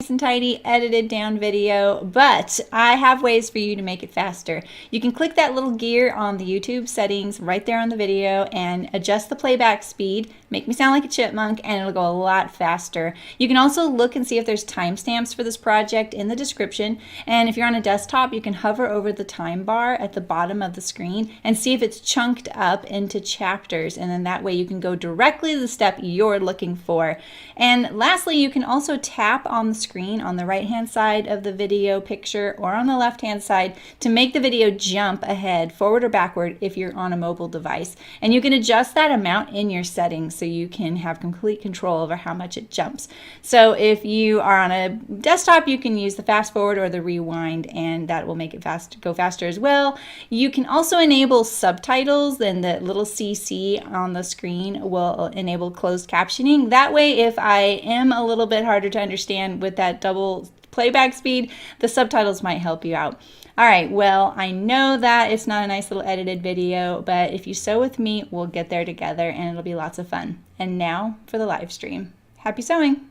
And tidy edited down video, but I have ways for you to make it faster. You can click that little gear on the YouTube settings right there on the video and adjust the playback speed, make me sound like a chipmunk, and it'll go a lot faster. You can also look and see if there's timestamps for this project in the description, and if you're on a desktop you can hover over the time bar at the bottom of the screen and see if it's chunked up into chapters, and then that way you can go directly to the step you're looking for. And lastly, you can also tap on the screen on the right hand side of the video picture or on the left hand side to make the video jump ahead, forward or backward if you're on a mobile device. And you can adjust that amount in your settings so you can have complete control over how much it jumps. So if you are on a desktop, you can use the fast forward or the rewind, and that will make it go faster as well. You can also enable subtitles, and the little CC on the screen will enable closed captioning. That way, if I am a little bit harder to understand with that double playback speed, the subtitles might help you out. All right, well, I know that it's not a nice little edited video, but if you sew with me, we'll get there together and it'll be lots of fun. And now for the live stream. Happy sewing!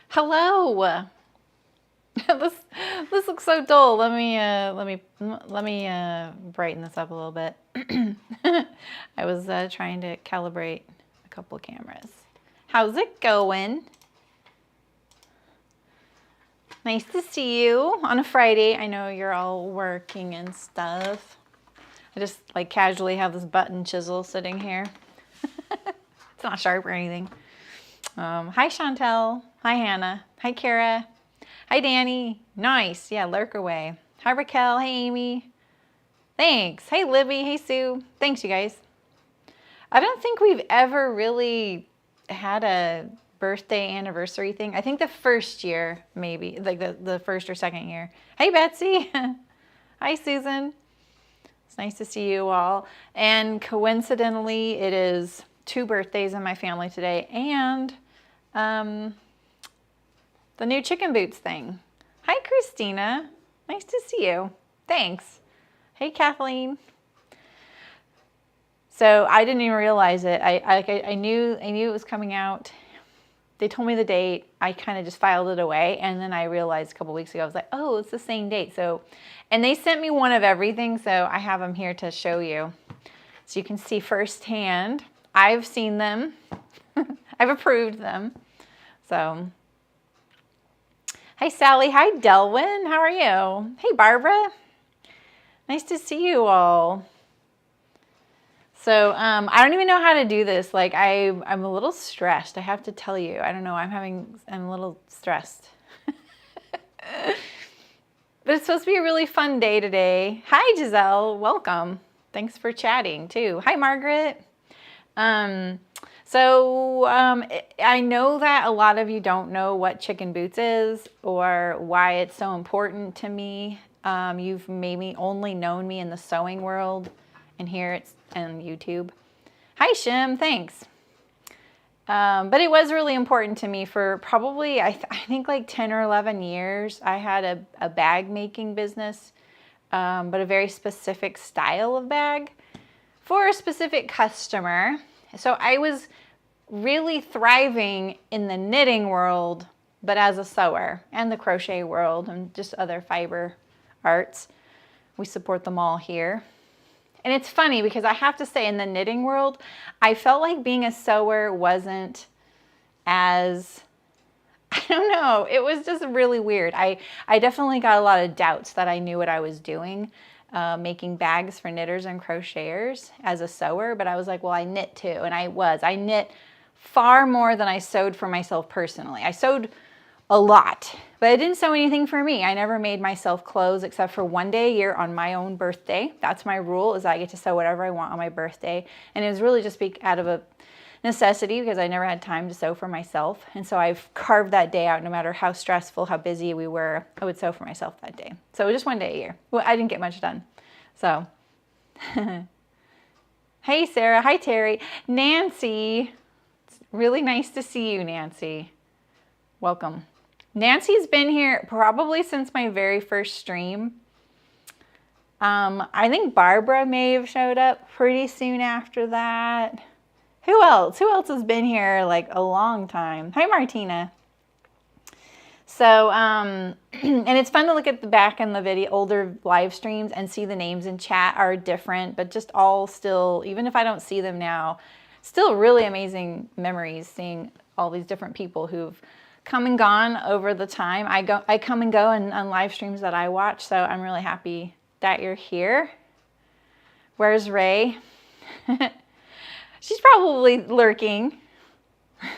Hello. This looks so dull. Let me brighten this up a little bit. I was trying to calibrate a couple cameras. How's it going? Nice to see you on a Friday. I know you're all working and stuff. I just like casually have this button chisel sitting here. It's not sharp or anything. Hi Chantel. Hi Hannah. Hi Kara. Hi Danny. Nice. Yeah, lurk away. Hi Raquel. Hey Amy. Thanks. Hey Libby. Hey Sue. Thanks you guys. I don't think we've ever really had a birthday anniversary thing. I think the first year, maybe, like the first or second year. Hey Betsy. Hi Susan. It's nice to see you all. And coincidentally, it is 2 birthdays in my family today, and the new chicken boots thing. Hi Christina. Nice to see you. Thanks. Hey Kathleen. So I didn't even realize it. I knew it was coming out. They told me the date. I kind of just filed it away, and then I realized a couple weeks ago, I was like, oh, it's the same date. So, and they sent me one of everything, so I have them here to show you. So you can see firsthand. I've seen them. I've approved them. So, hi Sally. Hi Delwyn. How are you? Hey Barbara. Nice to see you all. So I don't even know how to do this. Like I'm a little stressed. I have to tell you. I don't know. I'm a little stressed. But it's supposed to be a really fun day today. Hi Giselle. Welcome. Thanks for chatting too. Hi Margaret. I know that a lot of you don't know what chicken boots is or why it's so important to me. You've maybe only known me in the sewing world, and here it's on YouTube. Hi Shim, thanks. But it was really important to me for probably, I think like 10 or 11 years. I had a bag making business, but a very specific style of bag for a specific customer. So I was really thriving in the knitting world, but as a sewer, and the crochet world and just other fiber arts. We support them all here. And it's funny because I have to say, in the knitting world, I felt like being a sewer wasn't as, I don't know, it was just really weird. I definitely got a lot of doubts that I knew what I was doing, making bags for knitters and crocheters as a sewer, but I was like, well, I knit too. And I knit far more than I sewed for myself personally. I sewed a lot, but I didn't sew anything for me. I never made myself clothes except for one day a year on my own birthday. That's my rule, is I get to sew whatever I want on my birthday. And it was really just out of a necessity because I never had time to sew for myself. And so I've carved that day out. No matter how stressful, how busy we were, I would sew for myself that day. So just one day a year. Well, I didn't get much done. So, hey, Sarah. Hi, Terry. Nancy. It's really nice to see you, Nancy. Welcome. Nancy's been here probably since my very first stream. I think Barbara may have showed up pretty soon after that. Who else? Who else has been here like a long time? Hi, Martina. So, and it's fun to look at the back in the video, older live streams, and see the names in chat are different, but just all still, even if I don't see them now, still really amazing memories seeing all these different people who've come and gone over the time. I come and go on live streams that I watch, so I'm really happy that you're here. Where's Ray? She's probably lurking.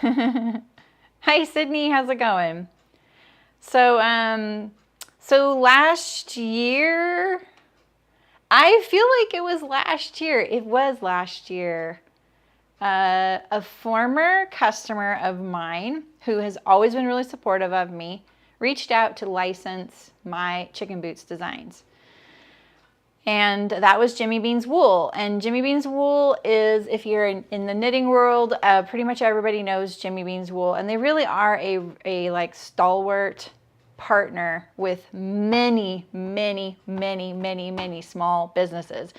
Hi, Sydney, how's it going? So, so last year, I feel like it was last year. It was last year. A former customer of mine who has always been really supportive of me reached out to license my chicken boots designs. And that was Jimmy Bean's Wool. And Jimmy Bean's Wool is, if you're in the knitting world, pretty much everybody knows Jimmy Bean's Wool. And they really are a like stalwart partner with many, many, many, many, many small businesses.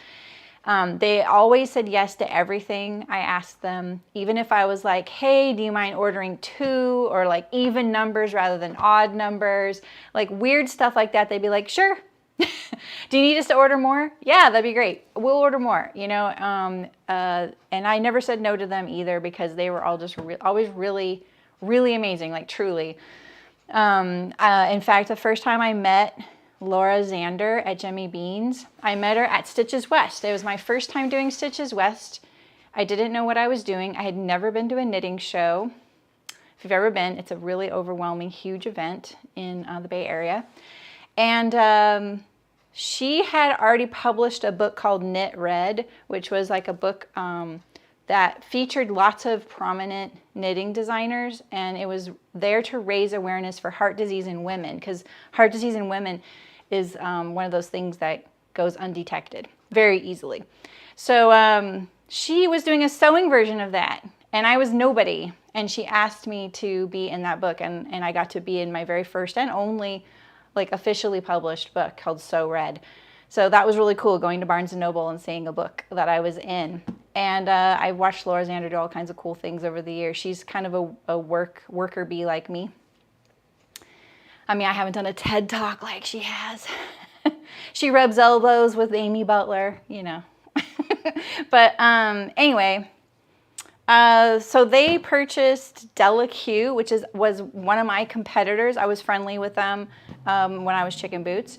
They always said yes to everything I asked them. Even if I was like, hey, do you mind ordering 2 or like even numbers rather than odd numbers, like weird stuff like that, they'd be like, sure. Do you need us to order more? Yeah, that'd be great. We'll order more, you know. And I never said no to them either because they were all just always really, really amazing, like truly. In fact, the first time I met Laura Zander at Jimmy Bean's, I met her at Stitches West. It was my first time doing Stitches West. I didn't know what I was doing. I had never been to a knitting show. If you've ever been, it's a really overwhelming, huge event in the Bay Area. And she had already published a book called Knit Red, which was like a book that featured lots of prominent knitting designers, and it was there to raise awareness for heart disease in women, because heart disease in women is one of those things that goes undetected very easily. So she was doing a sewing version of that, and I was nobody, and she asked me to be in that book, and I got to be in my very first and only like officially published book called Sew Red. So that was really cool, going to Barnes & Noble and seeing a book that I was in. And I watched Laura Zander do all kinds of cool things over the years. She's kind of a worker bee like me. I mean, I haven't done a TED Talk like she has. She rubs elbows with Amy Butler, you know. But anyway, so they purchased Della Q, which was one of my competitors. I was friendly with them when I was Chicken Boots.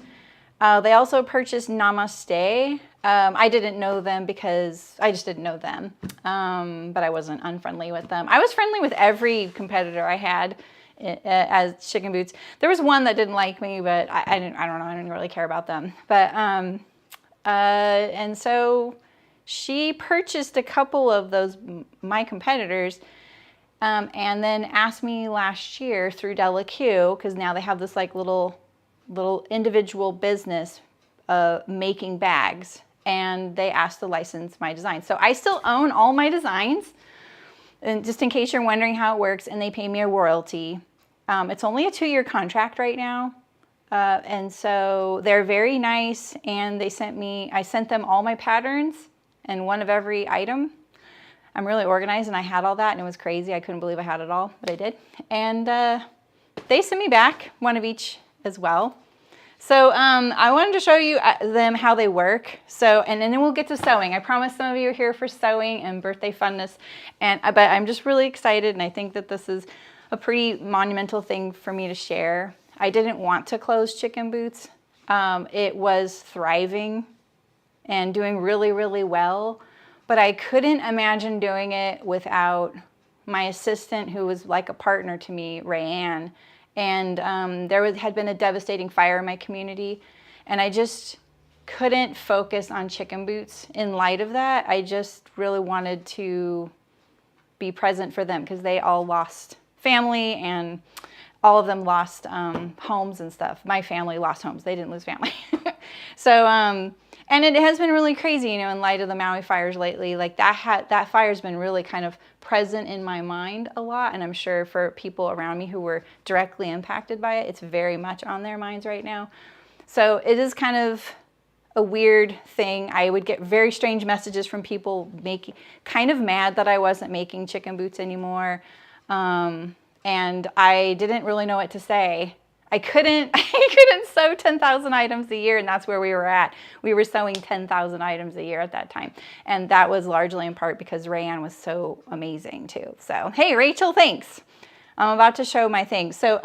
They also purchased Namaste. I didn't know them because I just didn't know them, but I wasn't unfriendly with them. I was friendly with every competitor I had as Chicken Boots. There was one that didn't like me, but I don't know. I didn't really care about them. But and so she purchased a couple of those my competitors, and then asked me last year through Della Q, because now they have this like little individual business making bags, and they asked to license my designs. So I still own all my designs, and just in case you're wondering how it works, and they pay me a royalty. It's only a 2-year contract right now, and so they're very nice, and I sent them all my patterns and one of every item. I'm really organized, and I had all that, and it was crazy. I couldn't believe I had it all, but I did. And they sent me back one of each as well. So I wanted to show you them how they work. So, and then we'll get to sewing. I promise some of you are here for sewing and birthday funness, but I'm just really excited, and I think that this is a pretty monumental thing for me to share. I didn't want to close Chicken Boots. It was thriving and doing really, really well, but I couldn't imagine doing it without my assistant, who was like a partner to me, Rayanne. And there had been a devastating fire in my community, and I just couldn't focus on Chicken Boots in light of that. I just really wanted to be present for them because they all lost family, and all of them lost homes and stuff. My family lost homes. They didn't lose family. So, and it has been really crazy, you know, in light of the Maui fires lately. Like that fire's been really kind of present in my mind a lot, and I'm sure for people around me who were directly impacted by it, it's very much on their minds right now. So it is kind of a weird thing. I would get very strange messages from people kind of mad that I wasn't making chicken boots anymore. And I didn't really know what to say. I couldn't sew 10,000 items a year, and that's where we were at. We were sewing 10,000 items a year at that time. And that was largely in part because Rayanne was so amazing too. So, hey, Rachel, thanks. I'm about to show my things. So,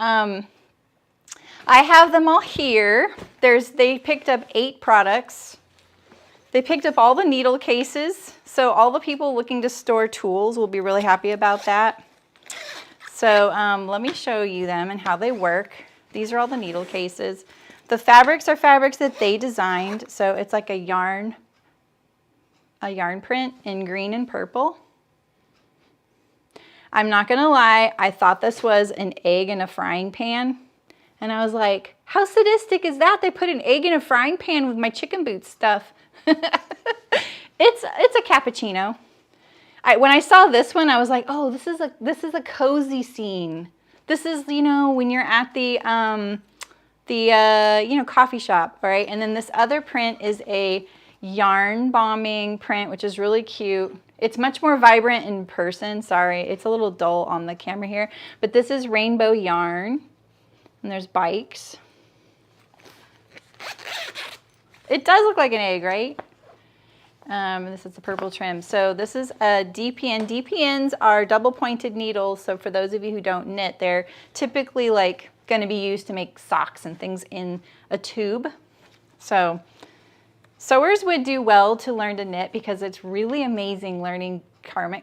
I have them all here. They picked up 8 products. They picked up all the needle cases. So all the people looking to store tools will be really happy about that. So let me show you them and how they work. These are all the needle cases. The fabrics are fabrics that they designed. So it's like a yarn print in green and purple. I'm not gonna lie, I thought this was an egg in a frying pan. And I was like, how sadistic is that? They put an egg in a frying pan with my chicken boot stuff. It's a cappuccino. When I saw this one, I was like, oh, this is a cozy scene. This is, you know, when you're at the coffee shop, right? And then this other print is a yarn bombing print, which is really cute. It's much more vibrant in person. Sorry, it's a little dull on the camera here. But this is rainbow yarn. And there's bikes. It does look like an egg, right? This is the purple trim. So this is a DPN. DPNs are double pointed needles. So for those of you who don't knit, they're typically like going to be used to make socks and things in a tube. So sewers would do well to learn to knit because it's really amazing learning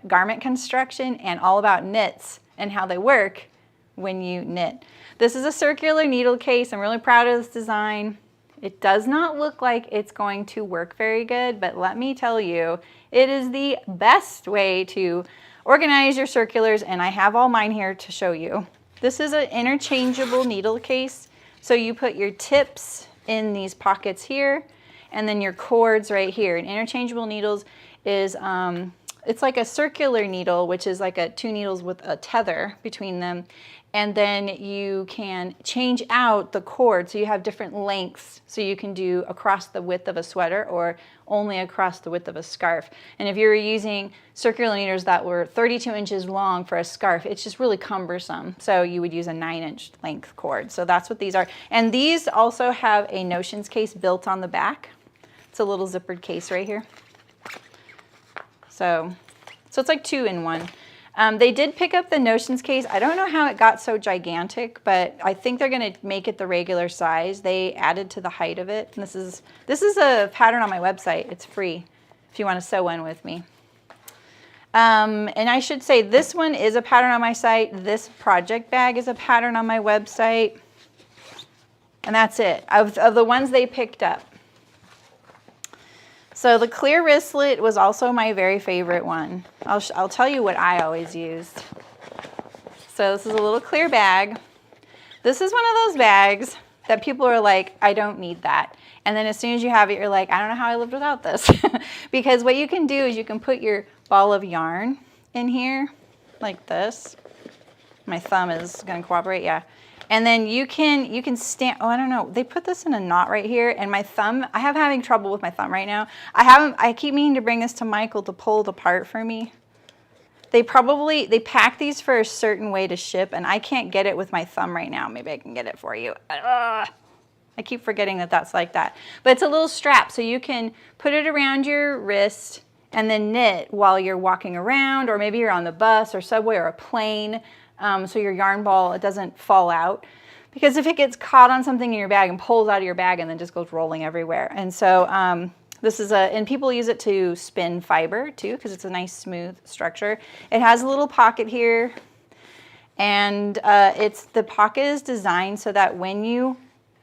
garment construction and all about knits and how they work when you knit. This is a circular needle case. I'm really proud of this design. It does not look like it's going to work very good, but let me tell you, it is the best way to organize your circulars, and I have all mine here to show you. This is an interchangeable needle case. So you put your tips in these pockets here, and then your cords right here. And interchangeable needles is, it's like a circular needle, which is like 2 needles with a tether between them. And then you can change out the cord so you have different lengths. So you can do across the width of a sweater or only across the width of a scarf. And if you were using circular needles that were 32 inches long for a scarf, it's just really cumbersome. So you would use a 9-inch length cord. So that's what these are. And these also have a notions case built on the back. It's a little zippered case right here. So it's like 2 in 1. They did pick up the notions case. I don't know how it got so gigantic, but I think they're going to make it the regular size. They added to the height of it. And this is a pattern on my website. It's free if you want to sew one with me. And I should say this one is a pattern on my site. This project bag is a pattern on my website. And that's it of the ones they picked up. So the clear wristlet was also my very favorite one. I'll tell you what I always used. So this is a little clear bag. This is one of those bags that people are like, I don't need that. And then as soon as you have it, you're like, I don't know how I lived without this. Because what you can do is you can put your ball of yarn in here like this. My thumb is going to cooperate, yeah. And then you can stand, oh, I don't know. They put this in a knot right here, and my thumb, I'm having trouble with my thumb right now. I keep meaning to bring this to Michael to pull it apart for me. They pack these for a certain way to ship, and I can't get it with my thumb right now. Maybe I can get it for you. I keep forgetting that that's like that. But it's a little strap, so you can put it around your wrist and then knit while you're walking around, or maybe you're on the bus or subway or a plane. So your yarn ball, it doesn't fall out. Because if it gets caught on something in your bag and pulls out of your bag and then just goes rolling everywhere. And so this is and people use it to spin fiber too, because it's a nice smooth structure. It has a little pocket here. And the pocket is designed so that when you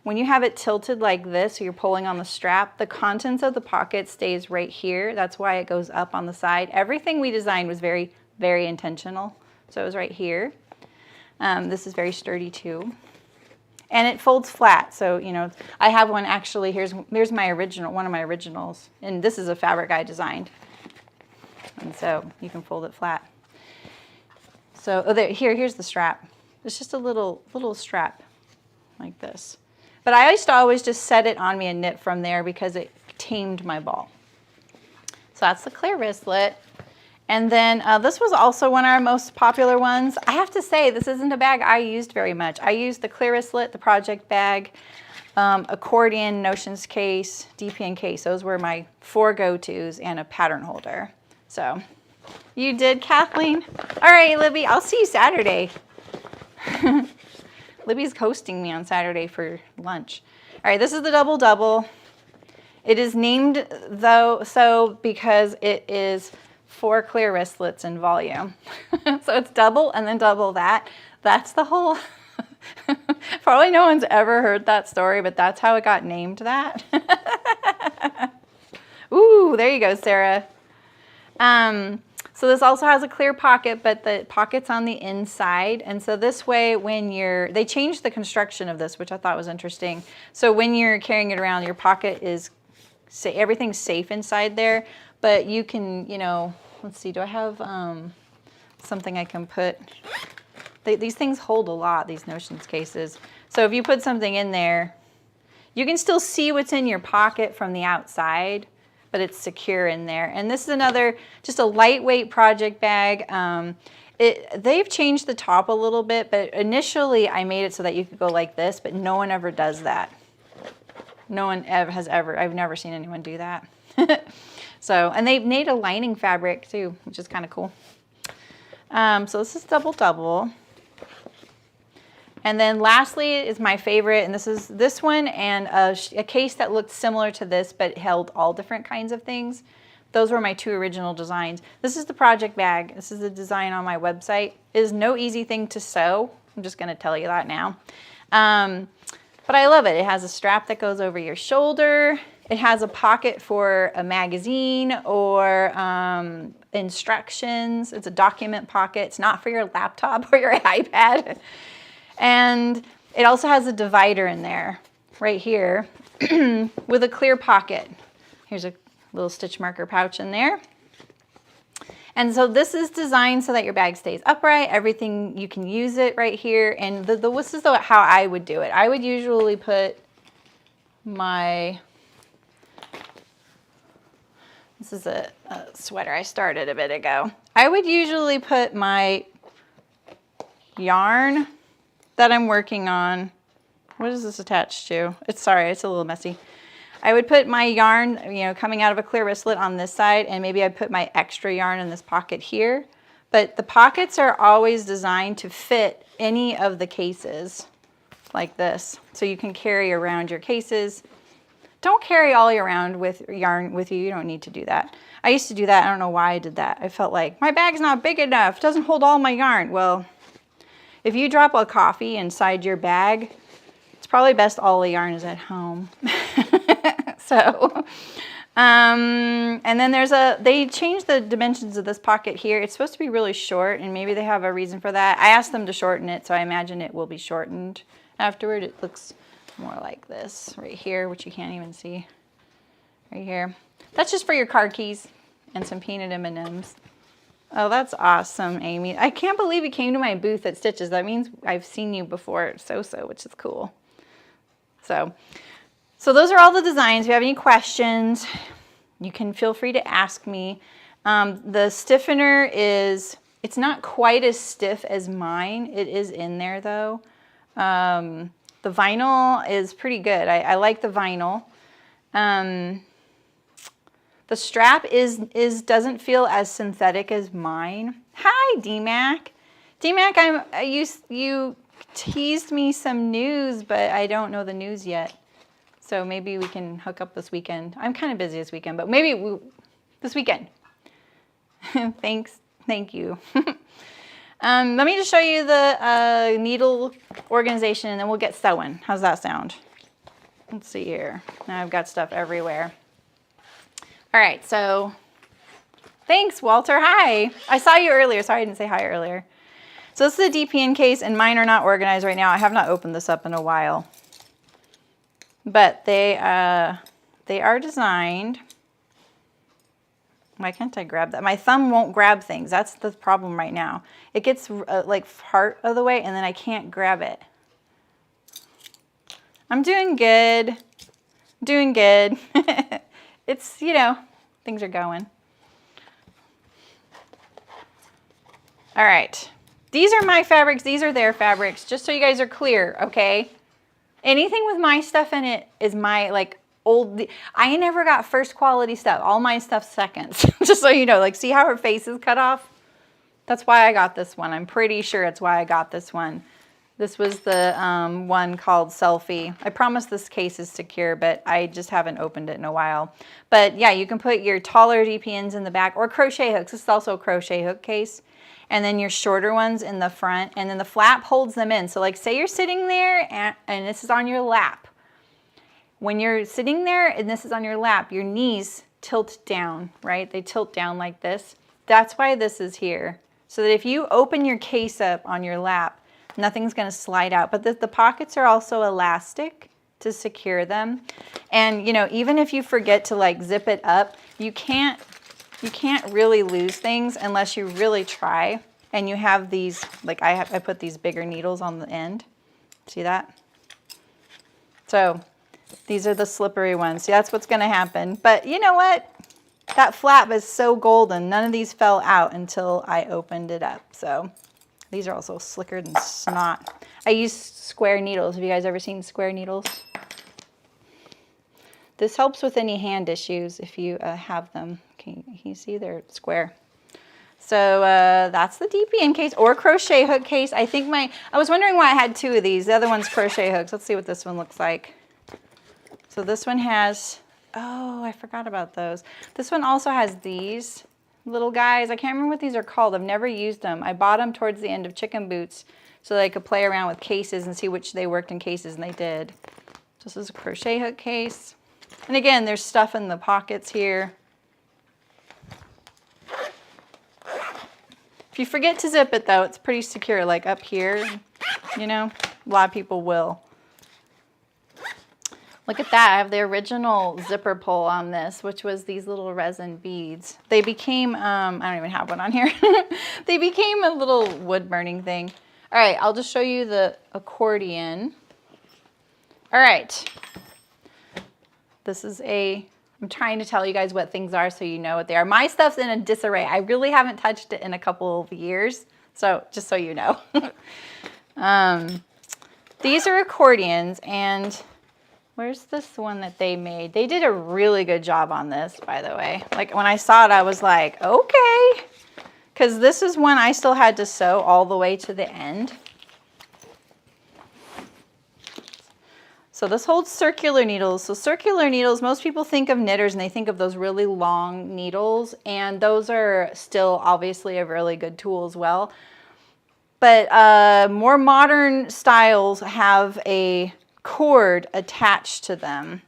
have it tilted like this, so you're pulling on the strap, the contents of the pocket stays right here. That's why it goes up on the side. Everything we designed was very very intentional. So it was right here. This is very sturdy too. And it folds flat. So, you know, I have one actually, here's my original, one of my originals. And this is a fabric I designed. And so you can fold it flat. So here's the strap. It's just a little strap like this. But I used to always just set it on me and knit from there because it tamed my ball. So that's the clear wristlet. And then this was also one of our most popular ones. I have to say, this isn't a bag I used very much. I used the clear wristlet, the project bag, accordion, notions case, DPN case. Those were my 4 go-tos, and a pattern holder. So you did, Kathleen? All right, Libby, I'll see you Saturday. Libby's hosting me on Saturday for lunch. All right, this is the double-double. It is named, though, so because it is 4 clear wristlets in volume. So it's double and then double that. That's the whole, probably no one's ever heard that story, but that's how it got named that. Ooh, there you go, Sarah. So this also has a clear pocket, but the pocket's on the inside. And so this way, when they changed the construction of this, which I thought was interesting. So when you're carrying it around, your pocket is, everything's safe inside there, but you can, you know, let's see, do I have something I can put? These things hold a lot, these notions cases. So if you put something in there, you can still see what's in your pocket from the outside, but it's secure in there. And this is another, just a lightweight project bag. They've changed the top a little bit, but initially I made it so that you could go like this, but no one ever does that. No one I've never seen anyone do that. So, and they've made a lining fabric too, which is kind of cool. So this is double-double. And then lastly is my favorite, and this is this one and a case that looked similar to this, but held all different kinds of things. Those were my 2 original designs. This is the project bag. This is the design on my website. It is no easy thing to sew. I'm just gonna tell you that now. But I love it. It has a strap that goes over your shoulder. It has a pocket for a magazine or instructions. It's a document pocket. It's not for your laptop or your iPad. And it also has a divider in there right here with a clear pocket. Here's a little stitch marker pouch in there. And so this is designed so that your bag stays upright. Everything, you can use it right here. And this is how I would do it. I would usually put my, this is a sweater I started a bit ago. I would usually put my yarn that I'm working on. What is this attached to? It's a little messy. I would put my yarn, you know, coming out of a clear wristlet on this side, and maybe I'd put my extra yarn in this pocket here. But the pockets are always designed to fit any of the cases like this. So you can carry around your cases. Don't carry all around with yarn with you. You don't need to do that. I used to do that. I don't know why I did that. I felt like my bag's not big enough. It doesn't hold all my yarn. Well, if you drop a coffee inside your bag, it's probably best all the yarn is at home. So, and then they changed the dimensions of this pocket here. It's supposed to be really short, and maybe they have a reason for that. I asked them to shorten it, so I imagine it will be shortened afterward. It looks more like this right here, which you can't even see right here. That's just for your car keys and some peanut M&Ms. Oh, that's awesome, Amy. I can't believe you came to my booth at Stitches. That means I've seen you before at So-So, which is cool. So those are all the designs. If you have any questions, you can feel free to ask me. The stiffener it's not quite as stiff as mine. It is in there though. The vinyl is pretty good. I like the vinyl. The strap doesn't feel as synthetic as mine. Hi, DMAC. DMAC, you teased me some news, but I don't know the news yet. So maybe we can hook up this weekend. I'm kind of busy this weekend, but maybe this weekend. Thanks. Thank you. Let me just show you the needle organization, and then we'll get sewing. How's that sound? Let's see here. Now I've got stuff everywhere. All right, so Thanks, Walter. Hi. I saw you earlier. Sorry I didn't say hi earlier. So this is a DPN case, and mine are not organized right now. I have not opened this up in a while. But they are designed. Why can't I grab that? My thumb won't grab things. That's the problem right now. It gets like part of the way, and then I can't grab it. I'm doing good. Doing good. It's, you know, things are going. All right. These are my fabrics. These are their fabrics, just so you guys are clear, okay? Anything with my stuff in it is my, like, old. I never got first quality stuff. All my stuff's seconds, just so you know. Like, see how her face is cut off? That's why I got this one. I'm pretty sure it's why I got this one. This was the one called Selfie. I promise this case is secure, but I just haven't opened it in a while. But yeah, you can put your taller DPNs in the back or crochet hooks. This is also a crochet hook case. And then your shorter ones in the front. And then the flap holds them in. So like say you're sitting there and this is on your lap. When you're sitting there and this is on your lap, your knees tilt down, right? They tilt down like this. That's why this is here. So that if you open your case up on your lap, nothing's going to slide out. But the pockets are also elastic to secure them. And, you know, even if you forget to like zip it up, you can't really lose things unless you really try. And you have these, like I put these bigger needles on the end. See that? So these are the slippery ones. See, that's what's going to happen. But you know what? That flap is so golden. None of these fell out until I opened it up. So these are also slicker than snot. I use square needles. Have you guys ever seen square needles? This helps with any hand issues if you have them. Can you see they're square? So that's the DPN case or crochet hook case. I think I was wondering why I had two of these. The other one's crochet hooks. Let's see what this one looks like. So this one has, oh, I forgot about those. This one also has these little guys. I can't remember what these are called. I've never used them. I bought them towards the end of Chicken Boots so that I could play around with cases and see which they worked in cases, and they did. This is a crochet hook case. And again, there's stuff in the pockets here. If you forget to zip it though, it's pretty secure, like up here, you know, a lot of people will. Look at that, I have the original zipper pull on this, which was these little resin beads. They became, I don't even have one on here. They became a little wood burning thing. All right, I'll just show you the accordion. All right. This is I'm trying to tell you guys what things are so you know what they are. My stuff's in a disarray. I really haven't touched it in a couple of years, so just so you know. These are accordions, and where's this one that they made? They did a really good job on this, by the way. Like when I saw it, I was like, okay. Because this is one I still had to sew all the way to the end. So this holds circular needles. So circular needles, most people think of knitters and they think of those really long needles, and those are still obviously a really good tool as well. But more modern styles have a cord attached to them.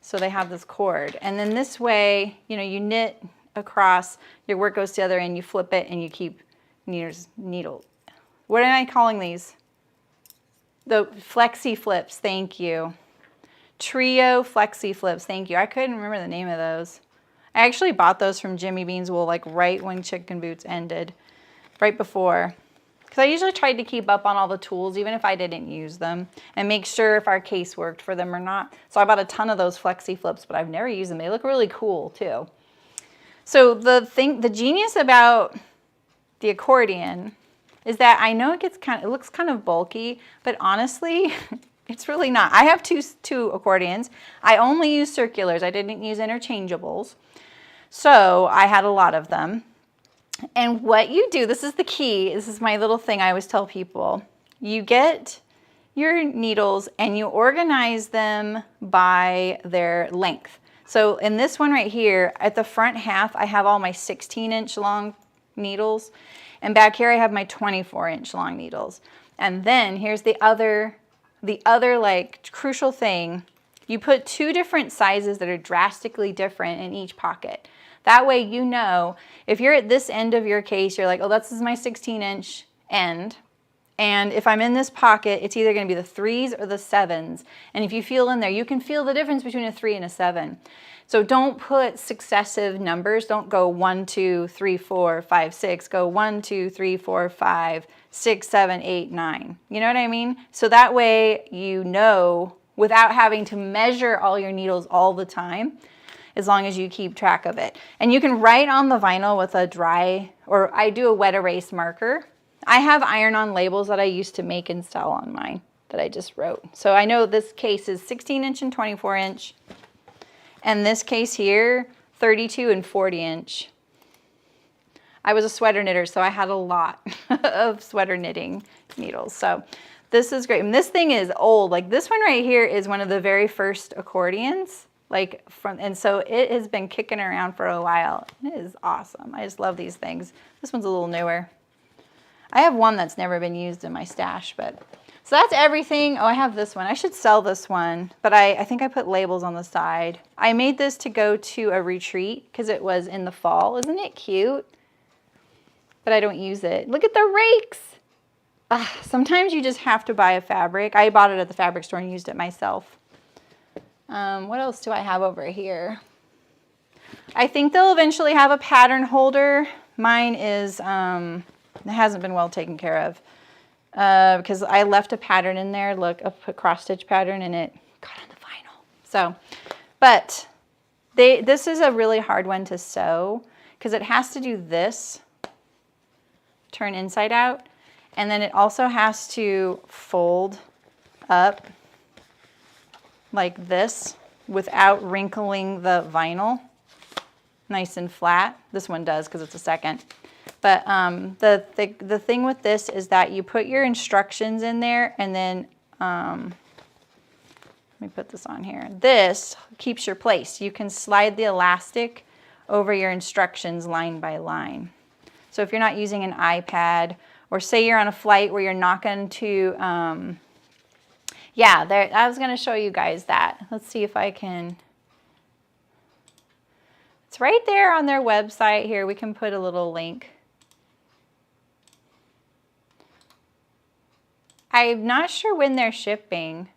So they have this cord. And then this way, you know, you knit across, your work goes to the other end, you flip it, and you keep needle. What am I calling these? The flexi flips, thank you. Trio flexi flips, thank you. I couldn't remember the name of those. I actually bought those from Jimmy Bean's Wool like right when Chicken Boots ended, right before. Because I usually tried to keep up on all the tools, even if I didn't use them, and make sure if our case worked for them or not. So I bought a ton of those flexi flips, but I've never used them. They look really cool too. So the genius about the accordion is that I know it looks kind of bulky, but honestly, it's really not. I have two accordions. I only use circulars. I didn't use interchangeables. So I had a lot of them. And what you do, this is the key. This is my little thing I always tell people. You get your needles and you organize them by their length. So in this one right here, at the front half, I have all my 16-inch long needles. And back here I have my 24-inch long needles. And then here's the other like crucial thing. You put two different sizes that are drastically different in each pocket. That way you know, if you're at this end of your case, you're like, oh, this is my 16-inch end. And if I'm in this pocket, it's either going to be the 3s or the 7s. And if you feel in there, you can feel the difference between a 3 and a 7. So don't put successive numbers. Don't go 1, 2, 3, 4, 5, 6. Go 1, 2, 3, 4, 5, 6, 7, 8, 9. You know what I mean? So that way you know without having to measure all your needles all the time, as long as you keep track of it. And you can write on the vinyl with a dry, or I do a wet erase marker. I have iron-on labels that I used to make and sell on mine that I just wrote. So I know this case is 16-inch and 24-inch. And this case here, 32 and 40-inch. I was a sweater knitter, so I had a lot of sweater knitting needles. So this is great. And this thing is old. Like this one right here is one of the very first accordions. And so it has been kicking around for a while. It is awesome. I just love these things. This one's a little newer. I have one that's never been used in my stash, but so that's everything. Oh, I have this one. I should sell this one, but I think I put labels on the side. I made this to go to a retreat because it was in the fall. Isn't it cute? But I don't use it. Look at the rakes. Sometimes you just have to buy a fabric. I bought it at the fabric store and used it myself. What else do I have over here? I think they'll eventually have a pattern holder. Mine is, it hasn't been well taken care of because I left a pattern in there. Look, a cross stitch pattern, and it got on the vinyl. So, but this is a really hard one to sew because it has to do this, turn inside out, and then it also has to fold up like this without wrinkling the vinyl nice and flat. This one does because it's a second. But the thing with this is that you put your instructions in there, and then let me put this on here. This keeps your place. You can slide the elastic over your instructions line by line. So if you're not using an iPad, or say you're on a flight where you're not going to, yeah, there, I was going to show you guys that. Let's see if I can. It's right there on their website here. We can put a little link. I'm not sure when they're shipping.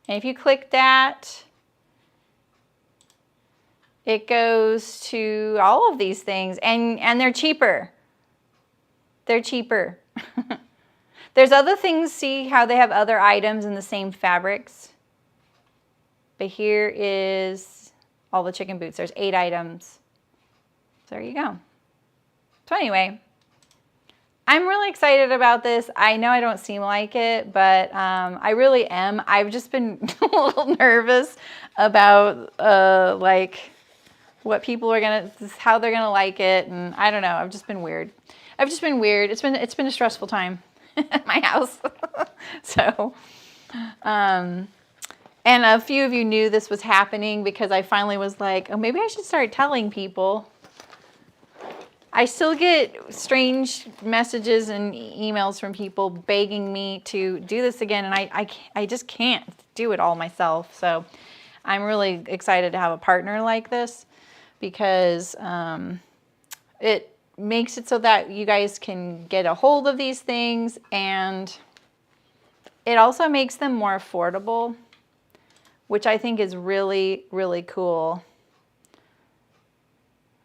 And if you click that, it goes to all of these things, and they're cheaper. They're cheaper. There's other things, see how they have other items in the same fabrics. But here is all the chicken boots. There's 8 items. So there you go. So anyway, I'm really excited about this. I know I don't seem like it, but I really am. I've just been a little nervous about like what people are gonna, how they're gonna like it, and I don't know. I've just been weird. It's been a stressful time at my house. So, and a few of you knew this was happening because I finally was like, oh, maybe I should start telling people. I still get strange messages and emails from people begging me to do this again, and I just can't do it all myself. So I'm really excited to have a partner like this because it makes it so that you guys can get a hold of these things, and it also makes them more affordable, which I think is really, really cool.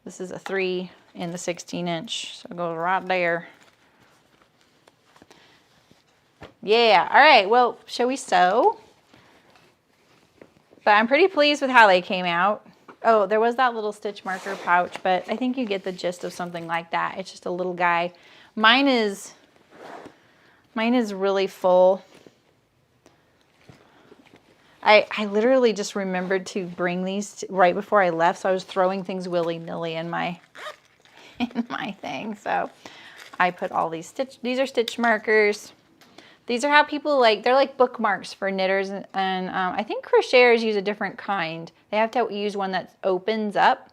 This is a 3 in the 16-inch, so it goes right there. Yeah, all right, well, shall we sew? But I'm pretty pleased with how they came out. Oh, there was that little stitch marker pouch, but I think you get the gist of something like that. It's just a little guy. Mine is really full. I literally just remembered to bring these right before I left, so I was throwing things willy-nilly in my thing. So I put all these these are stitch markers. These are how people they're like bookmarks for knitters, and I think crocheters use a different kind. They have to use one that opens up,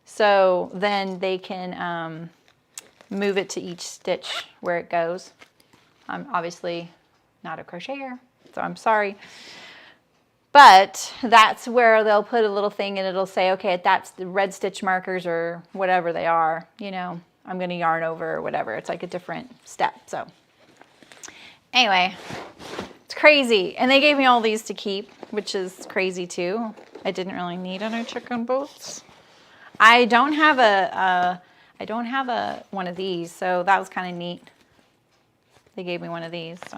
so then they can move it to each stitch where it goes. I'm obviously not a crocheter, so I'm sorry. But that's where they'll put a little thing and it'll say, okay, that's the red stitch markers or whatever they are, you know, I'm going to yarn over or whatever. It's like a different step. So anyway, it's crazy. And they gave me all these to keep, which is crazy too. I didn't really need any chicken boots. I don't have one of these, so that was kind of neat. They gave me one of these, so.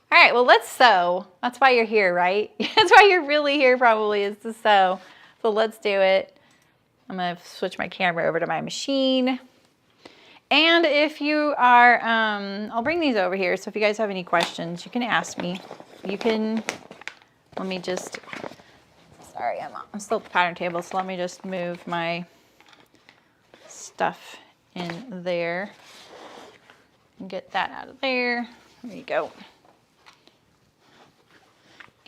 All right, well, let's sew. That's why you're here, right? That's why you're really here probably, is to sew. So let's do it. I'm gonna switch my camera over to my machine. And if you are, I'll bring these over here. So if you guys have any questions, you can ask me. You can, let me just, sorry, I'm still at the pattern table, so let me just move my stuff in there. Get that out of there. There you go.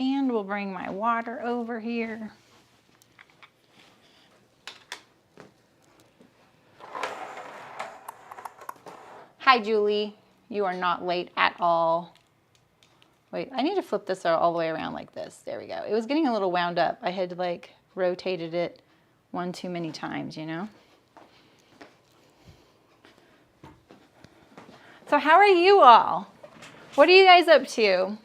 And we'll bring my water over here. Hi, Julie. You are not late at all. Wait, I need to flip this all the way around like this. There we go. It was getting a little wound up. I had like rotated it one too many times, you know? So how are you all? What are you guys up to?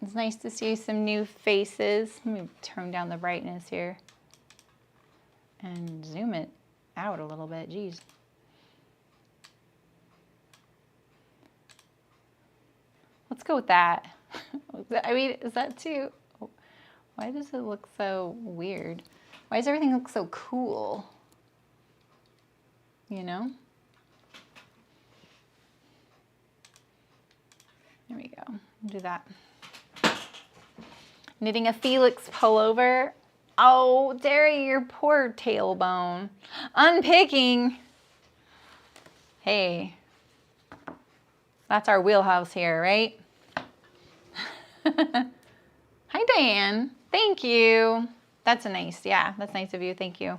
It's nice to see some new faces. Let me turn down the brightness here and zoom it out a little bit. Geez. Let's go with that. I mean, is that too? Why does it look so weird? Why does everything look so cool? You know? There we go. Do that. Knitting a Felix pullover. Oh, Derry, your poor tailbone. Unpicking. Hey, that's our wheelhouse here, right? Hi, Diane. Thank you. That's nice. Yeah, that's nice of you. Thank you.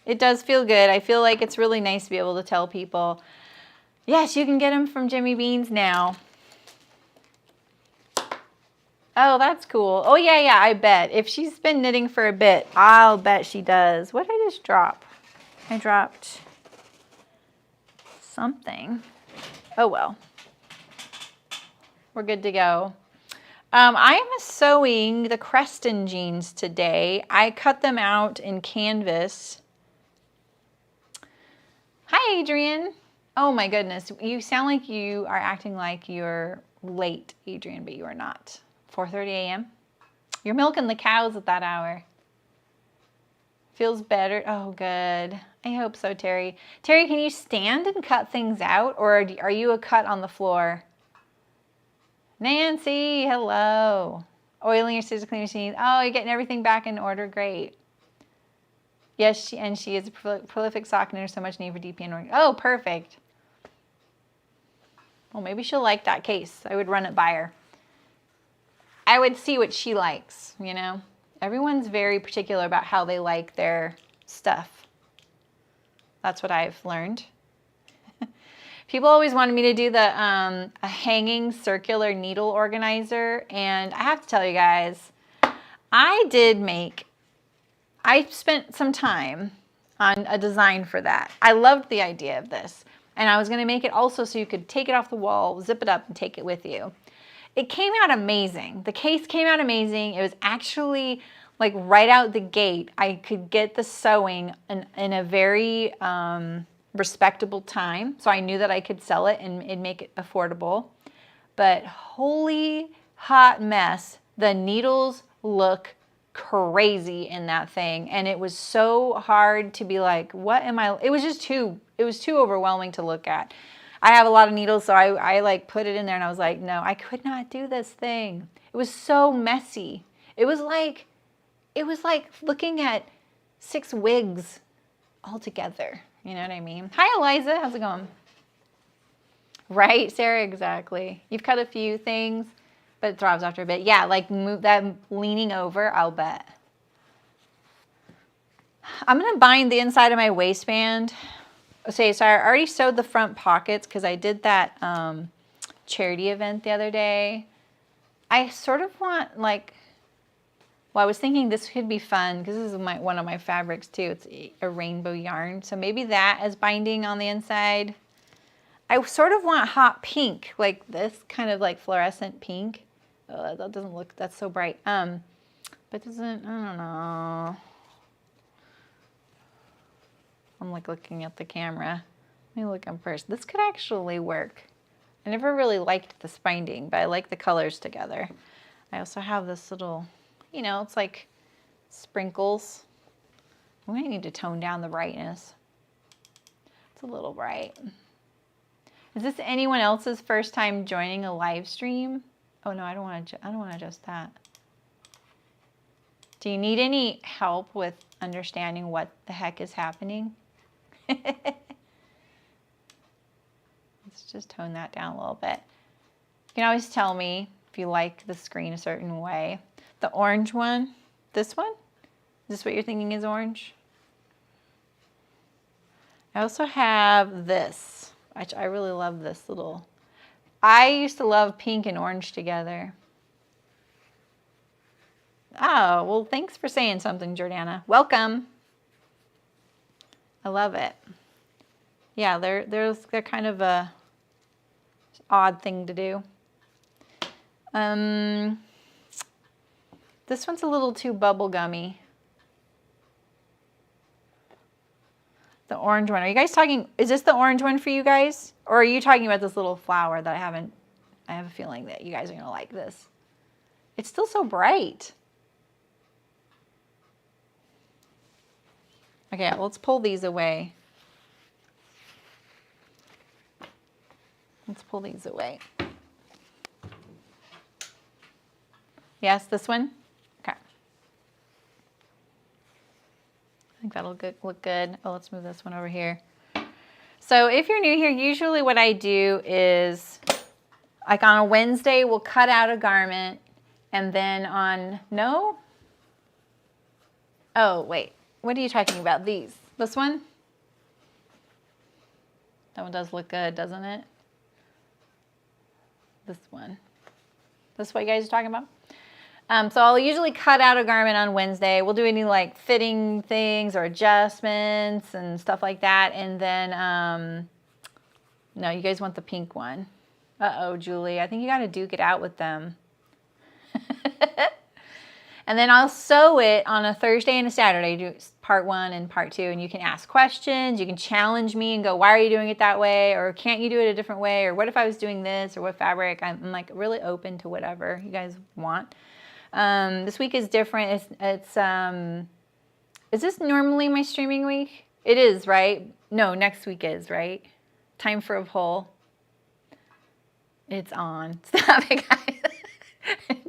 It does feel good. I feel like it's really nice to be able to tell people, yes, you can get them from Jimmy Beans now. Oh, that's cool. Oh, yeah, I bet. If she's been knitting for a bit, I'll bet she does. What did I just drop? I dropped something. Oh, well. We're good to go. I am sewing the Creston jeans today. I cut them out in canvas. Hi, Adrian. Oh, my goodness. You sound like you are acting like you're late, Adrian, but you are not. 4:30 a.m. You're milking the cows at that hour. Feels better. Oh, good. I hope so, Terry. Terry, can you stand and cut things out, or are you a cut on the floor? Nancy, hello. Oiling your scissors cleaning machine. Oh, you're getting everything back in order. Great. Yes, she is a prolific sock knitter. So much need for DP and work. Oh, perfect. Well, maybe she'll like that case. I would run it by her. I would see what she likes, you know. Everyone's very particular about how they like their stuff. That's what I've learned. People always wanted me to do the a hanging circular needle organizer, and I have to tell you guys, I spent some time on a design for that. I loved the idea of this, and I was going to make it also so you could take it off the wall, zip it up, and take it with you. It came out amazing. The case came out amazing. It was actually like right out the gate. I could get the sewing in a very respectable time. So I knew that I could sell it and make it affordable. But holy hot mess, the needles look crazy in that thing. And it was so hard to be like, what am I? It was too overwhelming to look at. I have a lot of needles, so I like put it in there and I was like, no, I could not do this thing. It was so messy. It was like looking at 6 wigs all together. You know what I mean? Hi, Eliza. How's it going? Right, Sarah? Exactly. You've cut a few things, but it throbs after a bit. Yeah, like move that leaning over, I'll bet. I'm going to bind the inside of my waistband. Okay, so I already sewed the front pockets because I did that charity event the other day. I sort of want like, well, I was thinking this could be fun because this is one of my fabrics too. It's a rainbow yarn. So maybe that as binding on the inside. I sort of want hot pink, like this kind of like fluorescent pink. Oh, that doesn't look, that's so bright. But doesn't, I don't know. I'm like looking at the camera. Let me look on first. This could actually work. I never really liked this binding, but I like the colors together. I also have this little, you know, it's like sprinkles. We might need to tone down the brightness. It's a little bright. Is this anyone else's first time joining a live stream? Oh no, I don't want to adjust that. Do you need any help with understanding what the heck is happening? Let's just tone that down a little bit. You can always tell me if you like the screen a certain way. The orange one, this one? Is this what you're thinking is orange? I also have this. I really love this little. I used to love pink and orange together. Oh, well, thanks for saying something, Jordana. Welcome. I love it. Yeah, they're kind of a odd thing to do. This one's a little too bubblegummy. The orange one. Are you guys talking, is this the orange one for you guys? Or are you talking about this little flower that I have a feeling that you guys are gonna like this. It's still so bright. Okay, let's pull these away. Let's pull these away. Yes, this one? Okay. I think that'll look good. Oh, let's move this one over here. So if you're new here, usually what I do is, like on a Wednesday, we'll cut out a garment, and then on, no? Oh, wait. What are you talking about? These? This one? That one does look good, doesn't it? This one. This is what you guys are talking about? So I'll usually cut out a garment on Wednesday. We'll do any like fitting things or adjustments and stuff like that. And then, no, you guys want the pink one. Uh-oh, Julie, I think you got to duke it out with them. And then I'll sew it on a Thursday and a Saturday, do part 1 and part 2. And you can ask questions. You can challenge me and go, why are you doing it that way? Or can't you do it a different way? Or what if I was doing this? Or what fabric? I'm like really open to whatever you guys want. This week is different. Is this normally my streaming week? It is, right? No, next week is, right? Time for a poll. It's on. Stop it, guys.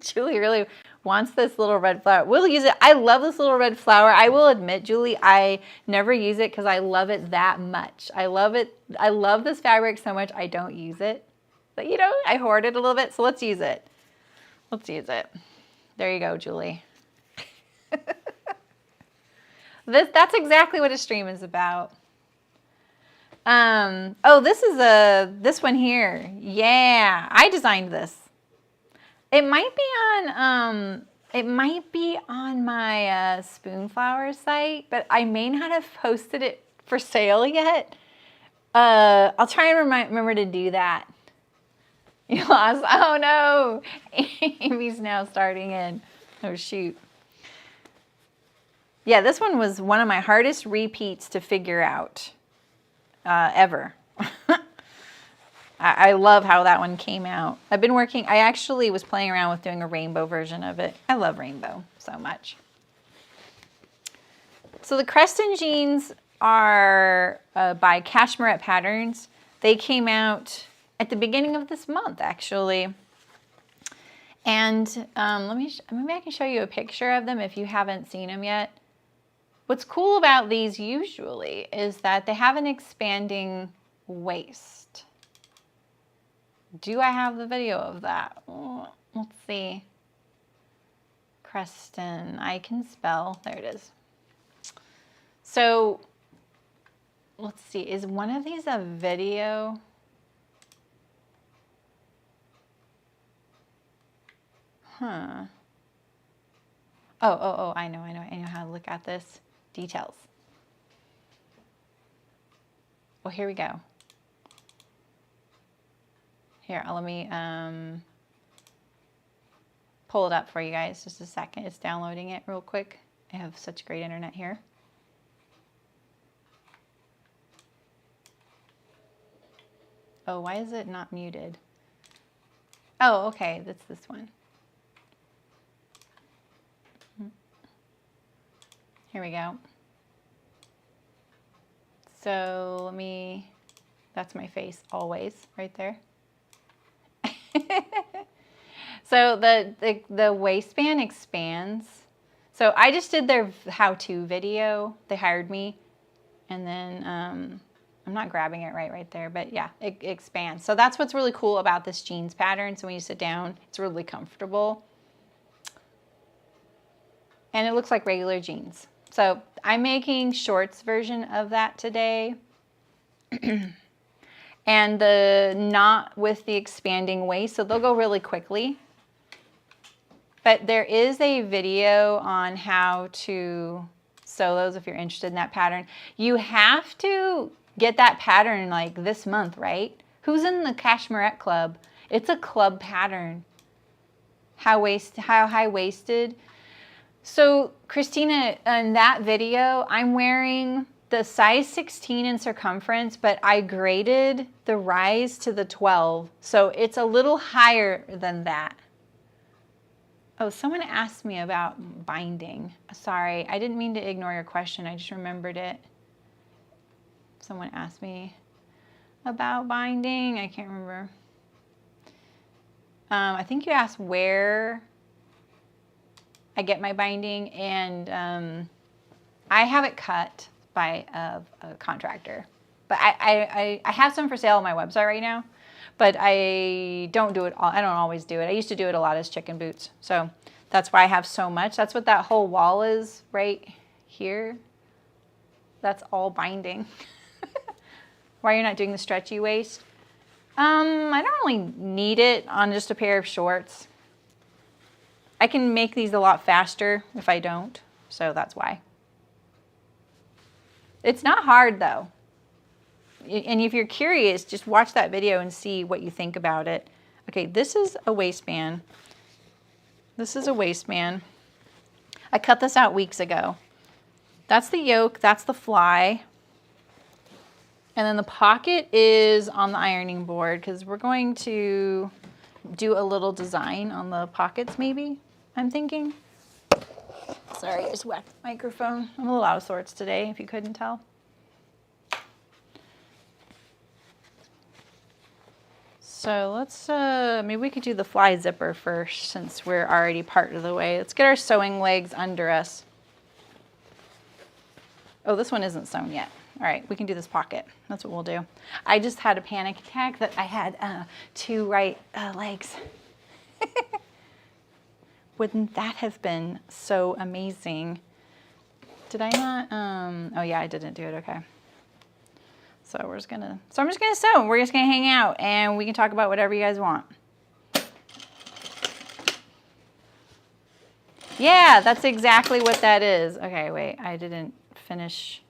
Julie really wants this little red flower. We'll use it. I love this little red flower. I will admit, Julie, I never use it because I love it that much. I love it. I love this fabric so much I don't use it. But, you know, I hoard it a little bit, so let's use it. Let's use it. There you go, Julie. That's exactly what a stream is about. Oh, this one here. Yeah, I designed this. It might be on my Spoonflower site, but I may not have posted it for sale yet. I'll try and remember to do that. You lost. Oh no, Amy's now starting in. Oh shoot. Yeah, this one was one of my hardest repeats to figure out ever. I love how that one came out. I've been working, I actually was playing around with doing a rainbow version of it. I love rainbow so much. So the Creston jeans are by Cashmerette Patterns. They came out at the beginning of this month, actually. And maybe I can show you a picture of them if you haven't seen them yet. What's cool about these usually is that they have an expanding waist. Do I have the video of that? Oh, let's see. Creston, I can spell. There it is. So let's see. Is one of these a video? Huh. Oh, I know how to look at this. Details. Well, here we go. Here, let me pull it up for you guys. Just a second. It's downloading it real quick. I have such great internet here. Oh, why is it not muted? Oh, okay, that's this one. Here we go. So let me, that's my face always right there. So the waistband expands. So I just did their how-to video. They hired me, and then I'm not grabbing it right there, but yeah, it expands. So that's what's really cool about this jeans pattern. So when you sit down, it's really comfortable. And it looks like regular jeans. So I'm making shorts version of that today. And not with the expanding waist, so they'll go really quickly. But there is a video on how to sew those if you're interested in that pattern. You have to get that pattern like this month, right? Who's in the Cashmerette Club? It's a club pattern. How high-waisted. So Christina, in that video, I'm wearing the size 16 in circumference, but I graded the rise to the 12. So it's a little higher than that. Oh, someone asked me about binding. Sorry, I didn't mean to ignore your question. I just remembered it. Someone asked me about binding. I can't remember. I think you asked where I get my binding, and I have it cut by a contractor. But I have some for sale on my website right now, but I don't do it all. I don't always do it. I used to do it a lot as chicken boots. So that's why I have so much. That's what that whole wall is right here. That's all binding. Why you're not doing the stretchy waist? I don't really need it on just a pair of shorts. I can make these a lot faster if I don't, so that's why. It's not hard though. And if you're curious, just watch that video and see what you think about it. Okay, this is a waistband. This is a waistband. I cut this out weeks ago. That's the yoke, that's the fly. And then the pocket is on the ironing board because we're going to do a little design on the pockets maybe, I'm thinking. Sorry, I just whacked the microphone. I'm a little out of sorts today, if you couldn't tell. So let's, maybe we could do the fly zipper first since we're already part of the way. Let's get our sewing legs under us. Oh, this one isn't sewn yet. All right, we can do this pocket. That's what we'll do. I just had a panic attack that I had 2 right legs. Wouldn't that have been so amazing? Did I not? Oh yeah, I didn't do it, okay. So I'm just gonna sew. We're just gonna hang out and we can talk about whatever you guys want. Yeah, that's exactly what that is. Okay, wait, I didn't finish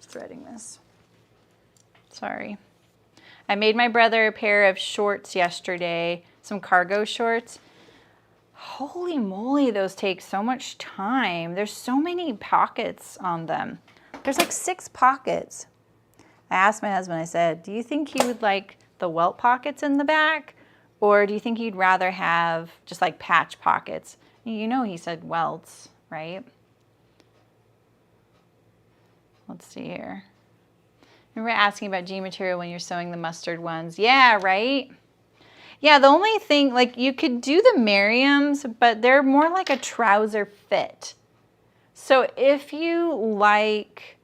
threading this. Sorry. I made my brother a pair of shorts yesterday, some cargo shorts. Holy moly, those take so much time. There's so many pockets on them. There's like 6 pockets. I asked my husband, I said, do you think he would like the welt pockets in the back? Or do you think he'd rather have just like patch pockets? You know, he said welts, right? Let's see here. Remember asking about jean material when you're sewing the mustard ones. Yeah, right? Yeah, the only thing, like you could do the Merriam's, but they're more like a trouser fit. So if you like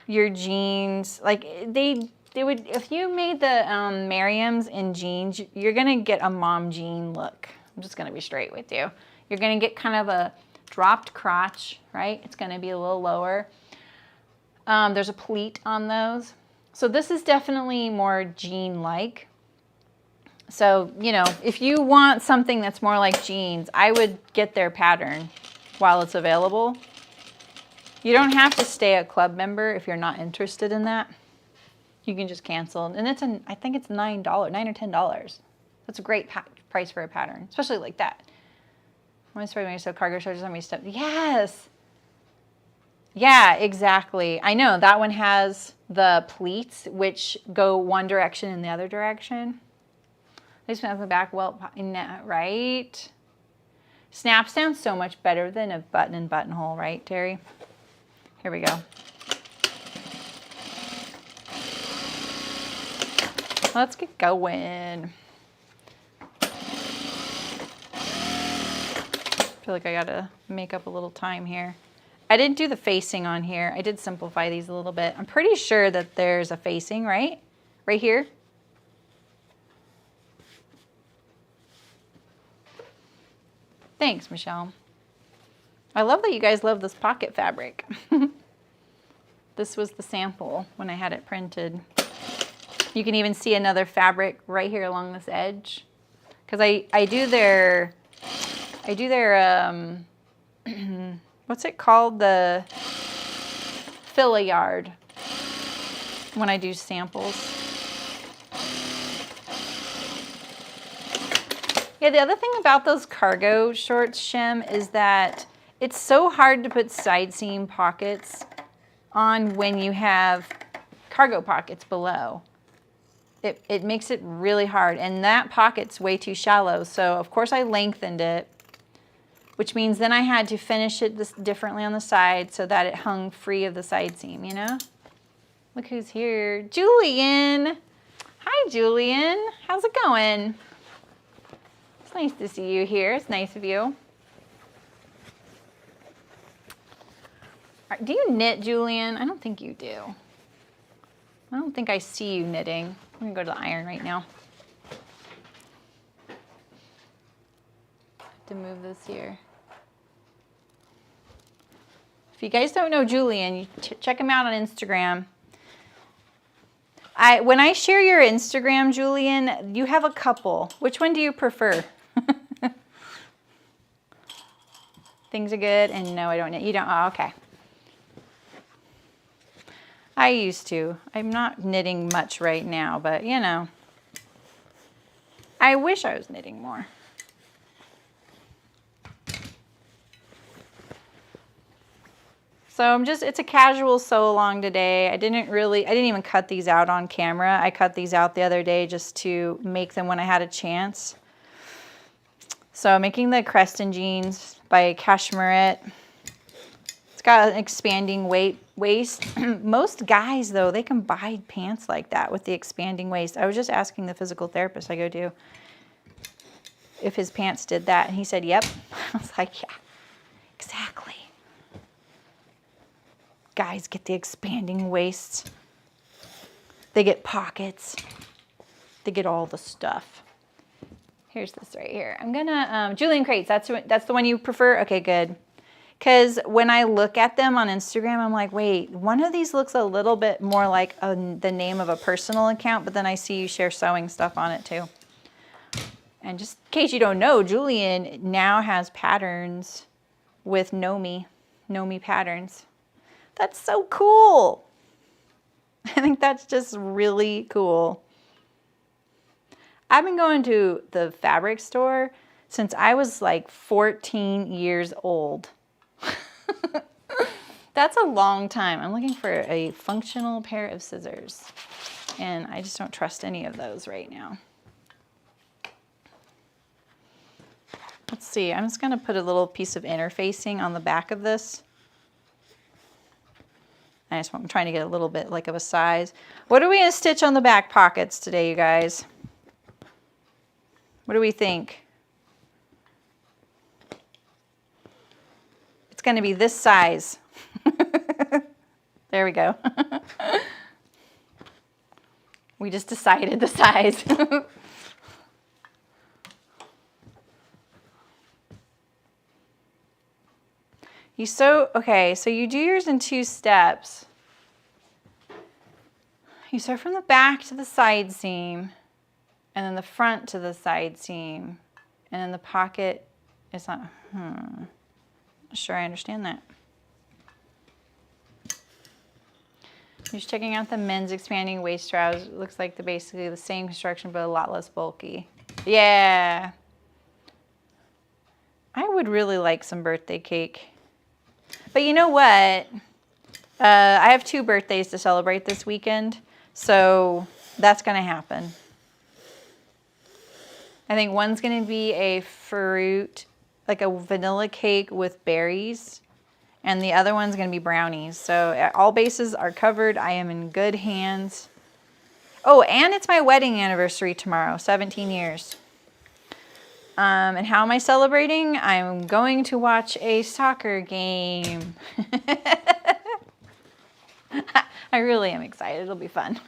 your jeans, like they would, if you made the Merriam's in jeans, you're gonna get a mom jean look. I'm just gonna be straight with you. You're gonna get kind of a dropped crotch, right? It's gonna be a little lower. There's a pleat on those. So this is definitely more jean-like. So, you know, if you want something that's more like jeans, I would get their pattern while it's available. You don't have to stay a club member if you're not interested in that. You can just cancel. And it's I think it's $9 or $10. That's a great price for a pattern, especially like that. I'm sorry when you said cargo shorts on me stuff. Yes. Yeah, exactly. I know that one has the pleats, which go one direction and the other direction. They just have the back well, right? Snaps down so much better than a button and buttonhole, right, Terry? Here we go. Let's get going. I feel like I gotta make up a little time here. I didn't do the facing on here. I did simplify these a little bit. I'm pretty sure that there's a facing, right? Right here. Thanks, Michelle. I love that you guys love this pocket fabric. This was the sample when I had it printed. You can even see another fabric right here along this edge. Because I do their what's it called? The fill-a-yard when I do samples. Yeah, the other thing about those cargo shorts, Shem, is that it's so hard to put side seam pockets on when you have cargo pockets below. It makes it really hard, and that pocket's way too shallow, so of course I lengthened it, which means then I had to finish it this differently on the side so that it hung free of the side seam, you know? Look who's here. Julian! Hi, Julian. How's it going? It's nice to see you here. It's nice of you. Do you knit, Julian? I don't think you do. I don't think I see you knitting. I'm gonna go to the iron right now. To move this here. If you guys don't know Julian, you check him out on Instagram. When I share your Instagram, Julian, you have a couple. Which one do you prefer? Things are good, and no, I don't knit. You don't. Oh, okay. I used to. I'm not knitting much right now, but you know, I wish I was knitting more. So it's a casual sew along today. I didn't even cut these out on camera. I cut these out the other day just to make them when I had a chance. So I'm making the Creston jeans by Cashmerette. It's got an expanding waist. Most guys, though, they can buy pants like that with the expanding waist. I was just asking the physical therapist I go to if his pants did that, and he said, yep. I was like, yeah, exactly. Guys get the expanding waists. They get pockets. They get all the stuff. Here's this right here. I'm gonna, Julian Crates, that's the one you prefer? Okay, good. Because when I look at them on Instagram, I'm like, wait, one of these looks a little bit more like the name of a personal account, but then I see you share sewing stuff on it too. And just in case you don't know, Julian now has patterns with Nomi patterns. That's so cool. I think that's just really cool. I've been going to the fabric store since I was like 14 years old. That's a long time. I'm looking for a functional pair of scissors, and I just don't trust any of those right now. Let's see, I'm just gonna put a little piece of interfacing on the back of this. I'm trying to get a little bit like of a size. What are we gonna stitch on the back pockets today, you guys? What do we think? It's gonna be this size. There we go. We just decided the size. Okay, so you do yours in 2 steps. You sew from the back to the side seam. and then the front to the side seam, and then the pocket is not, sure I understand that. Just checking out the men's expanding waist trousers. It looks like they're basically the same construction, but a lot less bulky. Yeah. I would really like some birthday cake. But you know what? I have 2 birthdays to celebrate this weekend, so that's going to happen. I think one's going to be a fruit, like a vanilla cake with berries, and the other one's going to be brownies. So all bases are covered. I am in good hands. Oh, and it's my wedding anniversary tomorrow, 17 years. And how am I celebrating? I'm going to watch a soccer game. I really am excited. It'll be fun.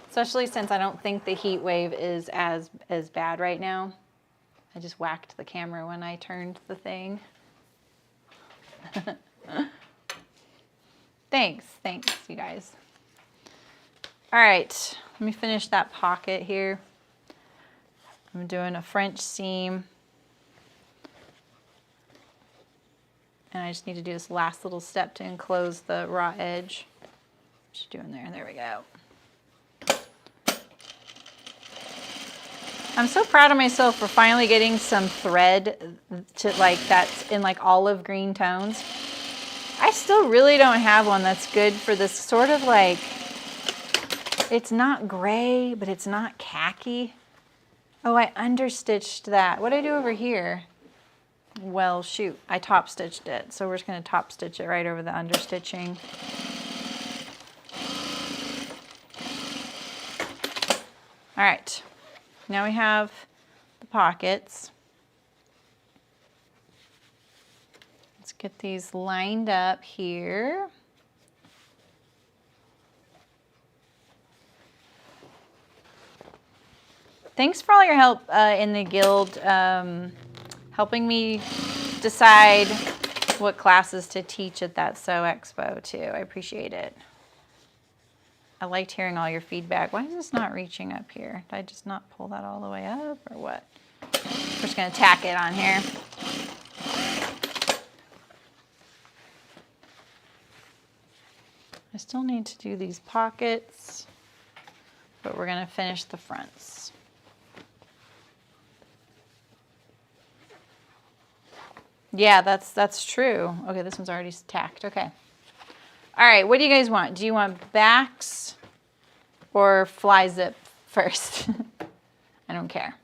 Especially since I don't think the heat wave is as bad right now. I just whacked the camera when I turned the thing. Thanks, you guys. All right, let me finish that pocket here. I'm doing a French seam. And I just need to do this last little step to enclose the raw edge. Just doing there, there we go. I'm so proud of myself for finally getting some thread to like that's in like olive green tones. I still really don't have one that's good for this sort of like, it's not gray, but it's not khaki. Oh, I understitched that. What did I do over here? Well, shoot, I top stitched it. So we're just gonna top stitch it right over the understitching. All right, now we have the pockets. Let's get these lined up here. Thanks for all your help in the guild, helping me decide what classes to teach at that Sew Expo too. I appreciate it. I liked hearing all your feedback. Why is this not reaching up here? Did I just not pull that all the way up or what? We're just gonna tack it on here. I still need to do these pockets, but we're gonna finish the fronts. Yeah, that's true. Okay, this one's already tacked. Okay. All right, what do you guys want? Do you want backs or fly zip first? I don't care.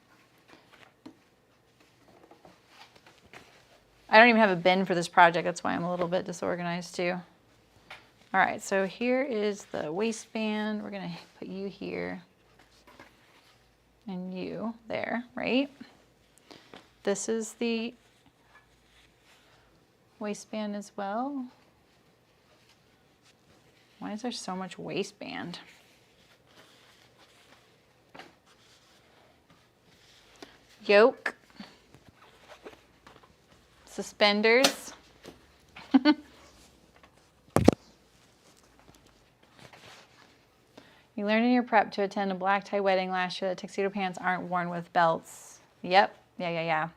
I don't even have a bin for this project. That's why I'm a little bit disorganized too. All right, so here is the waistband. We're gonna put you here and you there, right? This is the waistband as well. Why is there so much waistband? Yoke. Suspenders. You learned in your prep to attend a black tie wedding last year that tuxedo pants aren't worn with belts. Yep. Yeah.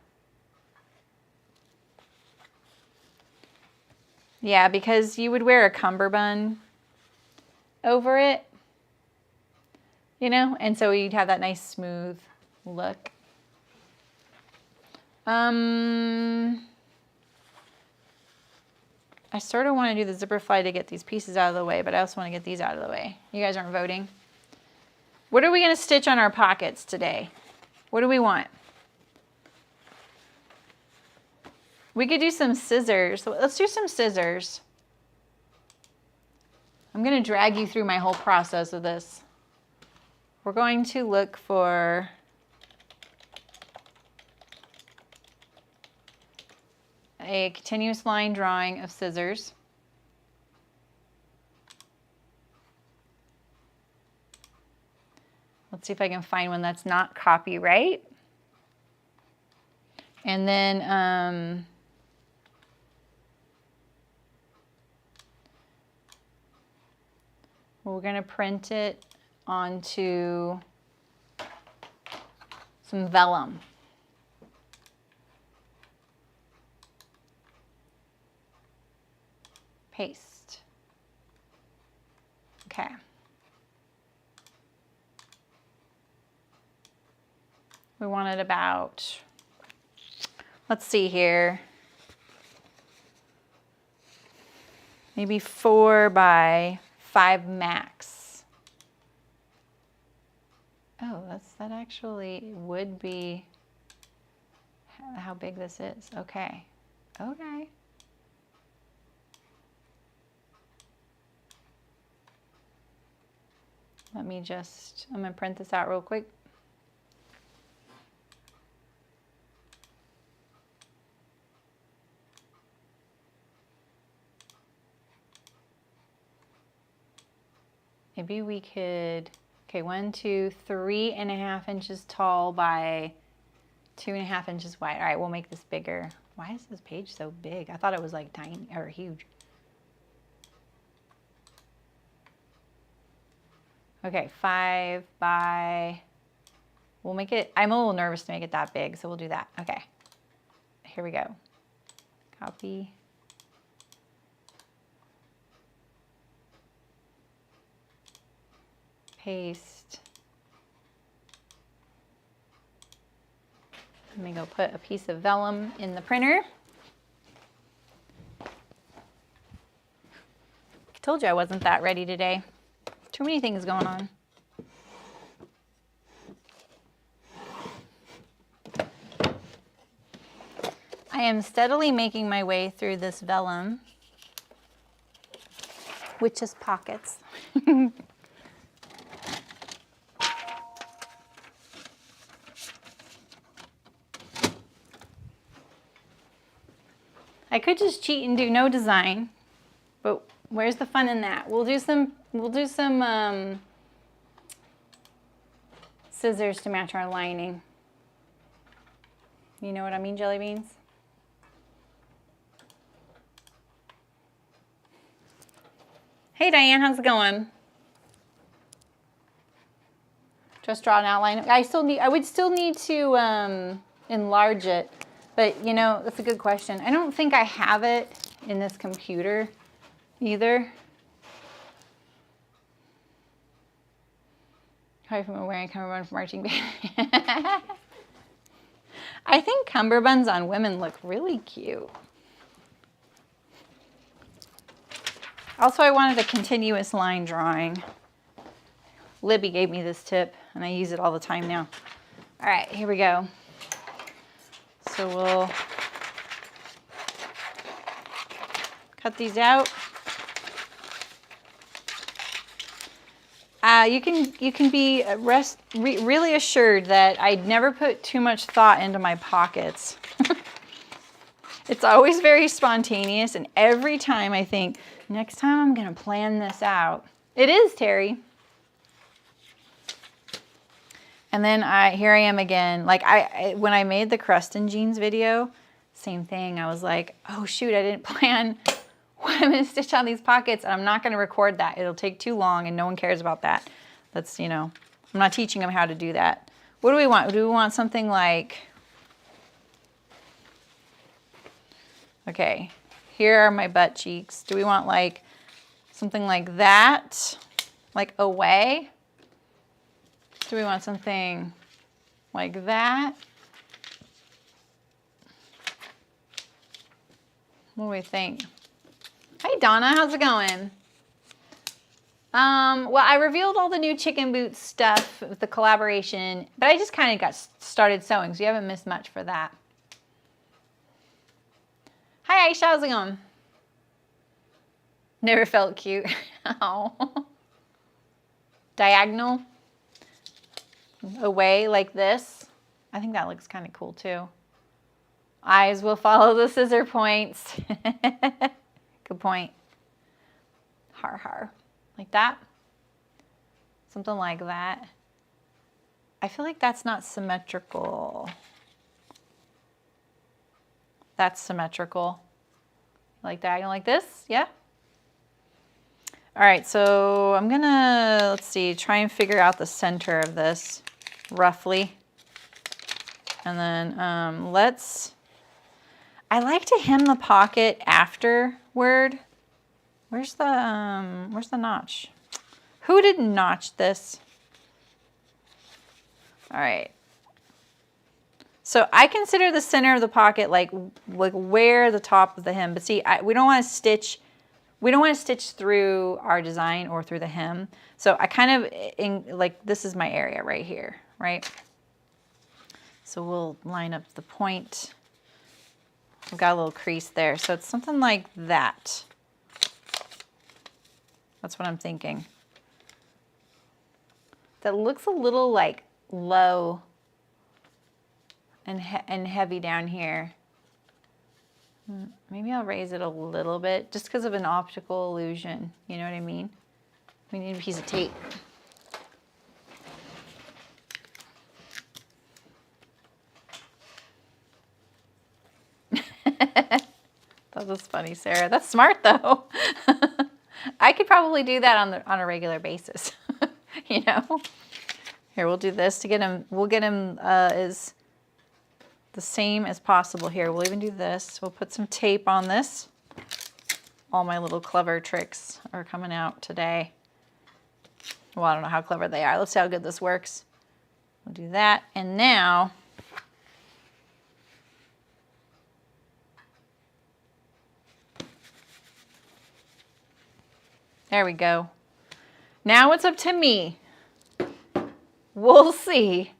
Yeah, because you would wear a cummerbund over it, you know, and so you'd have that nice smooth look. I sort of want to do the zipper fly to get these pieces out of the way, but I also want to get these out of the way. You guys aren't voting. What are we going to stitch on our pockets today? What do we want? We could do some scissors. Let's do some scissors. I'm going to drag you through my whole process of this. We're going to look for a continuous line drawing of scissors. Let's see if I can find one that's not copyright. And then we're going to print it onto some vellum. Paste. Okay. We wanted about, let's see here, maybe 4 by 5 max. Oh, that actually would be how big this is. Okay. Okay. Let me just, I'm gonna print this out real quick. Maybe we could, okay, 1, 2, 3.5 inches tall by 2.5 inches wide. All right, we'll make this bigger. Why is this page so big? I thought it was like tiny or huge. Okay, 5 by, we'll make it, I'm a little nervous to make it that big, so we'll do that. Okay, here we go. Copy. Paste. Let me go put a piece of vellum in the printer. I told you I wasn't that ready today. Too many things going on. I am steadily making my way through this vellum, which is pockets. I could just cheat and do no design, but where's the fun in that? We'll do some scissors to match our lining. You know what I mean, jelly beans? Hey Diane, how's it going? Just draw an outline. I would still need to enlarge it. But, you know, that's a good question. I don't think I have it in this computer either. Sorry if I'm wearing a cummerbund for marching band. I think cummerbunds on women look really cute. Also, I wanted a continuous line drawing. Libby gave me this tip, and I use it all the time now. All right, here we go. So we'll cut these out. You can be really assured that I never put too much thought into my pockets. It's always very spontaneous, and every time I think, next time I'm gonna plan this out. It is, Terry. And then here I am again. Like when I made the Creston jeans video, same thing. I was like, oh shoot, I didn't plan what I'm gonna stitch on these pockets, and I'm not gonna record that. It'll take too long, and no one cares about that. That's, you know, I'm not teaching them how to do that. What do we want? Do we want something like, okay, here are my butt cheeks. Do we want like something like that, like away? Do we want something like that? What do we think? Hey Donna, how's it going? Well, I revealed all the new chicken boot stuff with the collaboration, but I just kind of got started sewing, so you haven't missed much for that. Hi Aisha, how's it going? Never felt cute. Oh. Diagonal. Away like this. I think that looks kind of cool too. Eyes will follow the scissor points. Good point. Har har. Like that. Something like that. I feel like that's not symmetrical. That's symmetrical. Like diagonal like this, yeah? All right, so I'm gonna, let's see, try and figure out the center of this roughly. And then I like to hem the pocket afterward. Where's the notch? Who didn't notch this? All right. So I consider the center of the pocket like where the top of the hem. But see, we don't want to stitch. We don't want to stitch through our design or through the hem. So I kind of like this is my area right here, right? So we'll line up the point. We've got a little crease there. So it's something like that. That's what I'm thinking. That looks a little like low and heavy down here. Maybe I'll raise it a little bit just because of an optical illusion. You know what I mean? We need a piece of tape. That was funny, Sarah. That's smart though. I could probably do that on a regular basis. You know? Here, we'll do this to get him. We'll get him as the same as possible here. We'll even do this. We'll put some tape on this. All my little clever tricks are coming out today. Well, I don't know how clever they are. Let's see how good this works. We'll do that. And now, there we go. Now it's up to me. We'll see.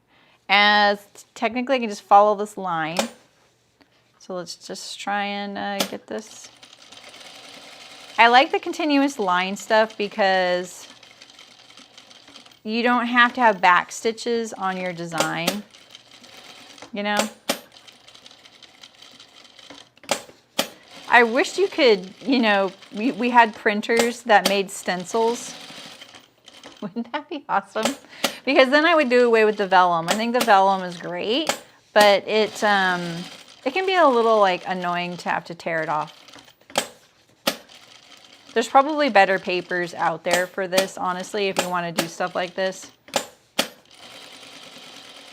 As technically I can just follow this line. So let's just try and get this. I like the continuous line stuff because you don't have to have back stitches on your design, you know? I wish you could, you know, we had printers that made stencils. Wouldn't that be awesome? Because then I would do away with the vellum. I think the vellum is great, but it can be a little like annoying to have to tear it off. There's probably better papers out there for this, honestly, if you want to do stuff like this.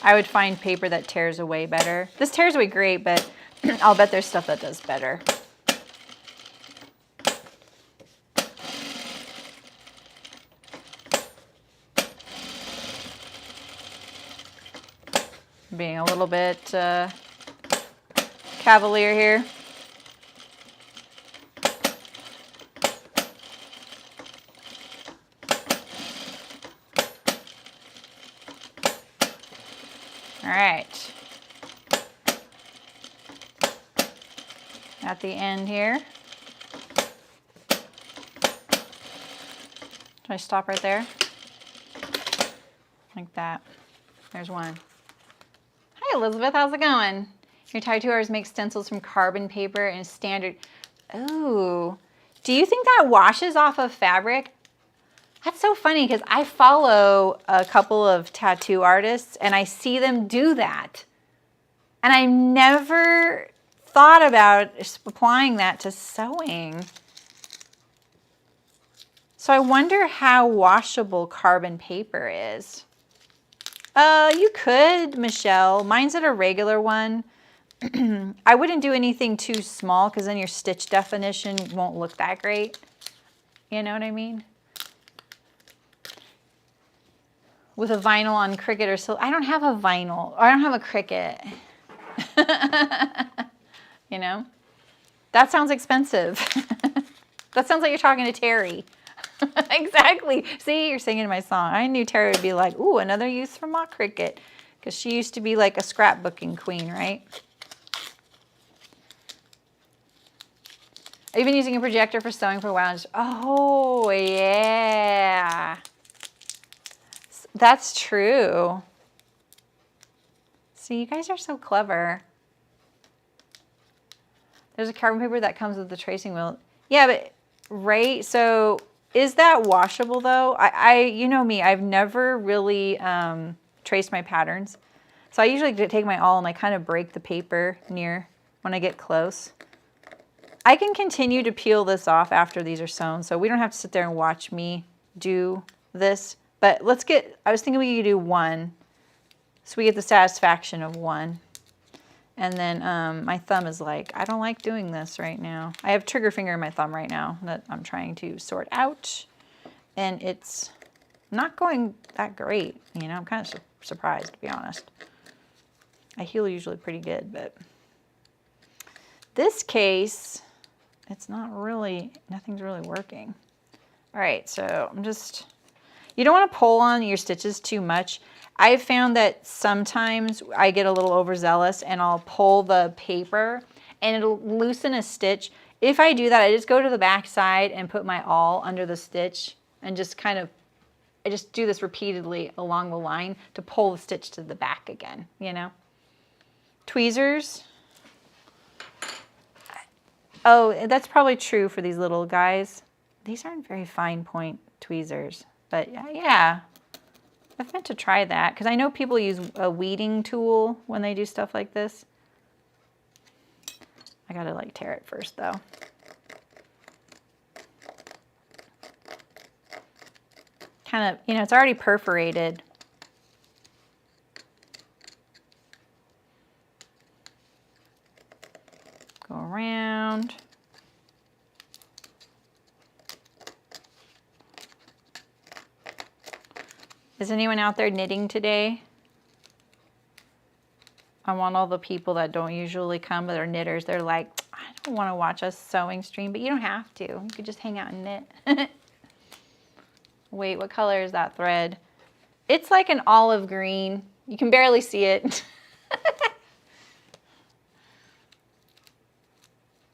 I would find paper that tears away better. This tears away great, but I'll bet there's stuff that does better. Being a little bit cavalier here. All right. At the end here. Do I stop right there? Like that. There's one. Hi Elizabeth, how's it going? Your tattooers make stencils from carbon paper and standard. Oh, do you think that washes off of fabric? That's so funny because I follow a couple of tattoo artists and I see them do that. And I never thought about applying that to sewing. So I wonder how washable carbon paper is. You could, Michelle. Mine's at a regular one. I wouldn't do anything too small because then your stitch definition won't look that great. You know what I mean? With a vinyl on Cricut or so. I don't have a vinyl. Or I don't have a Cricut. You know? That sounds expensive. That sounds like you're talking to Terry. Exactly. See, you're singing my song. I knew Terry would be like, ooh, another use for my Cricut. Because she used to be like a scrapbooking queen, right? I've been using a projector for sewing for a while. Oh, yeah. That's true. See, you guys are so clever. There's a carbon paper that comes with the tracing wheel. Yeah, but, right? So, is that washable though? You know me, I've never really traced my patterns. So I usually take my awl and I kind of break the paper near when I get close. I can continue to peel this off after these are sewn, so we don't have to sit there and watch me do this. But let's get, I was thinking we could do one, so we get the satisfaction of one. And then my thumb is like, I don't like doing this right now. I have trigger finger in my thumb right now that I'm trying to sort out. And it's not going that great. You know, I'm kind of surprised, to be honest. I heal usually pretty good, but this case, it's not really, nothing's really working. All right, so I'm just, you don't want to pull on your stitches too much. I've found that sometimes I get a little overzealous and I'll pull the paper and it'll loosen a stitch. If I do that, I just go to the back side and put my awl under the stitch and just kind of, I just do this repeatedly along the line to pull the stitch to the back again, you know? Tweezers. Oh, that's probably true for these little guys. These aren't very fine point tweezers, but yeah, I've meant to try that because I know people use a weeding tool when they do stuff like this. I gotta like tear it first though. Kind of, you know, it's already perforated. Go around. Is anyone out there knitting today? I want all the people that don't usually come but are knitters. They're like, I don't want to watch a sewing stream, but you don't have to. You could just hang out and knit. Wait, what color is that thread? It's like an olive green. You can barely see it.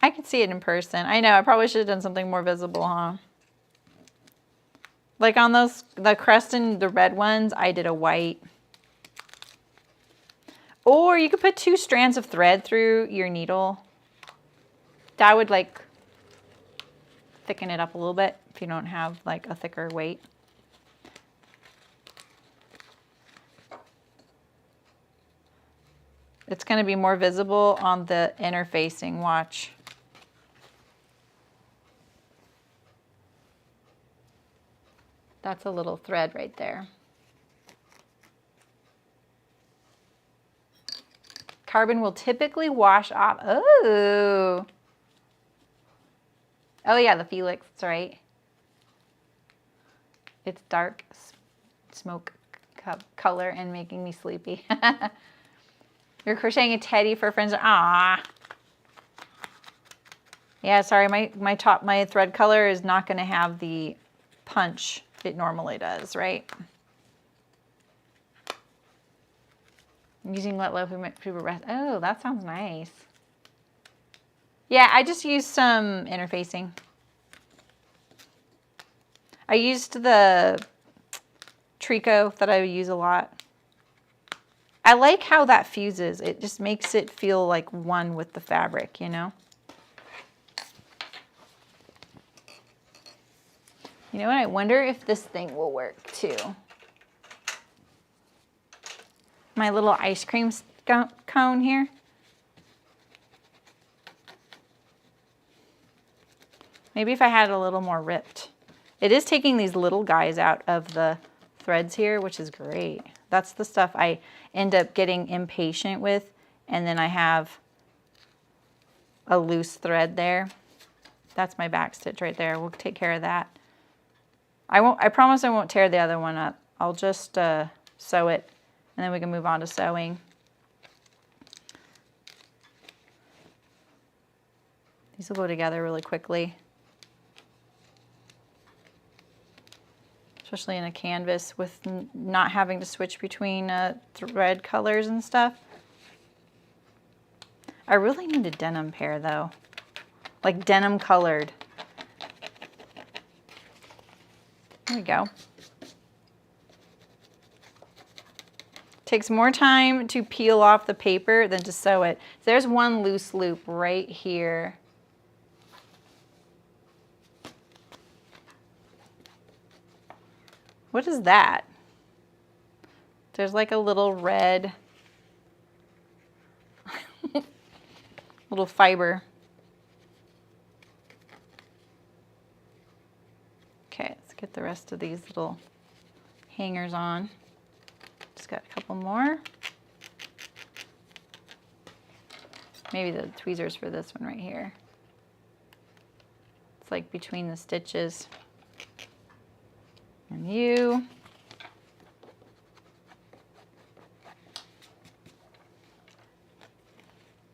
I can see it in person. I know, I probably should have done something more visible, huh? Like on those, the Creston, the red ones, I did a white. Or you could put 2 strands of thread through your needle. That would like thicken it up a little bit if you don't have like a thicker weight. It's going to be more visible on the interfacing, watch. That's a little thread right there. Carbon will typically wash off. Oh. Oh yeah, the Felix, that's right. It's dark smoke color and making me sleepy. You're crocheting a teddy for friends. Ah. Yeah, sorry, my thread color is not going to have the punch it normally does, right? I'm using let low people rest. Oh, that sounds nice. Yeah, I just used some interfacing. I used the tricot that I use a lot. I like how that fuses. It just makes it feel like one with the fabric, you know? You know what? I wonder if this thing will work too. My little ice cream cone here. Maybe if I had a little more ripped. It is taking these little guys out of the threads here, which is great. That's the stuff I end up getting impatient with, and then I have a loose thread there. That's my back stitch right there. We'll take care of that. I promise I won't tear the other one up. I'll just sew it, and then we can move on to sewing. These will go together really quickly. Especially in a canvas with not having to switch between thread colors and stuff. I really need a denim pair though. Like denim colored. There we go. Takes more time to peel off the paper than to sew it. There's one loose loop right here. What is that? There's like a little red little fiber. Okay, let's get the rest of these little hangers on. Just got a couple more. maybe the tweezers for this one right here. It's like between the stitches. And you.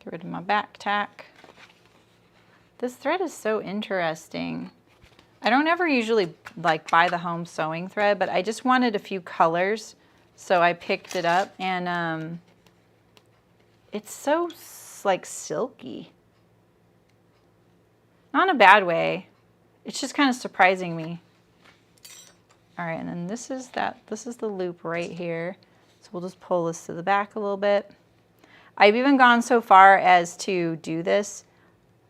Get rid of my back tack. This thread is so interesting. I don't ever usually like buy the home sewing thread, but I just wanted a few colors, so I picked it up, and it's so like silky. Not in a bad way. It's just kind of surprising me. All right, and then this is the loop right here. So we'll just pull this to the back a little bit. I've even gone so far as to do this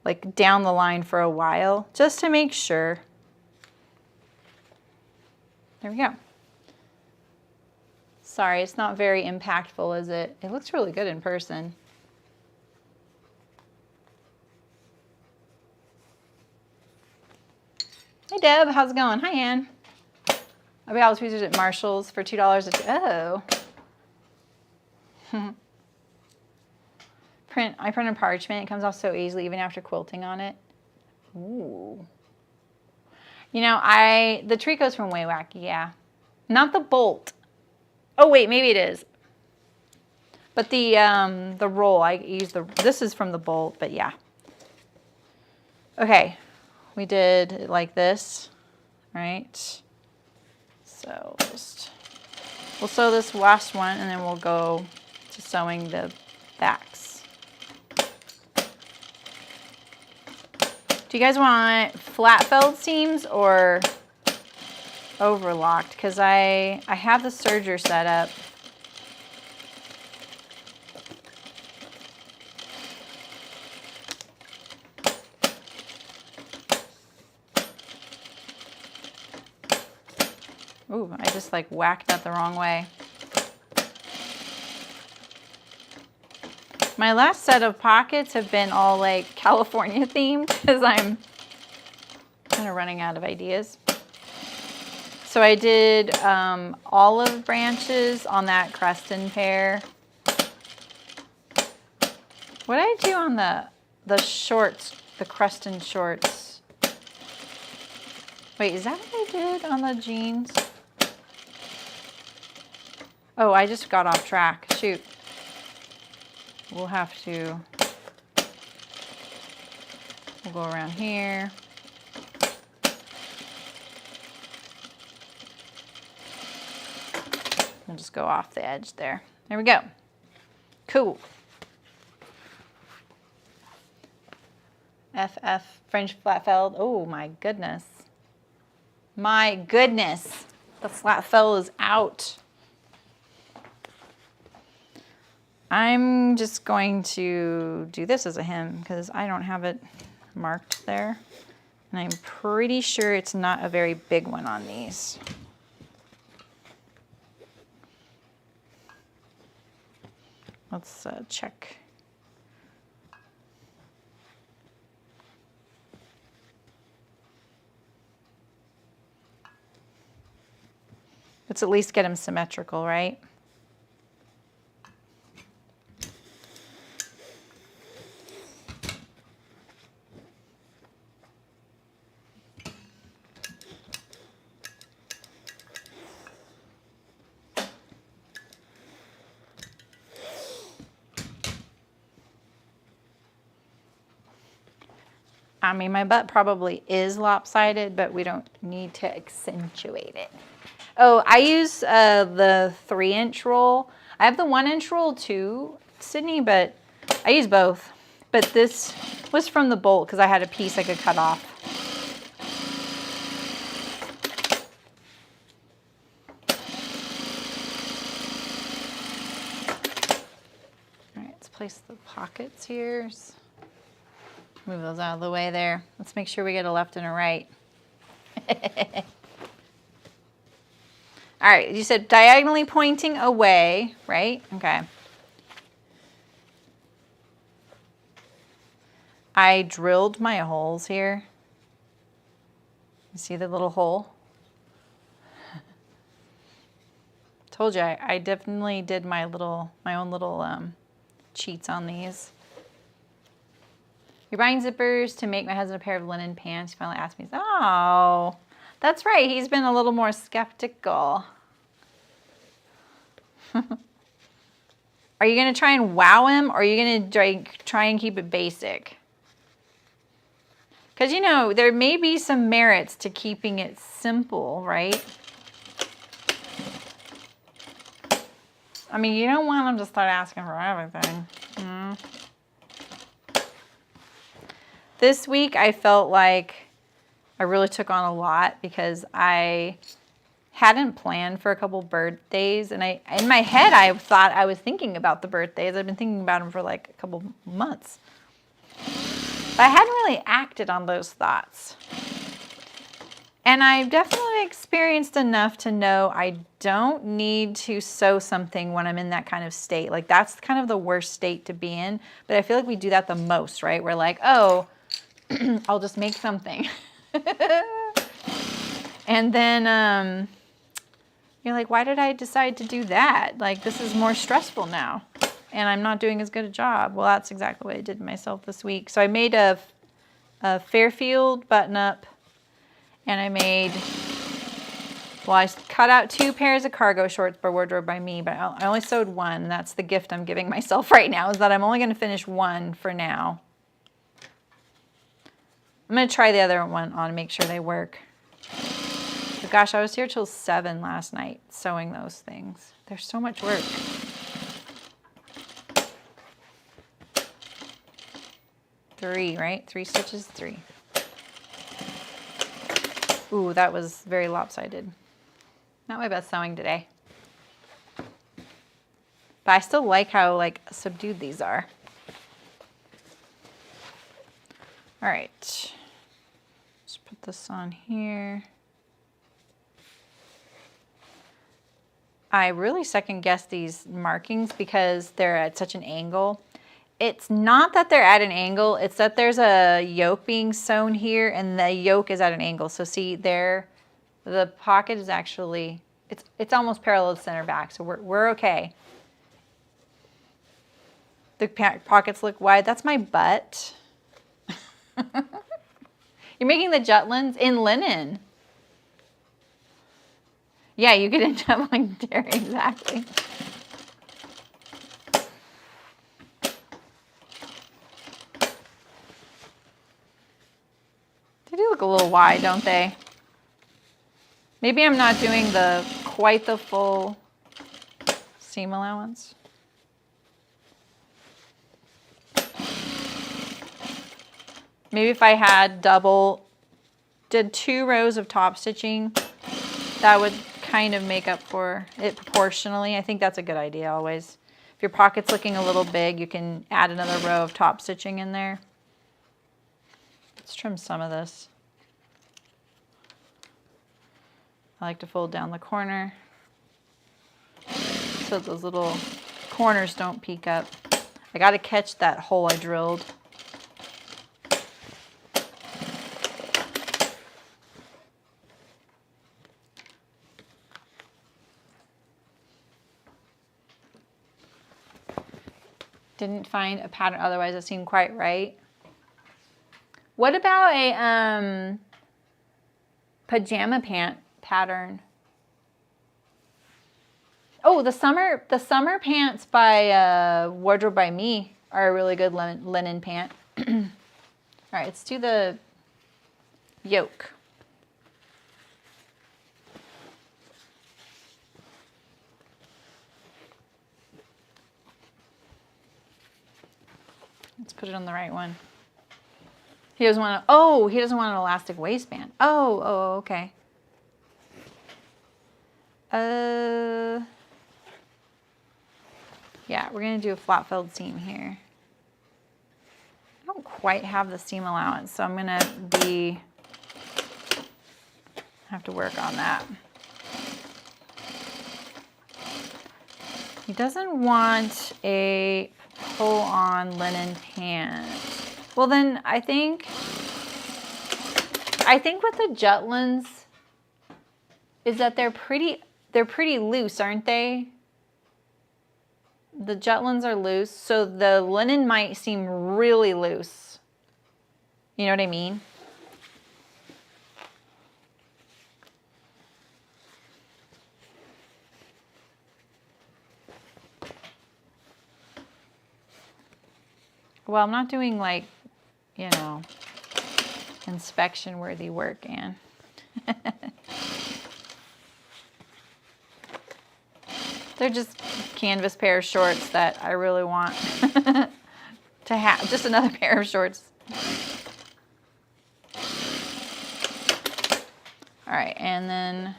like down the line for a while, just to make sure. There we go. Sorry, it's not very impactful, is it? It looks really good in person. Hey Deb, how's it going? Hi Ann. I got all the tweezers at Marshall's for $2 oh. I printed parchment. It comes off so easily even after quilting on it. Ooh. You know, the trico's from Way Wacky, yeah. Not the bolt. Oh wait, maybe it is. But the roll, this is from the bolt, but yeah. Okay, we did it like this, right? So we'll sew this last one, and then we'll go to sewing the backs. Do you guys want flat felled seams or overlocked? Because I have the serger set up. Ooh, I just like whacked that the wrong way. My last set of pockets have been all like California themed because I'm kind of running out of ideas. So I did olive branches on that Creston pair. What did I do on the shorts, the Creston shorts? Wait, is that what I did on the jeans? Oh, I just got off track. Shoot. We'll go around here. We'll just go off the edge there. There we go. Cool. FF French flat felled. Oh my goodness. My goodness. The flat fell is out. I'm just going to do this as a hem because I don't have it marked there. And I'm pretty sure it's not a very big one on these. Let's check. Let's at least get them symmetrical, right? I mean, my butt probably is lopsided, but we don't need to accentuate it. Oh, I use the 3-inch roll. I have the 1-inch roll too, Sydney, but I use both. But this was from the bolt because I had a piece I could cut off. All right, let's place the pockets here. Move those out of the way there. Let's make sure we get a left and a right. All right, you said diagonally pointing away, right? Okay. I drilled my holes here. You see the little hole? Told you, I definitely did my own little cheats on these. You're buying zippers to make my husband a pair of linen pants. He finally asked me. Oh, that's right. He's been a little more skeptical. Are you going to try and wow him, or are you going to try and keep it basic? Because, you know, there may be some merits to keeping it simple, right? I mean, you don't want him to start asking for everything. This week, I felt like I really took on a lot because I hadn't planned for a couple birthdays. And in my head, I thought I was thinking about the birthdays. I've been thinking about them for like a couple months. But I hadn't really acted on those thoughts. And I've definitely experienced enough to know I don't need to sew something when I'm in that kind of state. Like, that's kind of the worst state to be in. But I feel like we do that the most, right? We're like, oh, I'll just make something. And then you're like, why did I decide to do that? Like, this is more stressful now. And I'm not doing as good a job. Well, that's exactly what I did to myself this week. So I made a Fairfield button-up. And I made, well, I cut out 2 pairs of cargo shorts for Wardrobe by Me, but I only sewed 1. And that's the gift I'm giving myself right now, is that I'm only going to finish 1 for now. I'm going to try the other one on and make sure they work. But gosh, I was here till 7 last night sewing those things. There's so much work. Three, right? 3 stitches, 3. Ooh, that was very lopsided. Not my best sewing today. But I still like how, like, subdued these are. All right. Let's put this on here. I really second guess these markings because they're at such an angle. It's not that they're at an angle, it's that there's a yoke being sewn here and the yoke is at an angle. So see there, the pocket is actually, it's almost parallel to center back, so we're okay. The pockets look wide. That's my butt. You're making the Jutlins in linen. Yeah, you could end up like Terry, exactly. They do look a little wide, don't they? Maybe I'm not doing quite the full seam allowance. Maybe if I had did 2 rows of top stitching, that would kind of make up for it proportionally. I think that's a good idea always. If your pocket's looking a little big, you can add another row of top stitching in there. Let's trim some of this. I like to fold down the corner so those little corners don't peek up. I got to catch that hole I drilled. Didn't find a pattern otherwise that seemed quite right. What about a pajama pant pattern? Oh, the summer pants by Wardrobe by Me are a really good linen pant. All right, let's do the yoke. Let's put it on the right one. He doesn't want to, he doesn't want an elastic waistband. Oh, okay. Yeah, we're going to do a flat filled seam here. I don't quite have the seam allowance, so I'm going to have to work on that. He doesn't want a pull-on linen pant. Well, then I think with the Jutlins is that they're pretty loose, aren't they? The Jutlins are loose, so the linen might seem really loose. You know what I mean? Well, I'm not doing like, you know, inspection worthy work, Anne. They're just canvas pair of shorts that I really want to have. Just another pair of shorts. All right, and then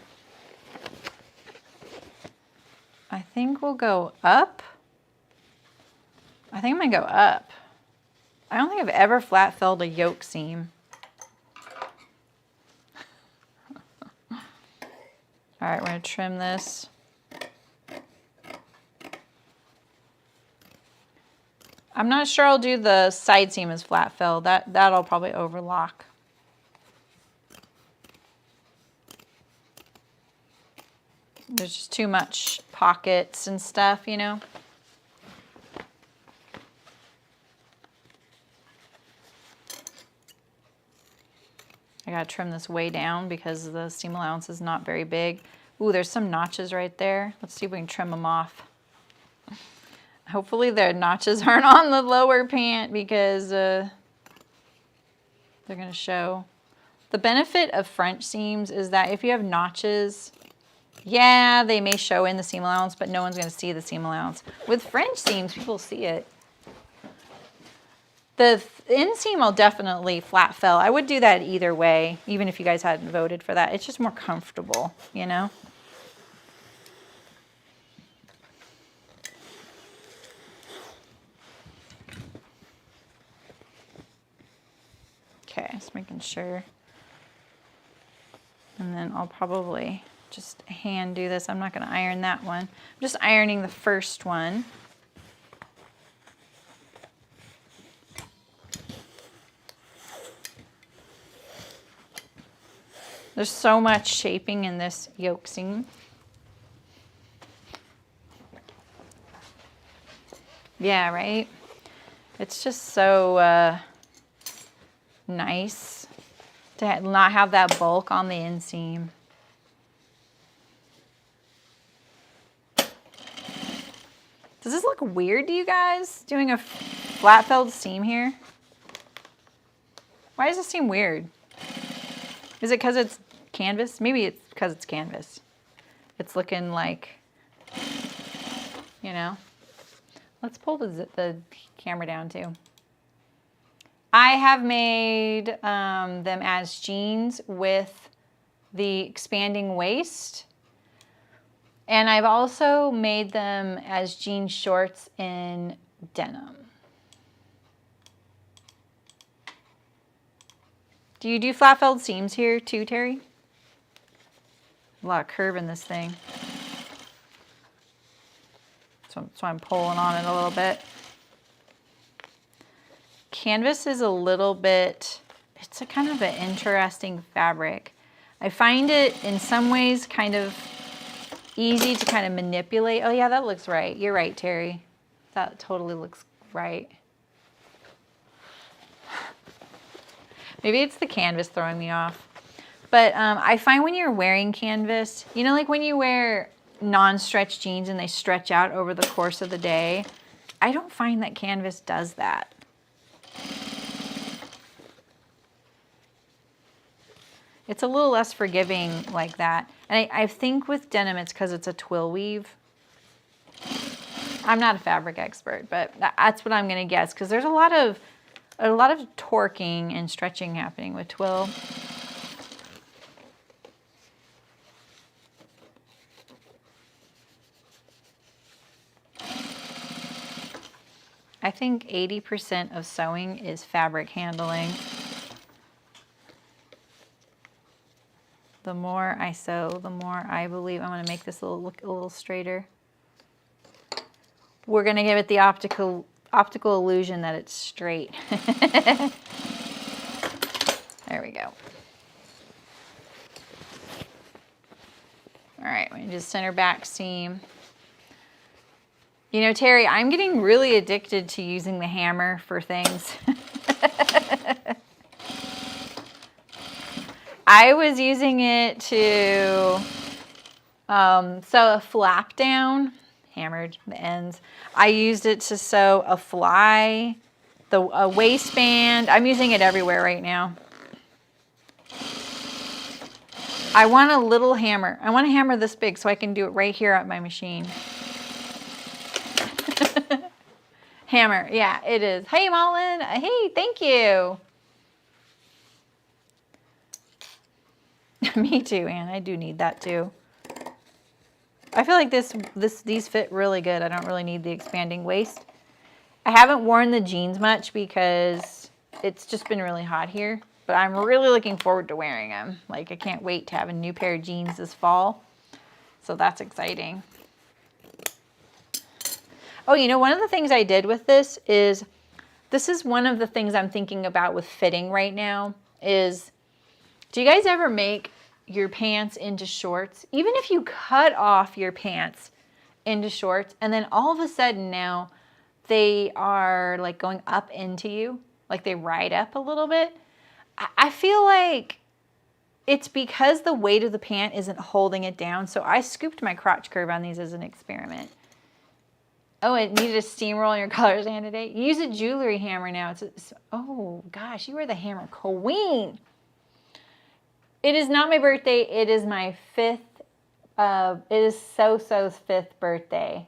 I think we'll go up. I think I'm gonna go up. I don't think I've ever flat felled a yoke seam. All right, we're gonna trim this. I'm not sure I'll do the side seam as flat fell. That'll probably overlock. There's just too much pockets and stuff, you know. I gotta trim this way down because the seam allowance is not very big. Ooh, there's some notches right there. Let's see if we can trim them off. Hopefully the notches aren't on the lower pant because they're gonna show. The benefit of French seams is that if you have notches, yeah, they may show in the seam allowance, but no one's gonna see the seam allowance. With French seams, people see it. The inseam I'll definitely flat fell. I would do that either way, even if you guys hadn't voted for that. It's just more comfortable, you know? Okay, just making sure. And then I'll probably just hand do this. I'm not gonna iron that one. I'm just ironing the first one. There's so much shaping in this yoke seam. Yeah, right? It's just so nice to not have that bulk on the inseam. Does this look weird to you guys, doing a flat felled seam here? Why does this seem weird? Is it because it's canvas? Maybe it's because it's canvas. It's looking like, you know. Let's pull the camera down too. I have made them as jeans with the expanding waist. And I've also made them as jean shorts in denim. Do you do flat felled seams here too, Terry? A lot of curve in this thing. So I'm pulling on it a little bit. Canvas is a little bit, it's a kind of an interesting fabric. I find it in some ways kind of easy to kind of manipulate. Oh yeah, that looks right. You're right, Terry. That totally looks right. Maybe it's the canvas throwing me off. But I find when you're wearing canvas, you know, like when you wear non-stretch jeans and they stretch out over the course of the day, I don't find that canvas does that. It's a little less forgiving like that. And I think with denim, it's because it's a twill weave. I'm not a fabric expert, but that's what I'm gonna guess, because there's a lot of torquing and stretching happening with twill. I think 80% of sewing is fabric handling. The more I sew, the more I believe I'm going to make this look a little straighter. We're going to give it the optical illusion that it's straight. There we go. All right, we just center back seam. You know, Terry, I'm getting really addicted to using the hammer for things. I was using it to sew a flap down, hammered the ends. I used it to sew a fly, a waistband. I'm using it everywhere right now. I want a little hammer. I want a hammer this big so I can do it right here at my machine. Hammer, yeah, it is. Hey, Mullen. Hey, thank you. Me too, Anne. I do need that too. I feel like these fit really good. I don't really need the expanding waist. I haven't worn the jeans much because it's just been really hot here. But I'm really looking forward to wearing them. Like, I can't wait to have a new pair of jeans this fall. So that's exciting. Oh, you know, one of the things I did with this is one of the things I'm thinking about with fitting right now is, do you guys ever make your pants into shorts? Even if you cut off your pants into shorts and then all of a sudden now they are like going up into you, like they ride up a little bit. I feel like it's because the weight of the pant isn't holding it down. So I scooped my crotch curve on these as an experiment. Oh, it needed a steamroll in your colors, Anne, today. Use a jewelry hammer now. Oh, gosh, you are the hammer queen. It is not my birthday. It is my it is So-So's 5th birthday.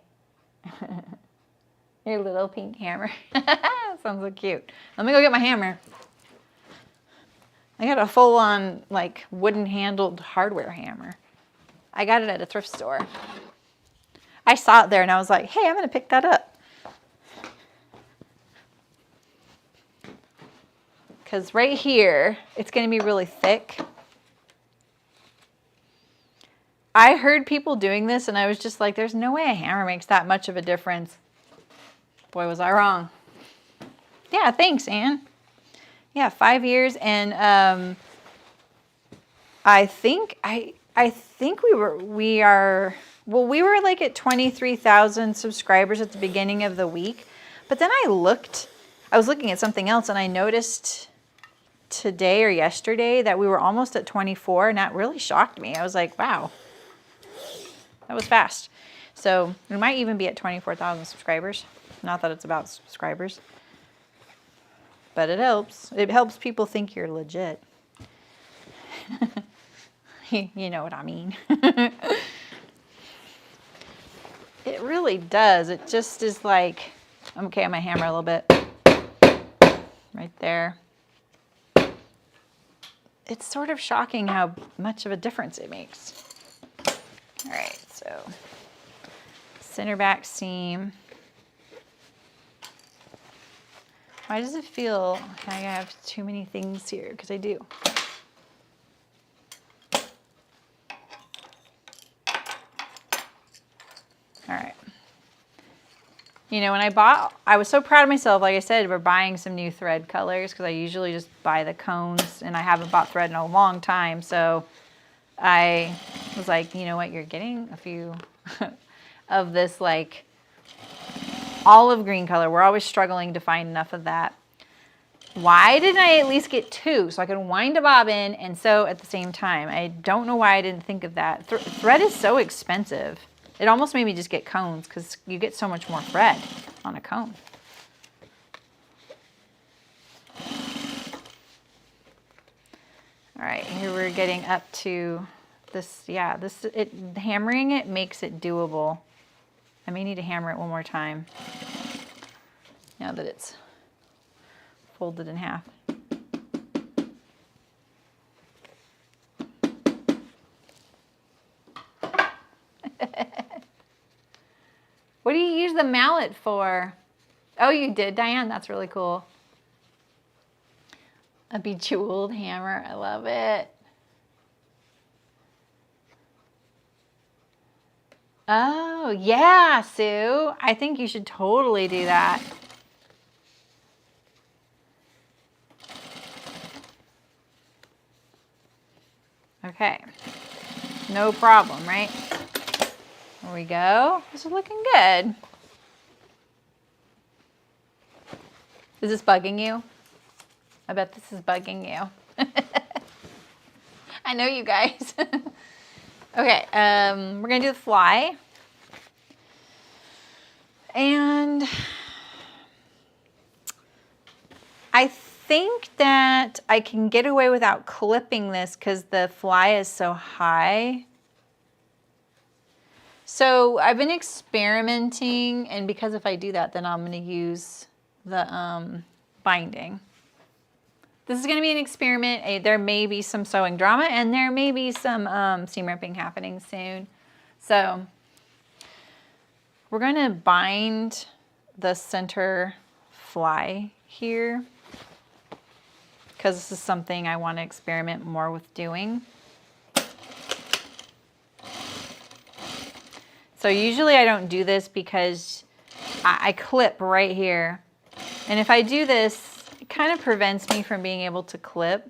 Your little pink hammer. Sounds so cute. Let me go get my hammer. I got a full-on, like, wooden-handled hardware hammer. I got it at a thrift store. I saw it there and I was like, hey, I'm going to pick that up. Because right here, it's going to be really thick. I heard people doing this and I was just like, there's no way a hammer makes that much of a difference. Boy, was I wrong. Yeah, thanks, Anne. Yeah, 5 years, and I think we were like at 23,000 subscribers at the beginning of the week, but then I was looking at something else and I noticed today or yesterday that we were almost at 24, and that really shocked me. I was like, wow, that was fast. So we might even be at 24,000 subscribers. Not that it's about subscribers. But it helps. It helps people think you're legit. You know what I mean. It really does. It just is like, okay, I'm going to hammer a little bit. Right there. It's sort of shocking how much of a difference it makes. All right, so center back seam. Why does it feel like I have too many things here? Because I do. All right. You know, when I was so proud of myself. Like I said, we're buying some new thread colors because I usually just buy the cones and I haven't bought thread in a long time. So I was like, you know what, you're getting a few of this like olive green color. We're always struggling to find enough of that. Why didn't I at least get 2 so I could wind a bobbin and sew at the same time? I don't know why I didn't think of that. Thread is so expensive. It almost made me just get cones because you get so much more thread on a cone. All right, here we're getting up to this. Yeah, hammering it makes it doable. I may need to hammer it one more time now that it's folded in half. What do you use the mallet for? Oh, you did, Diane? That's really cool. A bejeweled hammer. I love it. Oh, yeah, Sue. I think you should totally do that. Okay. No problem, right? There we go. This is looking good. Is this bugging you? I bet this is bugging you. I know you guys. Okay, we're gonna do the fly. And I think that I can get away without clipping this because the fly is so high. So I've been experimenting, and because if I do that, then I'm going to use the binding. This is going to be an experiment. There may be some sewing drama, and there may be some seam ripping happening soon. So we're going to bind the center fly here because this is something I want to experiment more with doing. So usually I don't do this because I clip right here. And if I do this, it kind of prevents me from being able to clip.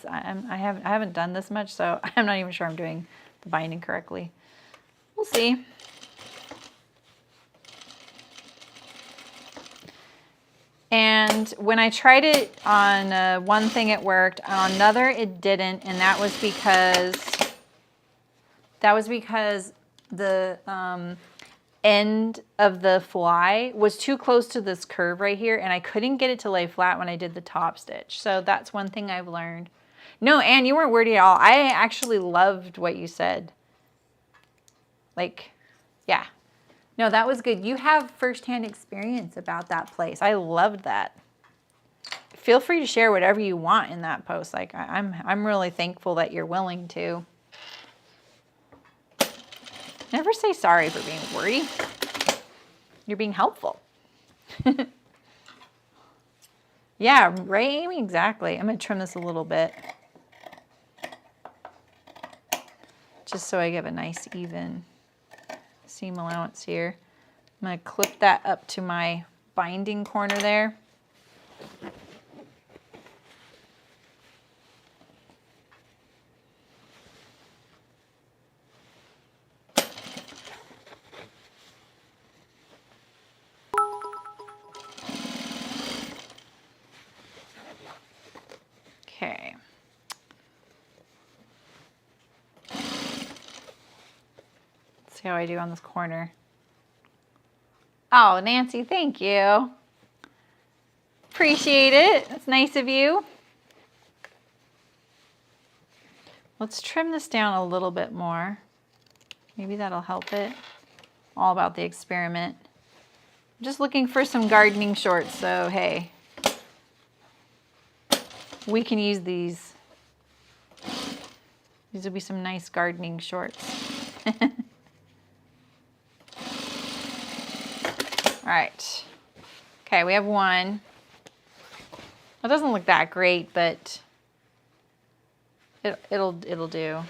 I haven't done this much, so I'm not even sure I'm doing the binding correctly. We'll see. And when I tried it on one thing it worked, on another it didn't, and that was because the end of the fly was too close to this curve right here, and I couldn't get it to lay flat when I did the top stitch. So that's one thing I've learned. No, Anne, you weren't worried at all. I actually loved what you said. Like, yeah. No, that was good. You have firsthand experience about that place. I loved that. Feel free to share whatever you want in that post. Like, I'm really thankful that you're willing to. Never say sorry for being worried. You're being helpful. Yeah, right, Amy? Exactly. I'm going to trim this a little bit. Just so I give a nice even seam allowance here. I'm going to clip that up to my binding corner there. Okay. Let's see how I do on this corner. Oh, Nancy, thank you. Appreciate it. That's nice of you. Let's trim this down a little bit more. Maybe that'll help it. All about the experiment. I'm just looking for some gardening shorts, so hey. We can use these. These will be some nice gardening shorts. All right. Okay, we have one. It doesn't look that great, but it'll do. All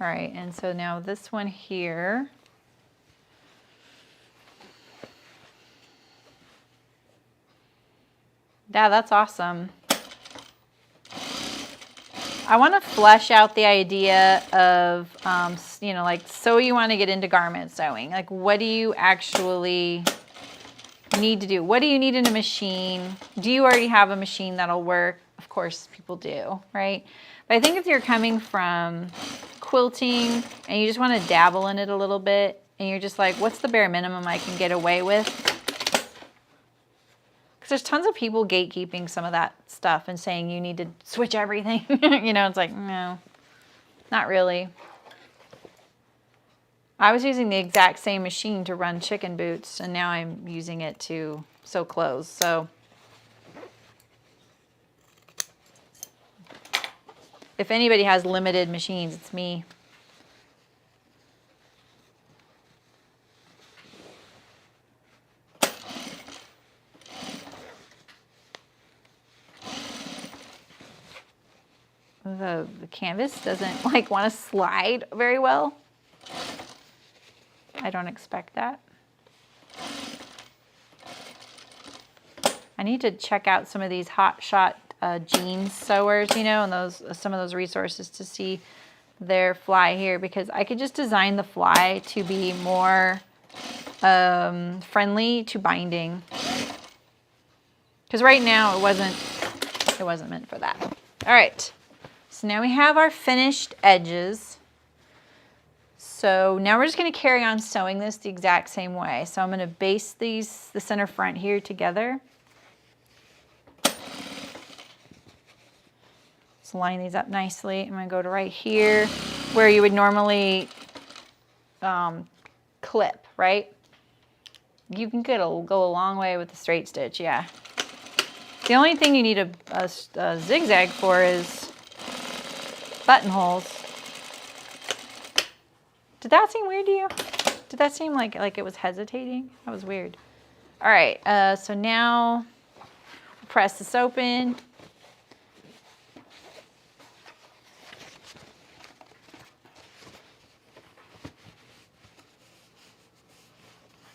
right, and so now this one here. Yeah, that's awesome. I want to flesh out the idea of, you know, like, so you want to get into garment sewing. Like, what do you actually need to do? What do you need in a machine? Do you already have a machine that'll work? Of course, people do, right? But I think if you're coming from quilting and you just want to dabble in it a little bit, and you're just like, what's the bare minimum I can get away with? Because there's tons of people gatekeeping some of that stuff and saying you need to switch everything. You know, it's like, no, not really. I was using the exact same machine to run chicken boots, and now I'm using it to sew clothes. So if anybody has limited machines, it's me. The canvas doesn't like want to slide very well. I don't expect that. I need to check out some of these hot shot jeans sewers, you know, and some of those resources to see their fly here, because I could just design the fly to be more friendly to binding. Because right now it wasn't meant for that. All right. So so now we have our finished edges. So now we're just going to carry on sewing this the exact same way. So I'm going to baste the center front here together. Just line these up nicely. I'm going to go to right here where you would normally clip, right? You can go a long way with the straight stitch, yeah. The only thing you need a zigzag for is buttonholes. Did that seem weird to you? Did that seem like it was hesitating? That was weird. All right, so now press this open.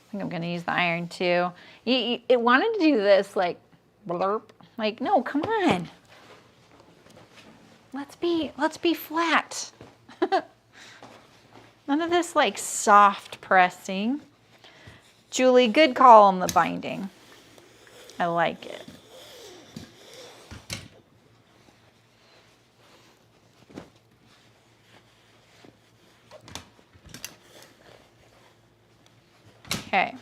I think I'm gonna use the iron too. It wanted to do this like blurp. Like, no, come on. Let's be flat. None of this like soft pressing. Julie, good call on the binding. I like it. Okay.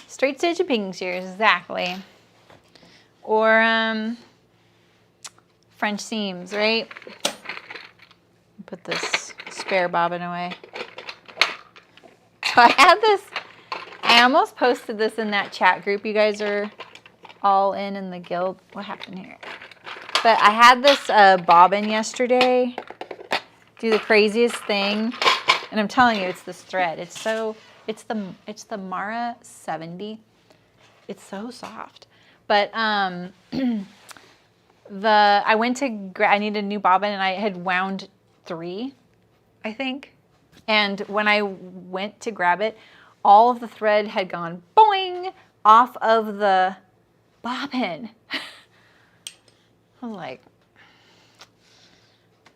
Straight stitch and pinking shears, exactly. Or French seams, right? Put this spare bobbin away. So I had this, I almost posted this in that chat group you guys are all in the guild. What happened here? But I had this bobbin yesterday do the craziest thing, and I'm telling you, it's this thread. It's the Mara 70. It's so soft. But I needed a new bobbin, and I had wound 3, I think. And when I went to grab it, all of the thread had gone boing off of the bobbin. I was like,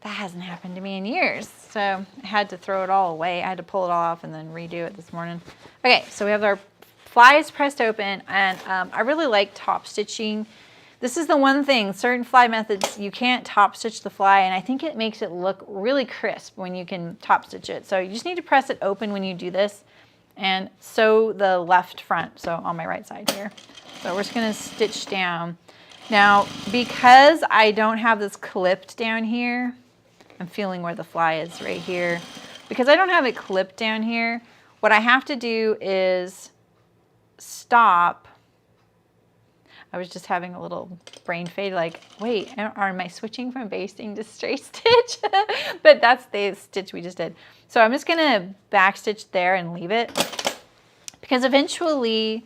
that hasn't happened to me in years. So I had to throw it all away. I had to pull it all off and then redo it this morning. Okay, so we have our flies pressed open, and I really like top stitching. This is the one thing, certain fly methods, you can't top stitch the fly, and I think it makes it look really crisp when you can top stitch it. So you just need to press it open when you do this and sew the left front, so on my right side here. So we're just gonna stitch down. Now, because I don't have this clipped down here, I'm feeling where the fly is right here. Because I don't have it clipped down here, what I have to do is stop. I was just having a little brain fade, like, wait, am I switching from basting to straight stitch? But that's the stitch we just did. So I'm just gonna back stitch there and leave it, because eventually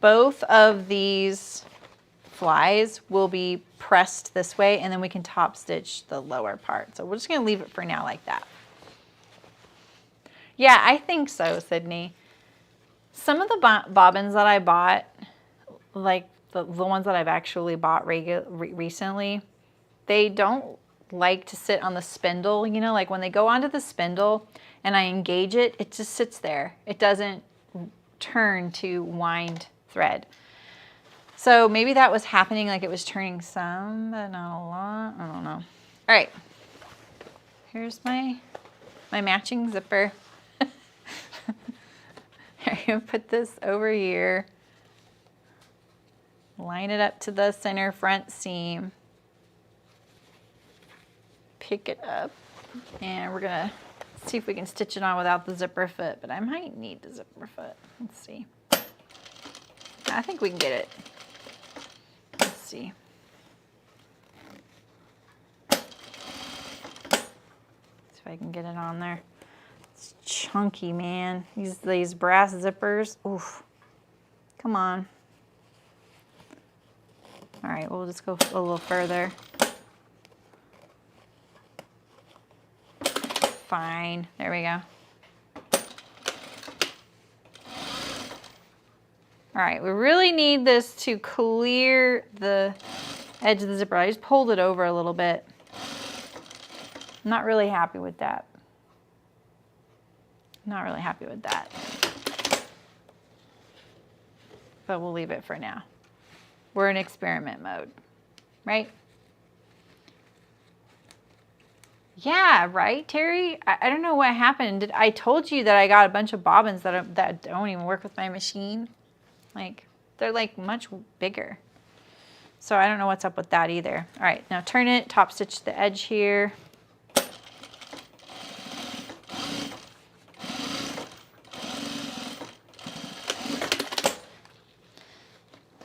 both of these flies will be pressed this way, and then we can top stitch the lower part. So we're just gonna leave it for now like that. Yeah, I think so, Sydney. Some of the bobbins that I bought, like the ones that I've actually bought recently, they don't like to sit on the spindle. You know, like when they go onto the spindle and I engage it, it just sits there. It doesn't turn to wind thread. So maybe that was happening, like it was turning some, but not a lot. I don't know. All right, here's my matching zipper. I'm gonna put this over here. Line it up to the center front seam. Pick it up, and we're gonna see if we can stitch it on without the zipper foot, but I might need the zipper foot. Let's see. I think we can get it. Let's see. See if I can get it on there. It's chunky, man. These brass zippers. Oof. Come on. All right, we'll just go a little further. Fine. There we go. All right, we really need this to clear the edge of the zipper. I just pulled it over a little bit. I'm not really happy with that. Not really happy with that. but we'll leave it for now. We're in experiment mode, right? Yeah, right, Terry? I don't know what happened. I told you that I got a bunch of bobbins that don't even work with my machine. Like, they're like much bigger. So I don't know what's up with that either. All right, now turn it, top stitch the edge here.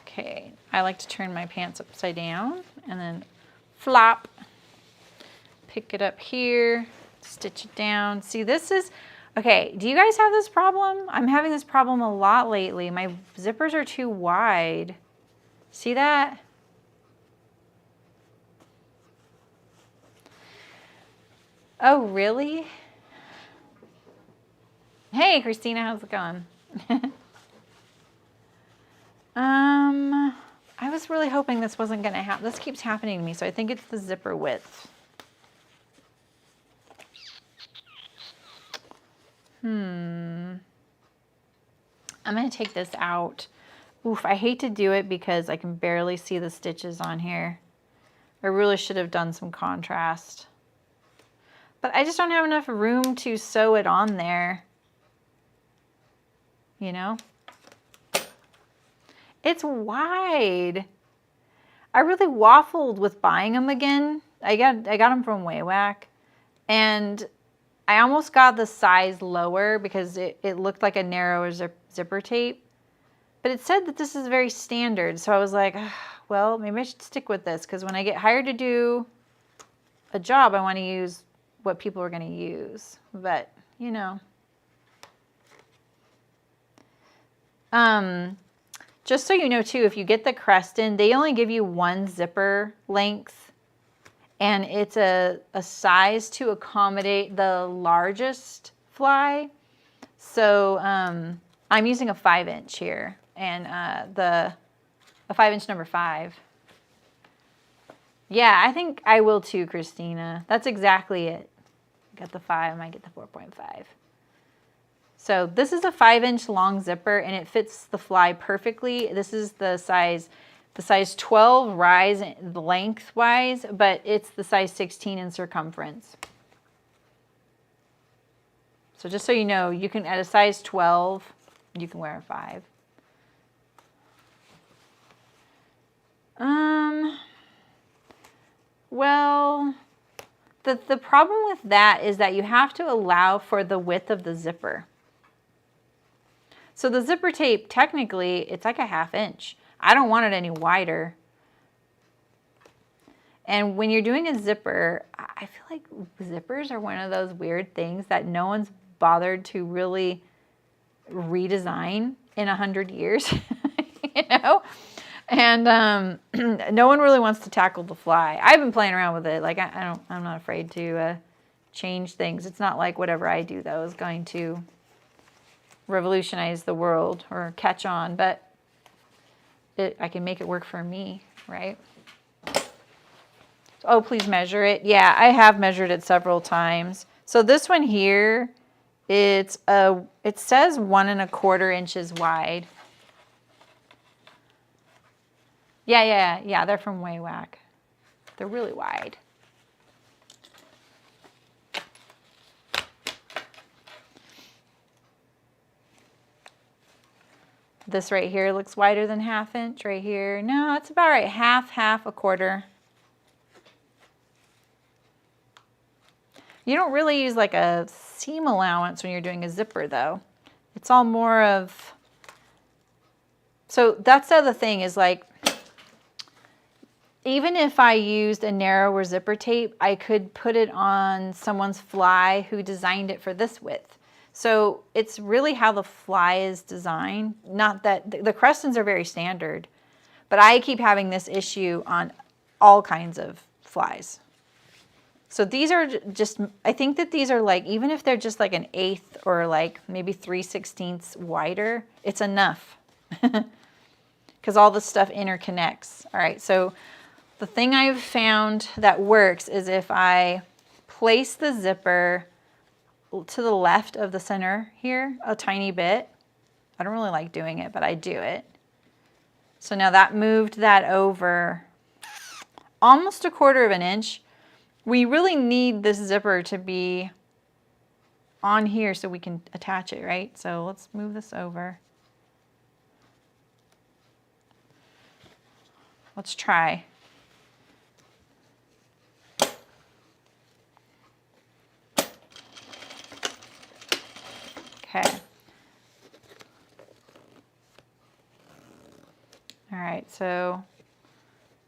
Okay, I like to turn my pants upside down and then flop. Pick it up here, stitch it down. See, this is, okay, do you guys have this problem? I'm having this problem a lot lately. My zippers are too wide. See that? Oh, really? Hey, Christina, how's it going? I was really hoping this wasn't gonna happen. This keeps happening to me, so I think it's the zipper width. I'm gonna take this out. Oof, I hate to do it because I can barely see the stitches on here. I really should have done some contrast. But I just don't have enough room to sew it on there. You know? It's wide. I really waffled with buying them again. I got them from Waywack. And I almost got the size lower because it looked like a narrower zipper tape. But it said that this is very standard. So I was like, well, maybe I should stick with this because when I get hired to do a job, I want to use what people are going to use. But, you know. Just so you know too, if you get the Creston, they only give you one zipper length. And it's a size to accommodate the largest fly. So I'm using a 5-inch here, and a 5-inch number 5. Yeah, I think I will too, Christina. That's exactly it. Got the 5, I might get the 4.5. So this is a 5-inch long zipper, and it fits the fly perfectly. This is the size 12 rise lengthwise, but it's the size 16 in circumference. So just so you know, you can, at a size 12, you can wear a 5. Well, the problem with that is that you have to allow for the width of the zipper. So the zipper tape, technically, it's like a 1/2 inch. I don't want it any wider. And when you're doing a zipper, I feel like zippers are one of those weird things that no one's bothered to really redesign in 100 years, you know? And no one really wants to tackle the fly. I've been playing around with it. Like I'm not afraid to change things. It's not like whatever I do though is going to revolutionize the world or catch on, but I can make it work for me, right? Oh, please measure it. Yeah, I have measured it several times. So this one here, it says 1 1/4 inches wide. Yeah, they're from Waywack. They're really wide. This right here looks wider than 1/2 inch right here. No, it's about right. Half, 1/4. You don't really use like a seam allowance when you're doing a zipper though. It's all more of, so that's the other thing is like, even if I used a narrower zipper tape, I could put it on someone's fly who designed it for this width. So it's really how the fly is designed. Not that the Crestons are very standard, but I keep having this issue on all kinds of flies. So these are just, I think that these are like, even if they're just like 1/8 or like maybe 3/16 wider, it's enough because all this stuff interconnects. All right, so the thing I've found that works is if I place the zipper to the left of the center here a tiny bit. I don't really like doing it, but I do it. So now that moved that over almost 1/4 inch. We really need this zipper to be on here so we can attach it, right? So let's move this over. Let's try. Okay. All right, so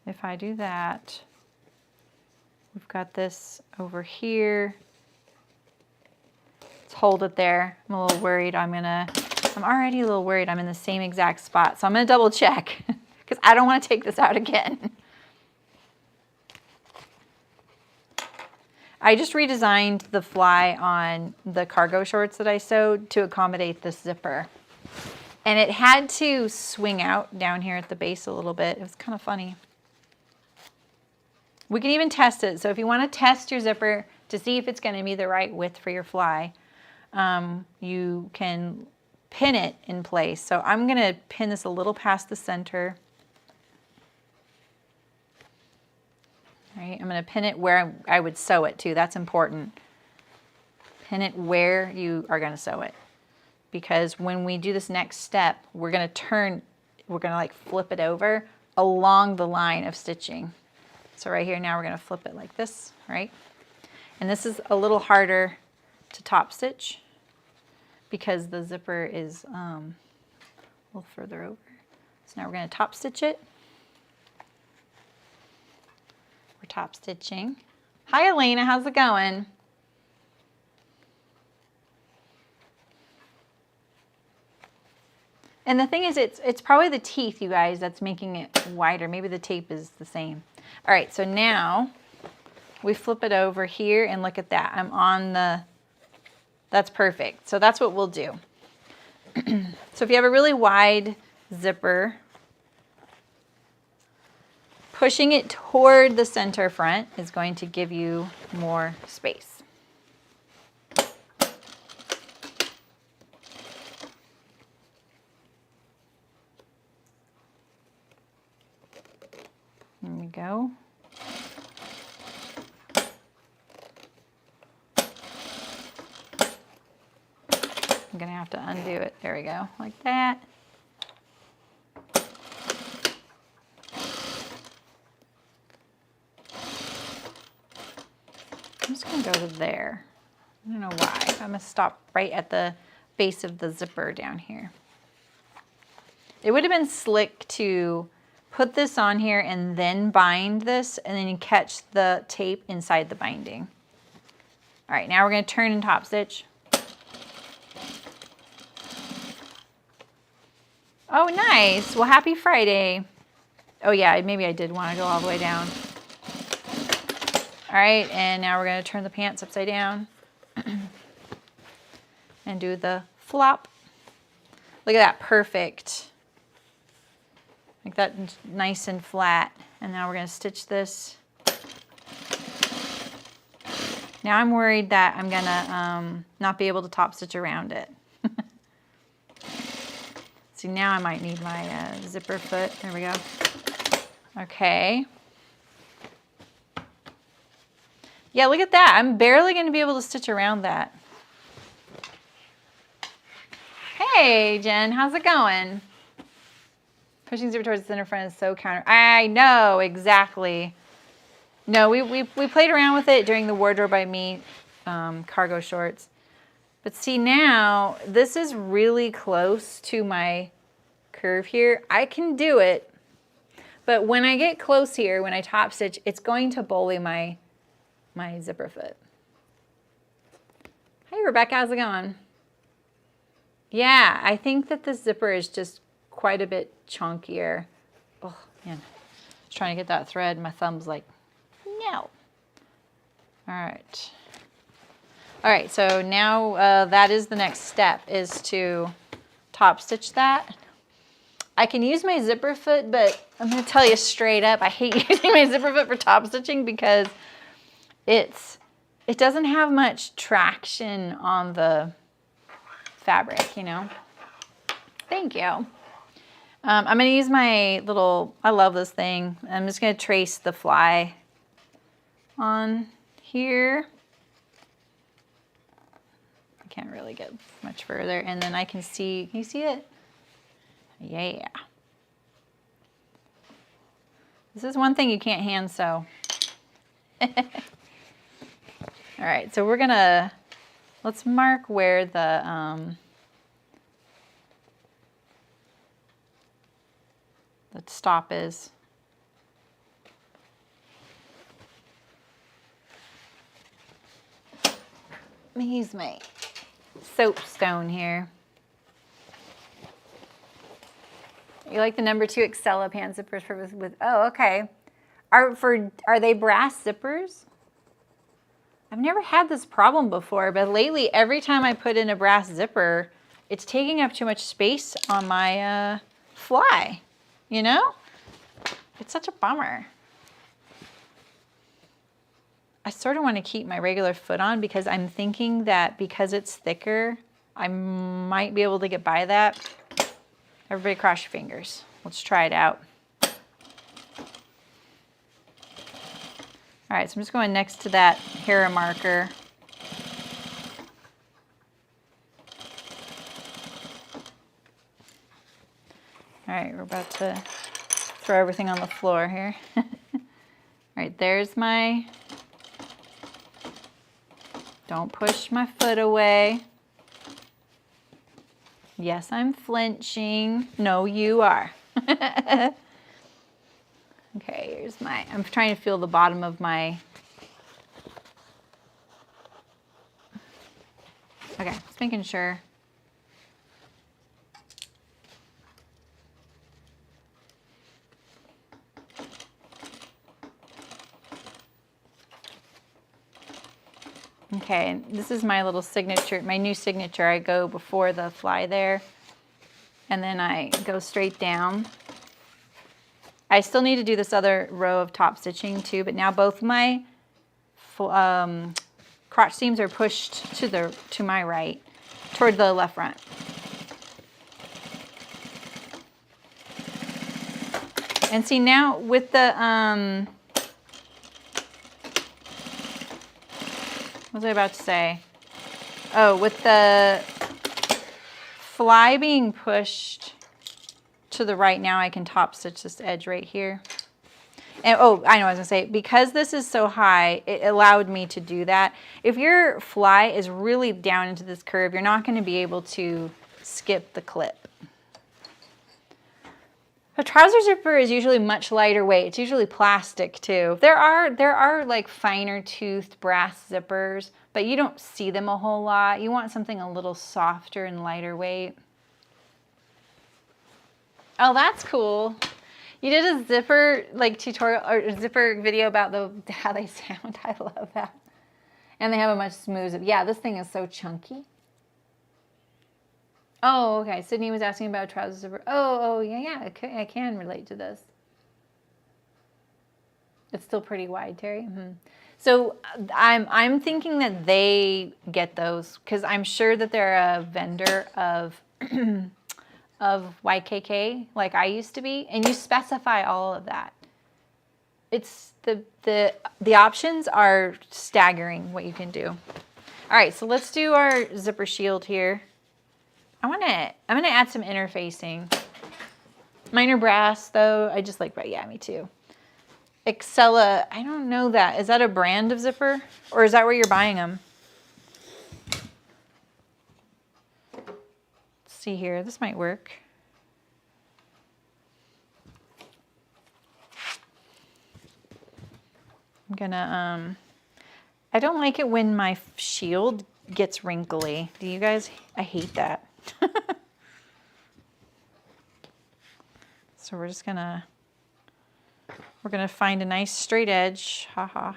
if I do that, we've got this over here. Let's hold it there. I'm a little worried I'm already a little worried I'm in the same exact spot. So I'm gonna double check because I don't wanna take this out again. I just redesigned the fly on the cargo shorts that I sewed to accommodate this zipper. And it had to swing out down here at the base a little bit. It was kind of funny. We can even test it. So if you want to test your zipper to see if it's going to be the right width for your fly, you can pin it in place. So I'm going to pin this a little past the center. All right, I'm going to pin it where I would sew it too. That's important. Pin it where you are going to sew it. Because when we do this next step, we're going to like flip it over along the line of stitching. So right here now we're going to flip it like this, right? And this is a little harder to top stitch because the zipper is a little further over. So now we're going to top stitch it. We're top stitching. Hi Elena, how's it going? And the thing is, it's probably the teeth, you guys, that's making it wider. Maybe the tape is the same. All right, so now we flip it over here and look at that. I'm on the, that's perfect. So that's what we'll do. So if you have a really wide zipper, pushing it toward the center front is going to give you more space. There we go. I'm gonna have to undo it. There we go, like that. I'm just gonna go to there. I don't know why. I'm gonna stop right at the base of the zipper down here. It would have been slick to put this on here and then bind this, and then you catch the tape inside the binding. All right, now we're going to turn and top stitch. Oh, nice. Well, happy Friday. Oh yeah, maybe I did want to go all the way down. All right, and now we're going to turn the pants upside down and do the flop. Look at that, perfect. Like that, nice and flat. And now we're going to stitch this. Now I'm worried that I'm going to not be able to top stitch around it. See, now I might need my zipper foot. There we go. Okay. Yeah, look at that. I'm barely going to be able to stitch around that. Hey, Jen, how's it going? Pushing zipper towards the center front is so counter. I know, exactly. No, we played around with it during the Wardrobe by Me cargo shorts. But see now, this is really close to my curve here. I can do it, but when I get close here, when I top stitch, it's going to bully my zipper foot. Hey Rebecca, how's it going? Yeah, I think that the zipper is just quite a bit chunkier. Oh man, I was trying to get that thread. My thumb's like, no. All right, so now that is the next step, is to top stitch that. I can use my zipper foot, but I'm gonna tell you straight up, I hate using my zipper foot for top stitching because it doesn't have much traction on the fabric, you know? Thank you. I'm going to use my little, I love this thing. I'm just going to trace the fly on here. I can't really get much further. And then I can see, can you see it? Yeah. This is one thing you can't hand sew. All right, so we're going to, let's mark where the stop is. Let me use my soapstone here. You like the number 2 Excella pant zippers with oh, okay. Are they brass zippers? I've never had this problem before, but lately every time I put in a brass zipper, it's taking up too much space on my fly, you know? It's such a bummer. I sort of want to keep my regular foot on because I'm thinking that because it's thicker, I might be able to get by that. Everybody cross your fingers. Let's try it out. All right, so I'm just going next to that hair marker. All right, we're about to throw everything on the floor here. All right, there's my, don't push my foot away. Yes, I'm flinching. No, you are. Okay, here's my, I'm trying to feel the bottom of my, okay, just making sure. Okay, and this is my little signature, my new signature. I go before the fly there, and then I go straight down. I still need to do this other row of top stitching too, but now both my crotch seams are pushed to my right, toward the left front. And see now with the, what was I about to say? Oh, with the fly being pushed to the right, now I can top stitch this edge right here. And oh, I know what I was gonna say. Because this is so high, it allowed me to do that. If your fly is really down into this curve, you're not gonna be able to skip the clip. A trouser zipper is usually much lighter weight. It's usually plastic too. There are like finer toothed brass zippers, but you don't see them a whole lot. You want something a little softer and lighter weight. Oh, that's cool. You did a zipper like tutorial or zipper video about how they sound. I love that. And they have a much smoother. Yeah, this thing is so chunky. Oh, okay. Sydney was asking about trouser zipper. Oh, yeah. I can relate to this. It's still pretty wide, Terry. Mm-hmm. So I'm thinking that they get those because I'm sure that they're a vendor of of YKK like I used to be, and you specify all of that. It's the options are staggering what you can do. All right, so let's do our zipper shield here. I'm gonna add some interfacing. Mine are brass though. I just like, yeah, me too. Excella, I don't know that. Is that a brand of zipper or is that where you're buying them? See here, this might work. I'm gonna, I don't like it when my shield gets wrinkly. Do you guys? I hate that. So we're gonna find a nice straight edge, haha.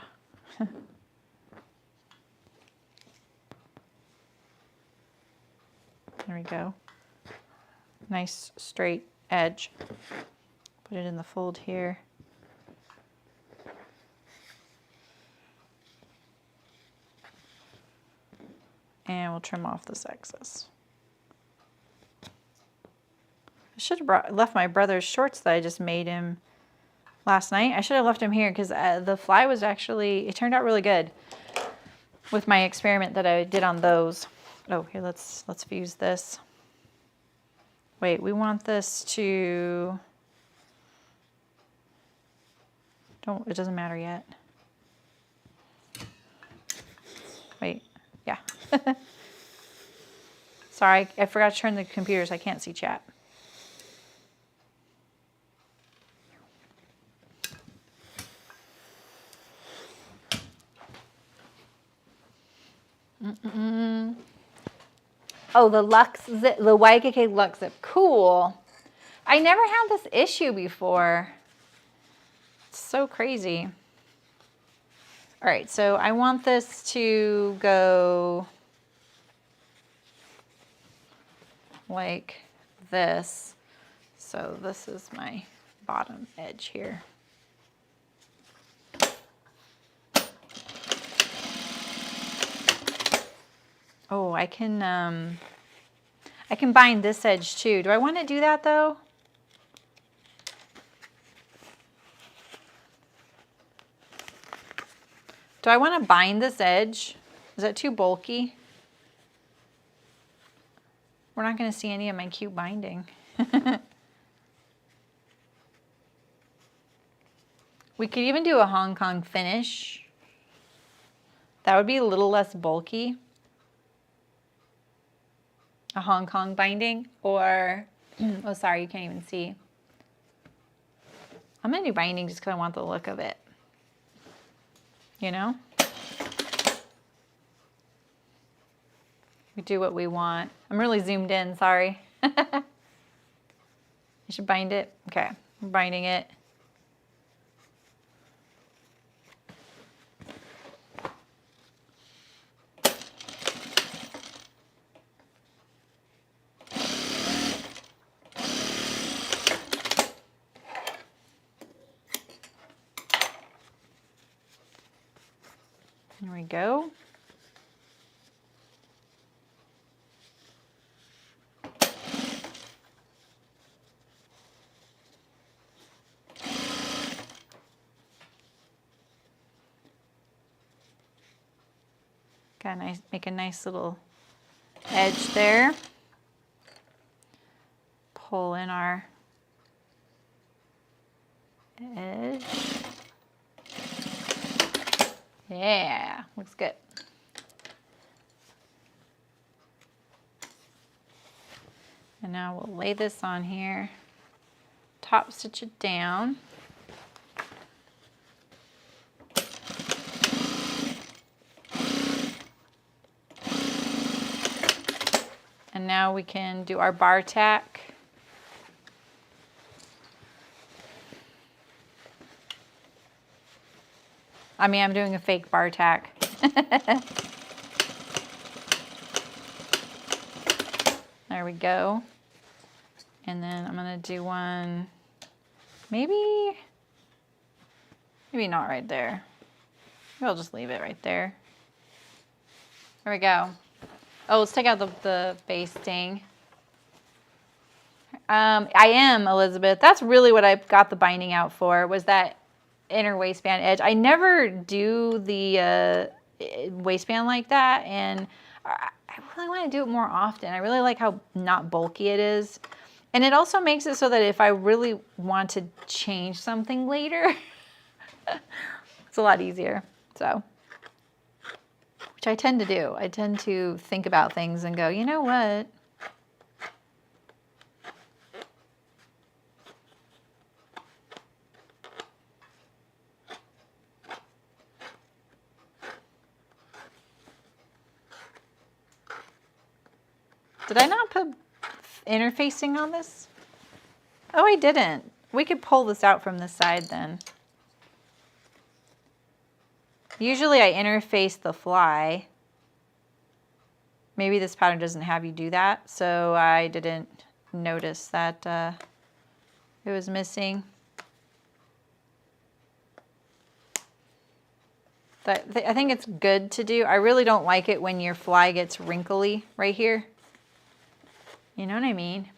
There we go. Nice straight edge. Put it in the fold here. And we'll trim off this excess. should have left my brother's shorts that I just made him last night. I should have left him here because the fly was actually, it turned out really good with my experiment that I did on those. Oh, here, let's fuse this. Wait, we want this to, it doesn't matter yet. Wait, yeah. Sorry, I forgot to turn the computer so I can't see chat. Oh, the Lux Zip, the YKK Lux Zip. Cool. I never had this issue before. It's so crazy. All right, so I want this to go like this. So this is my bottom edge here. Oh, I can bind this edge too. Do I want to do that though? Do I want to bind this edge? Is that too bulky? We're not going to see any of my cute binding. We could even do a Hong Kong finish. That would be a little less bulky. A Hong Kong binding, or, oh sorry, you can't even see. I'm gonna do binding just because I want the look of it. You know? We do what we want. I'm really zoomed in, sorry. I should bind it. Okay, I'm binding it. There we go. Got nice, make a nice little edge there. Pull in our edge. Yeah, looks good. And now we'll lay this on here, top stitch it down. And now we can do our bar tack. I mean, I'm doing a fake bar tack. There we go. And then I'm gonna do one, maybe not right there. Maybe I'll just leave it right there. There we go. Oh, let's take out the basting. I am, Elizabeth. That's really what I got the binding out for, was that inner waistband edge. I never do the waistband like that, and I really want to do it more often. I really like how not bulky it is. And it also makes it so that if I really want to change something later, it's a lot easier. So, which I tend to do. I tend to think about things and go, you know what? Did I not put interfacing on this? Oh, I didn't. We could pull this out from this side then. Usually I interface the fly. Maybe this pattern doesn't have you do that, so I didn't notice that it was missing. But I think it's good to do. I really don't like it when your fly gets wrinkly right here. You know what I mean?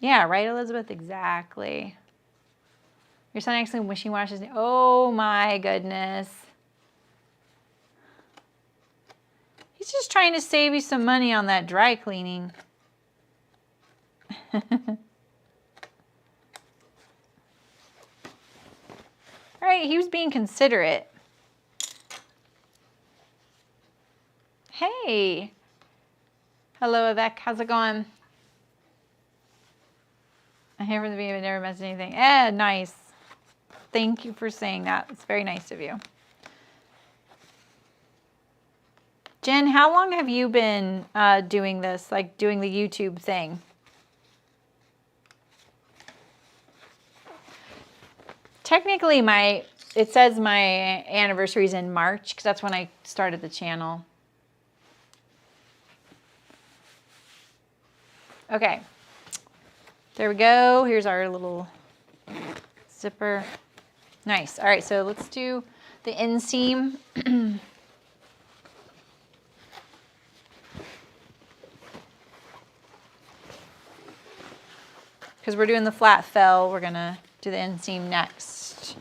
Yeah, right, Elizabeth? Exactly. Your son actually machine washes. Oh my goodness. He's just trying to save you some money on that dry cleaning. All right, he was being considerate. Hey. Hello, Avec. How's it going? I hear from the baby, never missed anything. Nice. Thank you for saying that. It's very nice of you. Jen, how long have you been doing this, like doing the YouTube thing? Technically, it says my anniversary is in March because that's when I started the channel. Okay. There we go. Here's our little zipper. Nice. All right, so let's do the inseam. Because we're doing the flat fell, we're going to do the inseam next.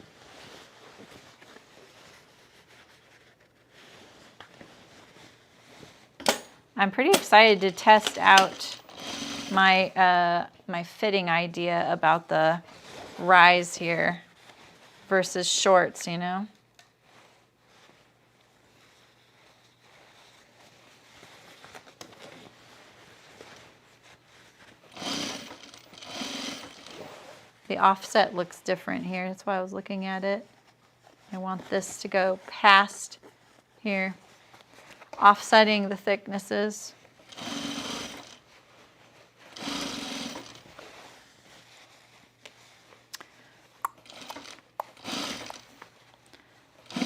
I'm pretty excited to test out my my fitting idea about the rise here versus shorts, you know. The offset looks different here. That's why I was looking at it. I want this to go past here, offsetting the thicknesses.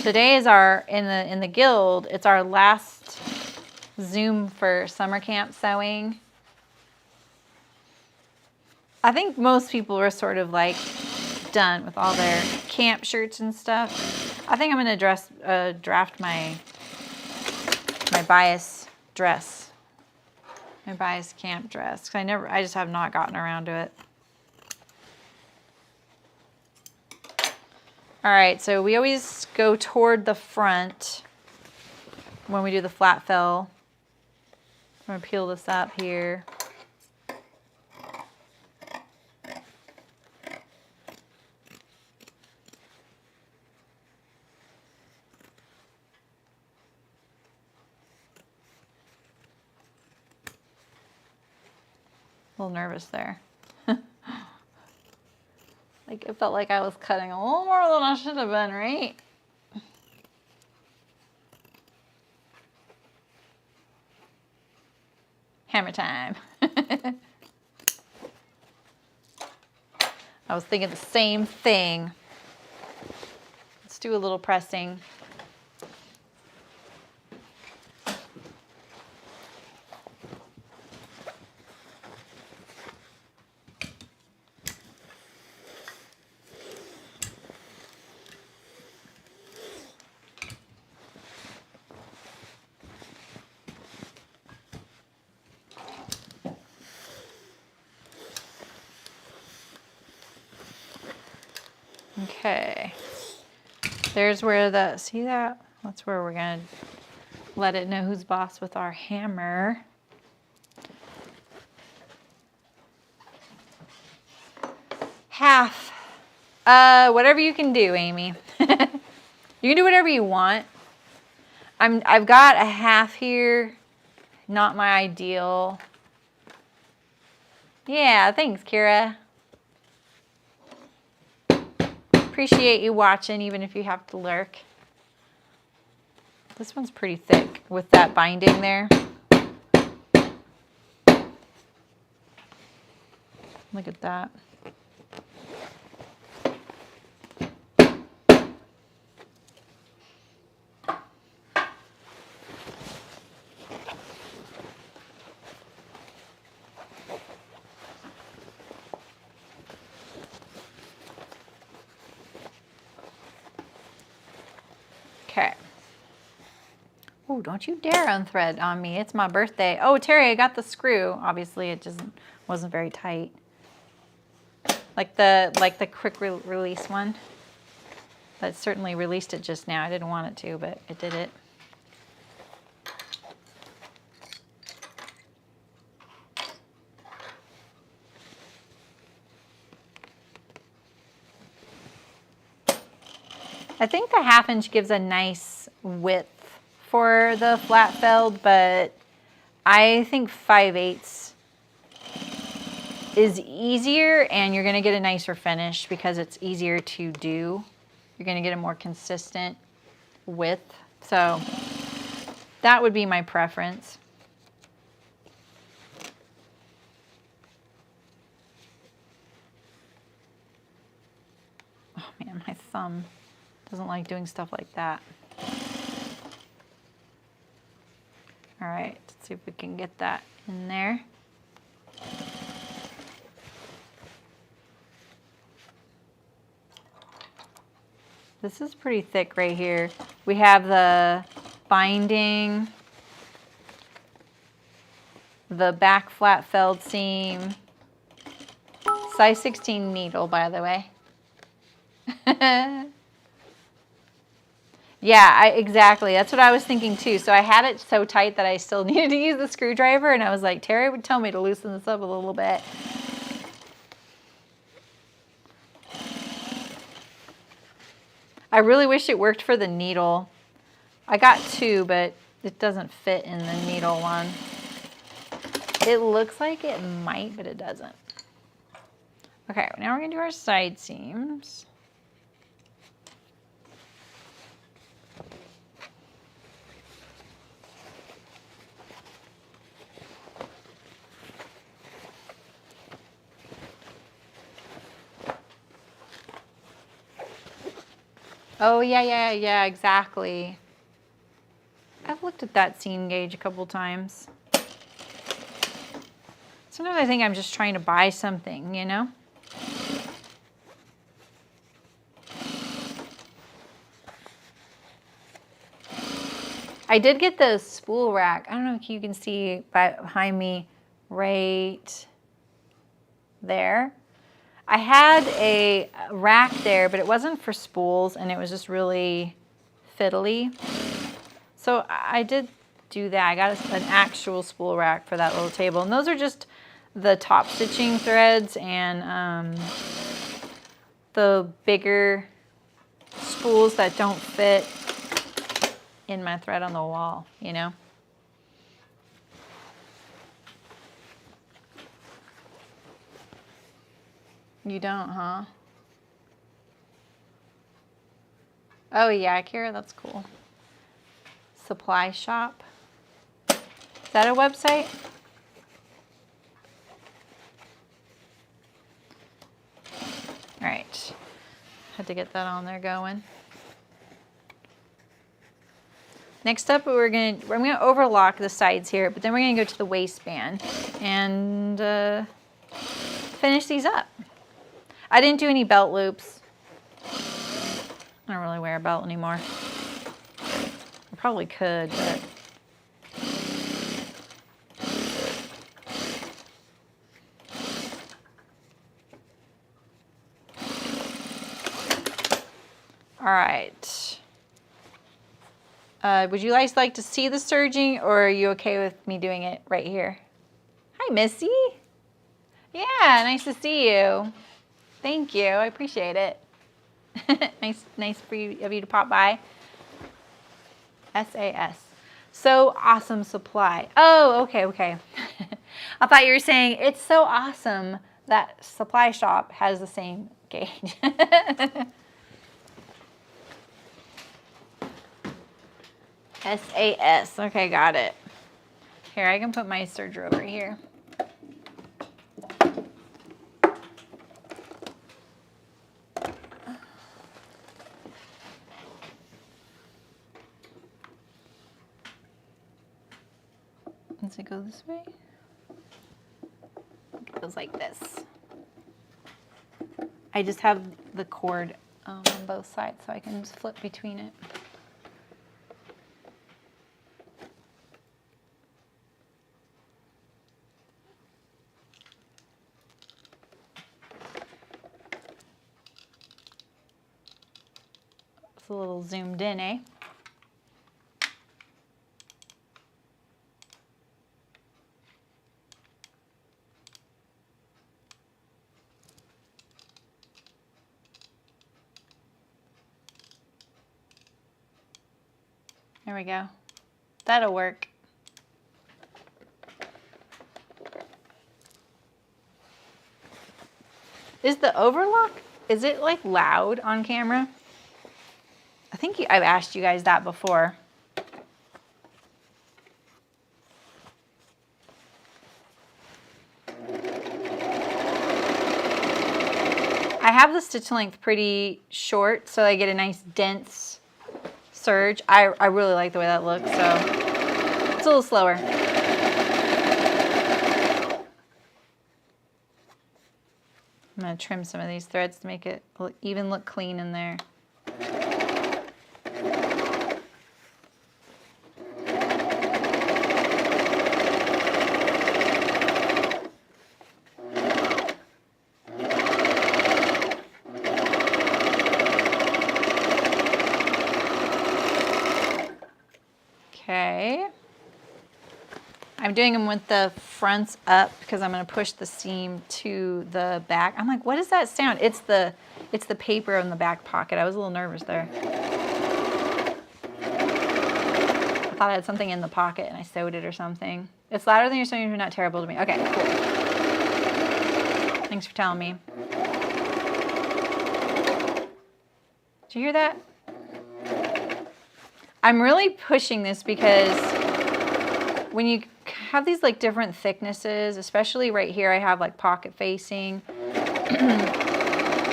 Today is our, in the guild, it's our last Zoom for summer camp sewing. I think most people are sort of like done with all their camp shirts and stuff. I think I'm gonna draft my bias dress, my bias camp dress. 'Cause I just have not gotten around to it. All right, so we always go toward the front when we do the flat fell. I'm gonna peel this up here. A little nervous there. Like it felt like I was cutting a little more than I should have been, right? Hammer time. I was thinking the same thing. Let's do a little pressing. Okay, there's where see that? That's where we're gonna let it know who's boss with our hammer. Half, whatever you can do, Amy. You can do whatever you want. I've got a half here, not my ideal. Yeah, thanks, Kira. Appreciate you watching, even if you have to lurk. This one's pretty thick with that binding there. Look at that. Okay. Oh, don't you dare unthread on me. It's my birthday. Oh, Terry, I got the screw. Obviously, it just wasn't very tight. like the quick release one. That certainly released it just now. I didn't want it to, but it did it. I think the 1/2 inch gives a nice width for the flat felled, but I think 5/8 is easier, and you're gonna get a nicer finish because it's easier to do. You're gonna get a more consistent width. So that would be my preference. Oh man, my thumb doesn't like doing stuff like that. All right, let's see if we can get that in there. This is pretty thick right here. We have the binding, the back flat felled seam, size 16 needle, by the way. Yeah, exactly. That's what I was thinking too. So I had it so tight that I still needed to use the screwdriver, and I was like, Terry would tell me to loosen this up a little bit. I really wish it worked for the needle. I got 2, but it doesn't fit in the needle one. It looks like it might, but it doesn't. Okay, now we're gonna do our side seams. Oh, yeah, exactly. I've looked at that seam gauge a couple times. Sometimes I think I'm just trying to buy something, you know? I did get the spool rack. I don't know if you can see behind me right there. I had a rack there, but it wasn't for spools, and it was just really fiddly. So I did do that. I got an actual spool rack for that little table. And those are just the top stitching threads and the bigger spools that don't fit in my thread on the wall, you know? You don't, huh? Oh yeah, Kara, that's cool. Supply shop. Is that a website? All right, had to get that on there going. Next up, I'm gonna overlock the sides here, but then we're gonna go to the waistband and finish these up. I didn't do any belt loops. I don't really wear a belt anymore. I probably could, but. All right. Would you guys like to see the serging, or are you okay with me doing it right here? Hi, Missy. Yeah, nice to see you. Thank you, I appreciate it. nice of you to pop by. SAS. So awesome supply. Oh, okay. I thought you were saying it's so awesome that supply shop has the same gauge. SAS. Okay, got it. Here, I can put my serger over here. Does it go this way? It goes like this. I just have the cord on both sides, so I can just flip between it. a little zoomed in, eh? There we go. That'll work. Is the overlock, is it like loud on camera? I think I've asked you guys that before. I have the stitch length pretty short, so I get a nice dense serge. I really like the way that looks, so it's a little slower. I'm going to trim some of these threads to make it even look clean in there. Okay. I'm doing them with the fronts up because I'm going to push the seam to the back. I'm like, what does that sound? It's the paper in the back pocket. I was a little nervous there. I thought I had something in the pocket and I sewed it or something. It's louder than your sewing machine, not terrible to me. Okay, cool. Thanks for telling me. Did you hear that? I'm really pushing this because when you have these like different thicknesses, especially right here, I have like pocket facing,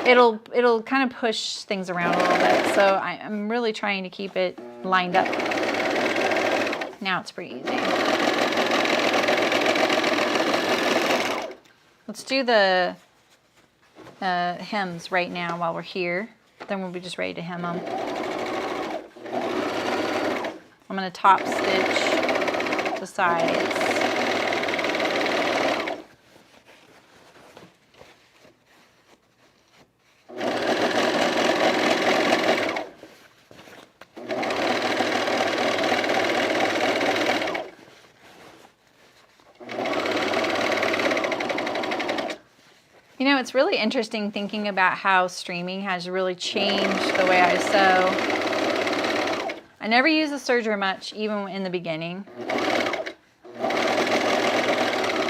it'll kind of push things around a little bit. So I'm really trying to keep it lined up. Now it's pretty easy. Let's do the hems right now while we're here. Then we'll be just ready to hem them. I'm going to top stitch the sides. You know, it's really interesting thinking about how streaming has really changed the way I sew. I never used the serger much, even in the beginning.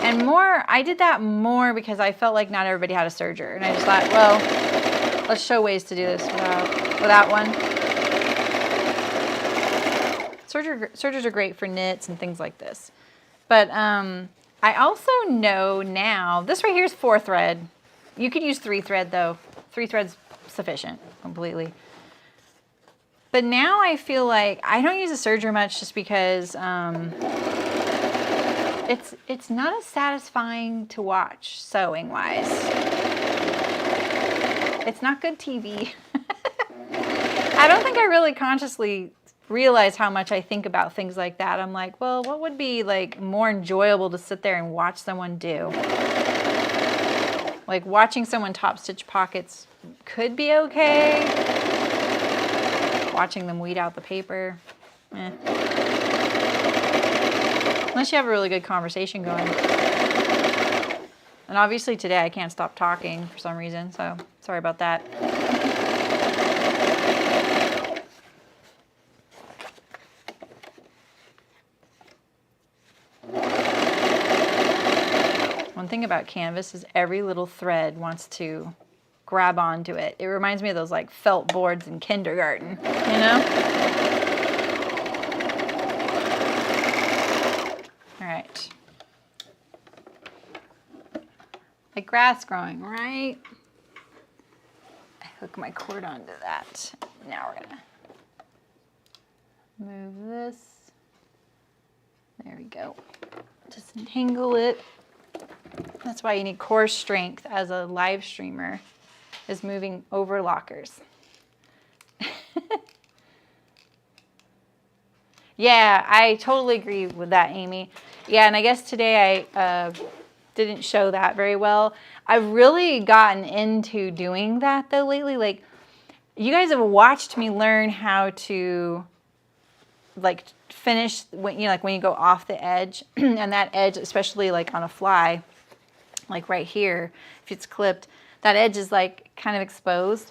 And I did that more because I felt like not everybody had a serger. And I just thought, well, let's show ways to do this without one. Sergers are great for knits and things like this. But I also know now, this right here is 4 thread. You could use 3 thread though. 3 threads sufficient completely. But now I feel like I don't use a serger much just because it's not as satisfying to watch sewing wise. It's not good TV. I don't think I really consciously realize how much I think about things like that. I'm like, well, what would be like more enjoyable to sit there and watch someone do? Like watching someone top stitch pockets could be okay. Watching them weed out the paper, eh. Unless you have a really good conversation going. And obviously today I can't stop talking for some reason, so sorry about that. One thing about canvas is every little thread wants to grab onto it. It reminds me of those like felt boards in kindergarten, you know? All right. Like grass growing, right? I hook my cord onto that. Now we're gonna move this. There we go. Disentangle it. That's why you need core strength as a live streamer, is moving over lockers. Yeah, I totally agree with that, Amy. Yeah, and I guess today I didn't show that very well. I've really gotten into doing that though lately. Like, You guys have watched me learn how to like finish when like when you go off the edge and that edge, especially like on a fly, like right here, if it's clipped, that edge is like kind of exposed.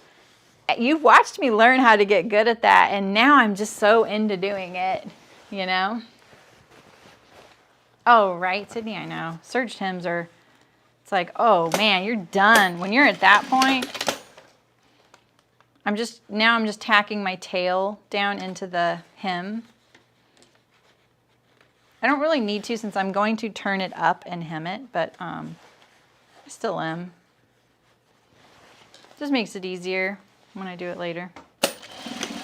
You've watched me learn how to get good at that, and now I'm just so into doing it, you know? Oh, right, Sydney, I know. Serge hems are, it's like, oh man, you're done. When you're at that point, I'm just tacking my tail down into the hem. I don't really need to since I'm going to turn it up and hem it, but I still am. Just makes it easier when I do it later.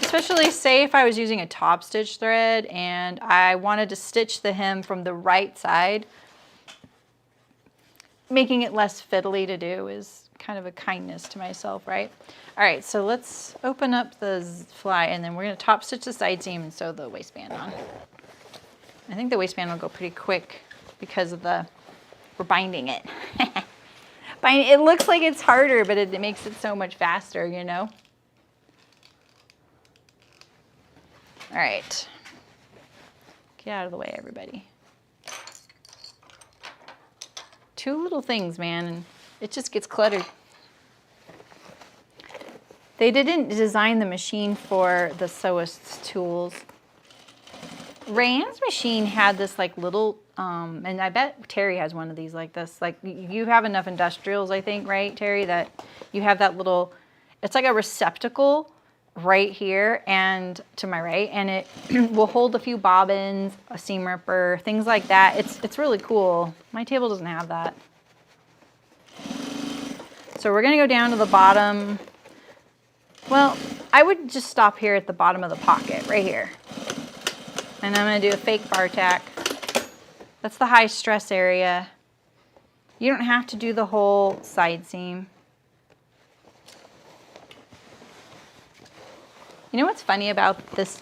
Especially say if I was using a top stitch thread and I wanted to stitch the hem from the right side, making it less fiddly to do is kind of a kindness to myself, right? All right, so let's open up the fly and then we're gonna top stitch the side seam and sew the waistband on. I think the waistband will go pretty quick because of we're binding it. It looks like it's harder, but it makes it so much faster, you know? All right, get out of the way, everybody. Two little things, man, and it just gets cluttered. They didn't design the machine for the sewist's tools. Rayanne's machine had this like little, and I bet Terry has one of these like this. Like you have enough industrials, I think, right, Terry, that you have that little, it's like a receptacle right here and to my right, and it will hold a few bobbins, a seam ripper, things like that. It's really cool. My table doesn't have that. So we're gonna go down to the bottom. Well, I would just stop here at the bottom of the pocket, right here. And I'm gonna do a fake bar tack. That's the high stress area. You don't have to do the whole side seam. You know what's funny about this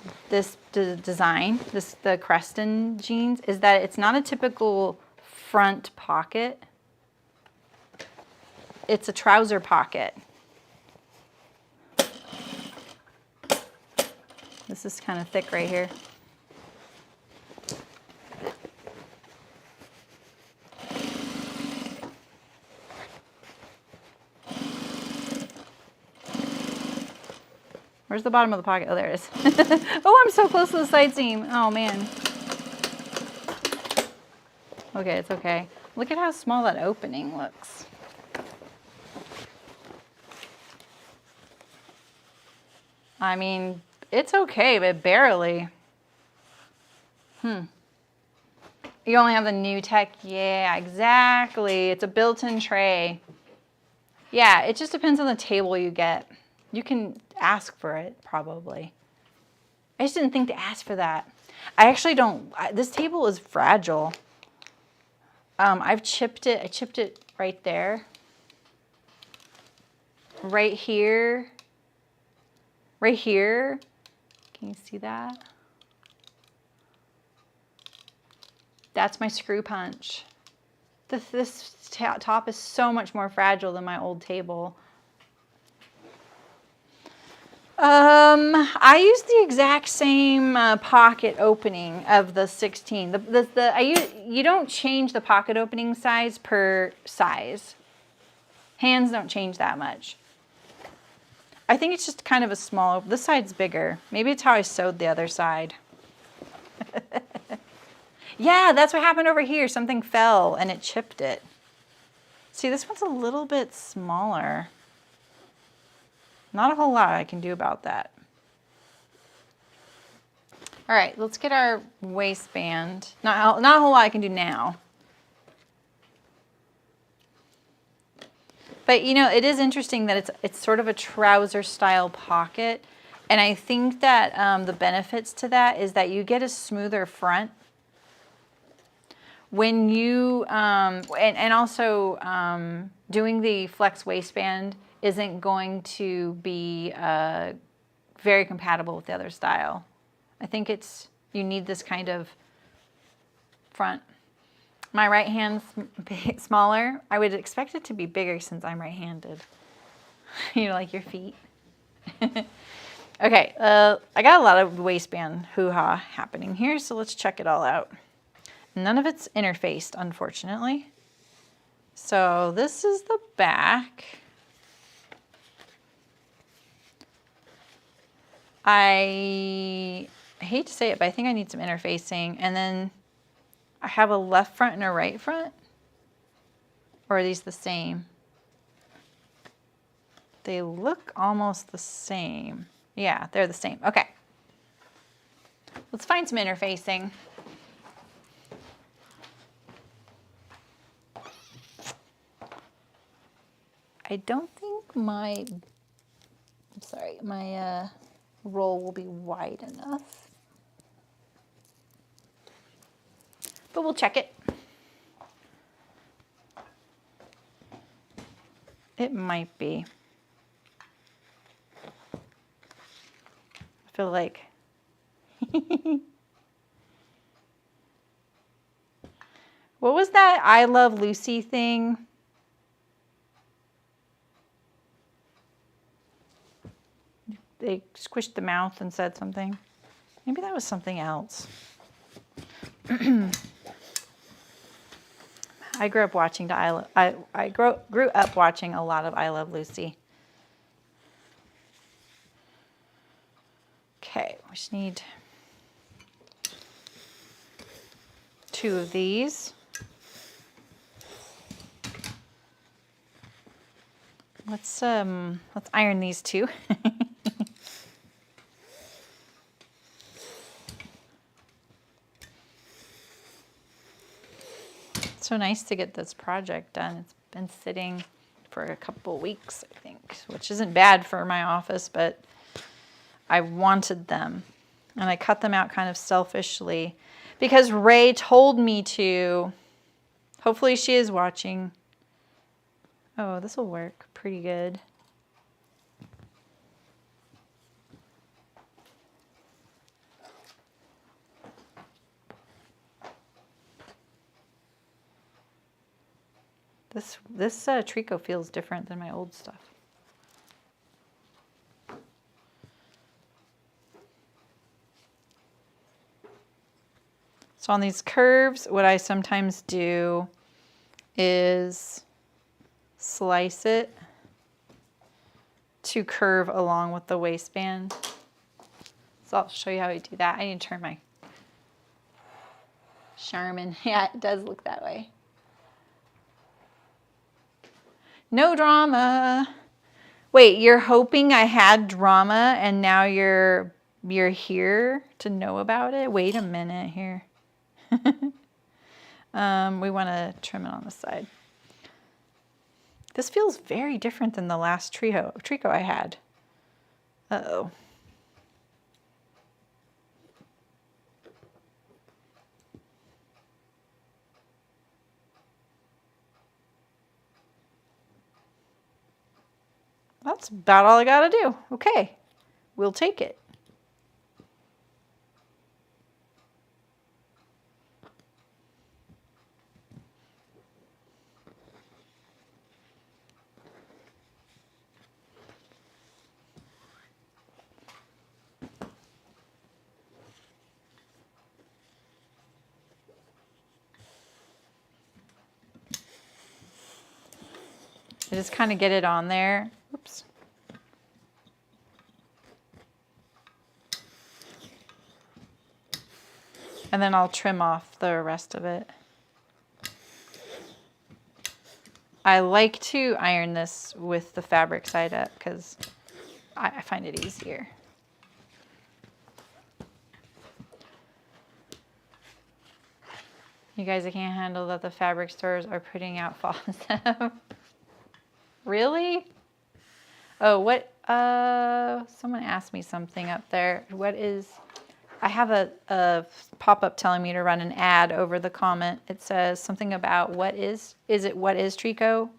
design, the Creston jeans, is that it's not a typical front pocket. It's a trouser pocket. This is kind of thick right here. Where's the bottom of the pocket? Oh, there it is. Oh, I'm so close to the side seam. Oh, man. Okay, it's okay. Look at how small that opening looks. I mean, it's okay, but barely. You only have the new tech. Yeah, exactly. It's a built-in tray. Yeah, it just depends on the table you get. You can ask for it, probably. I just didn't think to ask for that. I actually don't. This table is fragile. I've chipped it. I chipped it right there. Right here. Right here. Can you see that? That's my screw punch. This top is so much more fragile than my old table. I use the exact same pocket opening of the 16. You don't change the pocket opening size per size. Hands don't change that much. I think it's just kind of a small, this side's bigger. Maybe it's how I sewed the other side. Yeah, that's what happened over here. Something fell and it chipped it. See, this one's a little bit smaller. Not a whole lot I can do about that. All right, let's get our waistband. Not a whole lot I can do now. But you know, it is interesting that it's sort of a trouser style pocket. And I think that the benefits to that is that you get a smoother front. When you, and also doing the flex waistband isn't going to be very compatible with the other style. I think you need this kind of front. My right hand's smaller. I would expect it to be bigger since I'm right-handed. You know, like your feet. Okay, I got a lot of waistband hoo-ha happening here, so let's check it all out. None of it's interfaced, unfortunately. So this is the back. I hate to say it, but I think I need some interfacing. And then I have a left front and a right front. Or are these the same? They look almost the same. Yeah, they're the same. Okay. Let's find some interfacing. I don't think my roll will be wide enough. But we'll check it. It might be. I feel like what was that I Love Lucy thing? They squished the mouth and said something. Maybe that was something else. I grew up watching I grew up watching a lot of I Love Lucy. Okay, we just need 2 of these. Let's iron these 2. It's so nice to get this project done. It's been sitting for a couple weeks, I think, which isn't bad for my office, but I wanted them. And I cut them out kind of selfishly because Ray told me to. Hopefully she is watching. Oh, this will work pretty good. This tricot feels different than my old stuff. So on these curves, what I sometimes do is slice it to curve along with the waistband. So I'll show you how I do that. I need to turn my Charmin. Yeah, it does look that way. No drama. Wait, you're hoping I had drama and now you're here to know about it? Wait a minute here. We want to trim it on the side. This feels very different than the last tricot I had. Uh-oh. That's about all I gotta do. Okay, we'll take it. I just kind of get it on there. Oops. And then I'll trim off the rest of it. I like to iron this with the fabric side up because I find it easier. You guys, I can't handle that the fabric stores are putting out fall stuff. Really? Oh, what? Someone asked me something up there. What is? I have a pop-up telling me to run an ad over the comment. It says something about what is it tricot?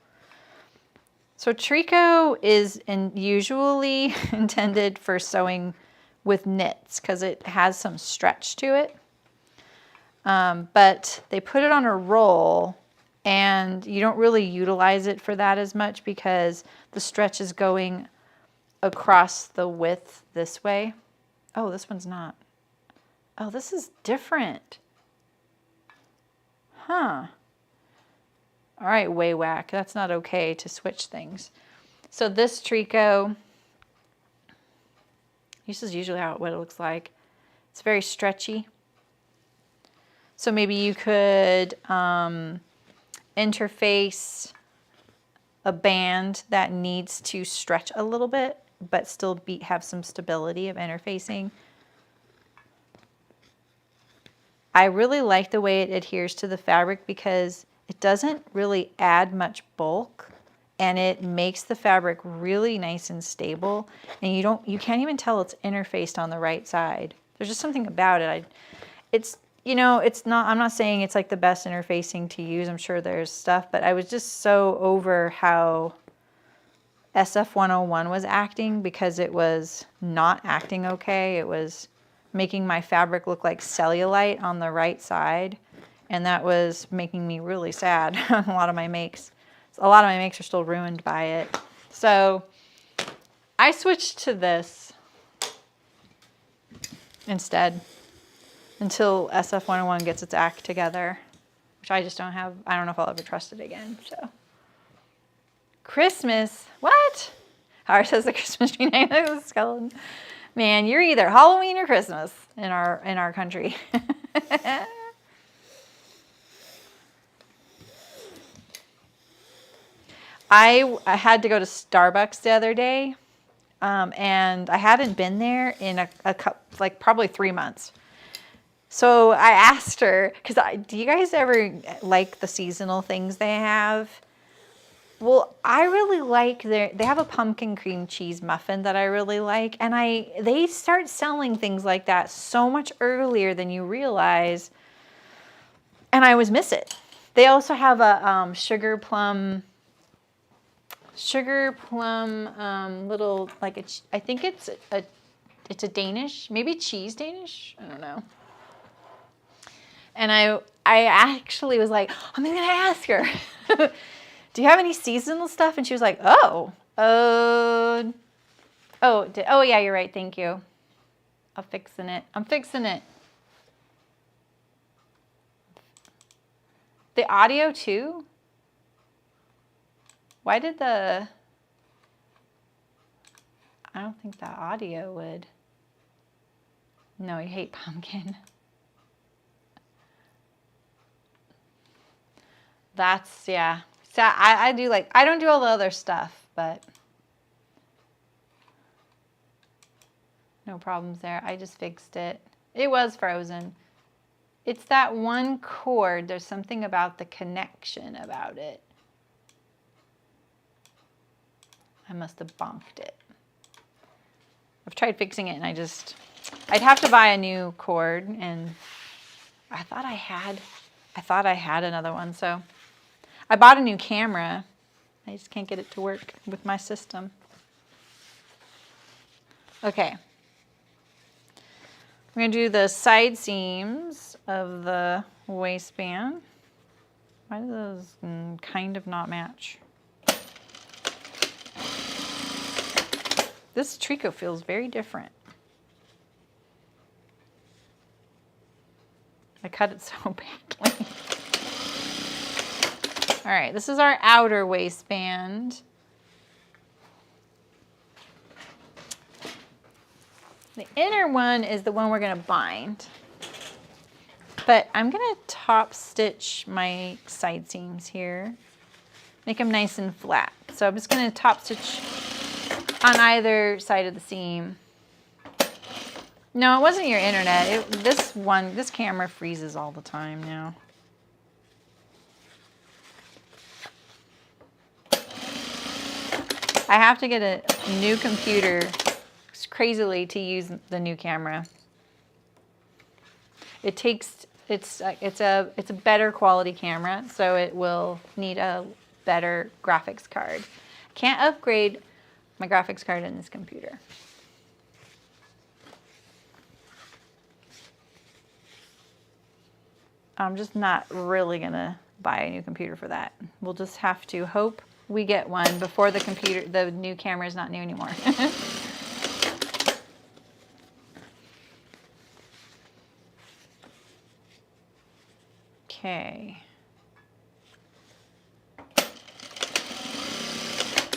So tricot is usually intended for sewing with knits because it has some stretch to it. But they put it on a roll and you don't really utilize it for that as much because the stretch is going across the width this way. Oh, this one's not. Oh, this is different. Huh. All right, way whack. That's not okay to switch things. So this tricot, this is usually what it looks like. It's very stretchy. So maybe you could interface a band that needs to stretch a little bit, but still have some stability of interfacing. I really like the way it adheres to the fabric because it doesn't really add much bulk, and it makes the fabric really nice and stable, and you can't even tell it's interfaced on the right side. There's just something about it. I'm not saying it's like the best interfacing to use. I'm sure there's stuff, but I was just so over how SF101 was acting because it was not acting okay. It was making my fabric look like cellulite on the right side, and that was making me really sad on a lot of my makes. A lot of my makes are still ruined by it. So I switched to this instead until SF101 gets its act together, which I just don't have. I don't know if I'll ever trust it again. So Christmas, what? Ours says the Christmas tree name is a skeleton. Man, you're either Halloween or Christmas in our country. I had to go to Starbucks the other day, and I hadn't been there in like probably 3 months. So I asked her, because do you guys ever like the seasonal things they have? Well, I really like they have a pumpkin cream cheese muffin that I really like, and they start selling things like that so much earlier than you realize, and I always miss it. They also have a sugar plum little, like I think it's a Danish, maybe cheese Danish, I don't know. And I actually was like, I'm gonna ask her, do you have any seasonal stuff? And she was like, oh yeah, you're right, thank you. I'm fixing it. The audio too? Why did I don't think the audio would. No, you hate pumpkin. That's, yeah. So I do like, I don't do all the other stuff, but no problems there. I just fixed it. It was frozen. It's that one cord. There's something about the connection about it. I must have bonked it. I've tried fixing it and I'd have to buy a new cord, and I thought I had another one, so I bought a new camera. I just can't get it to work with my system. Okay. We're gonna do the side seams of the waistband. Why do those kind of not match? This tricot feels very different. I cut it so badly. All right, this is our outer waistband. The inner one is the one we're gonna bind. But I'm gonna top stitch my side seams here. Make them nice and flat. So I'm just gonna top stitch on either side of the seam. No, it wasn't your internet. This camera freezes all the time now. I have to get a new computer crazily to use the new camera. It's a better quality camera, so it will need a better graphics card. Can't upgrade my graphics card in this computer. I'm just not really gonna buy a new computer for that. We'll just have to hope we get one before the new camera is not new anymore. Okay.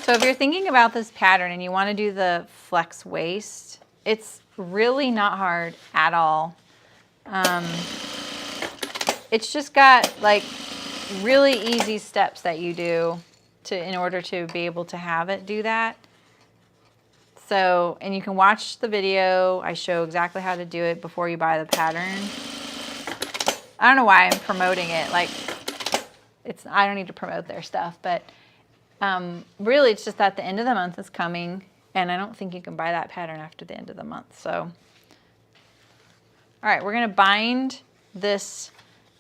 So if you're thinking about this pattern and you want to do the flex waist, it's really not hard at all. It's just got like really easy steps that you do in order to be able to have it do that. So, and you can watch the video. I show exactly how to do it before you buy the pattern. I don't know why I'm promoting it. Like, I don't need to promote their stuff, but really it's just that the end of the month is coming, and I don't think you can buy that pattern after the end of the month. So, all right, we're gonna bind this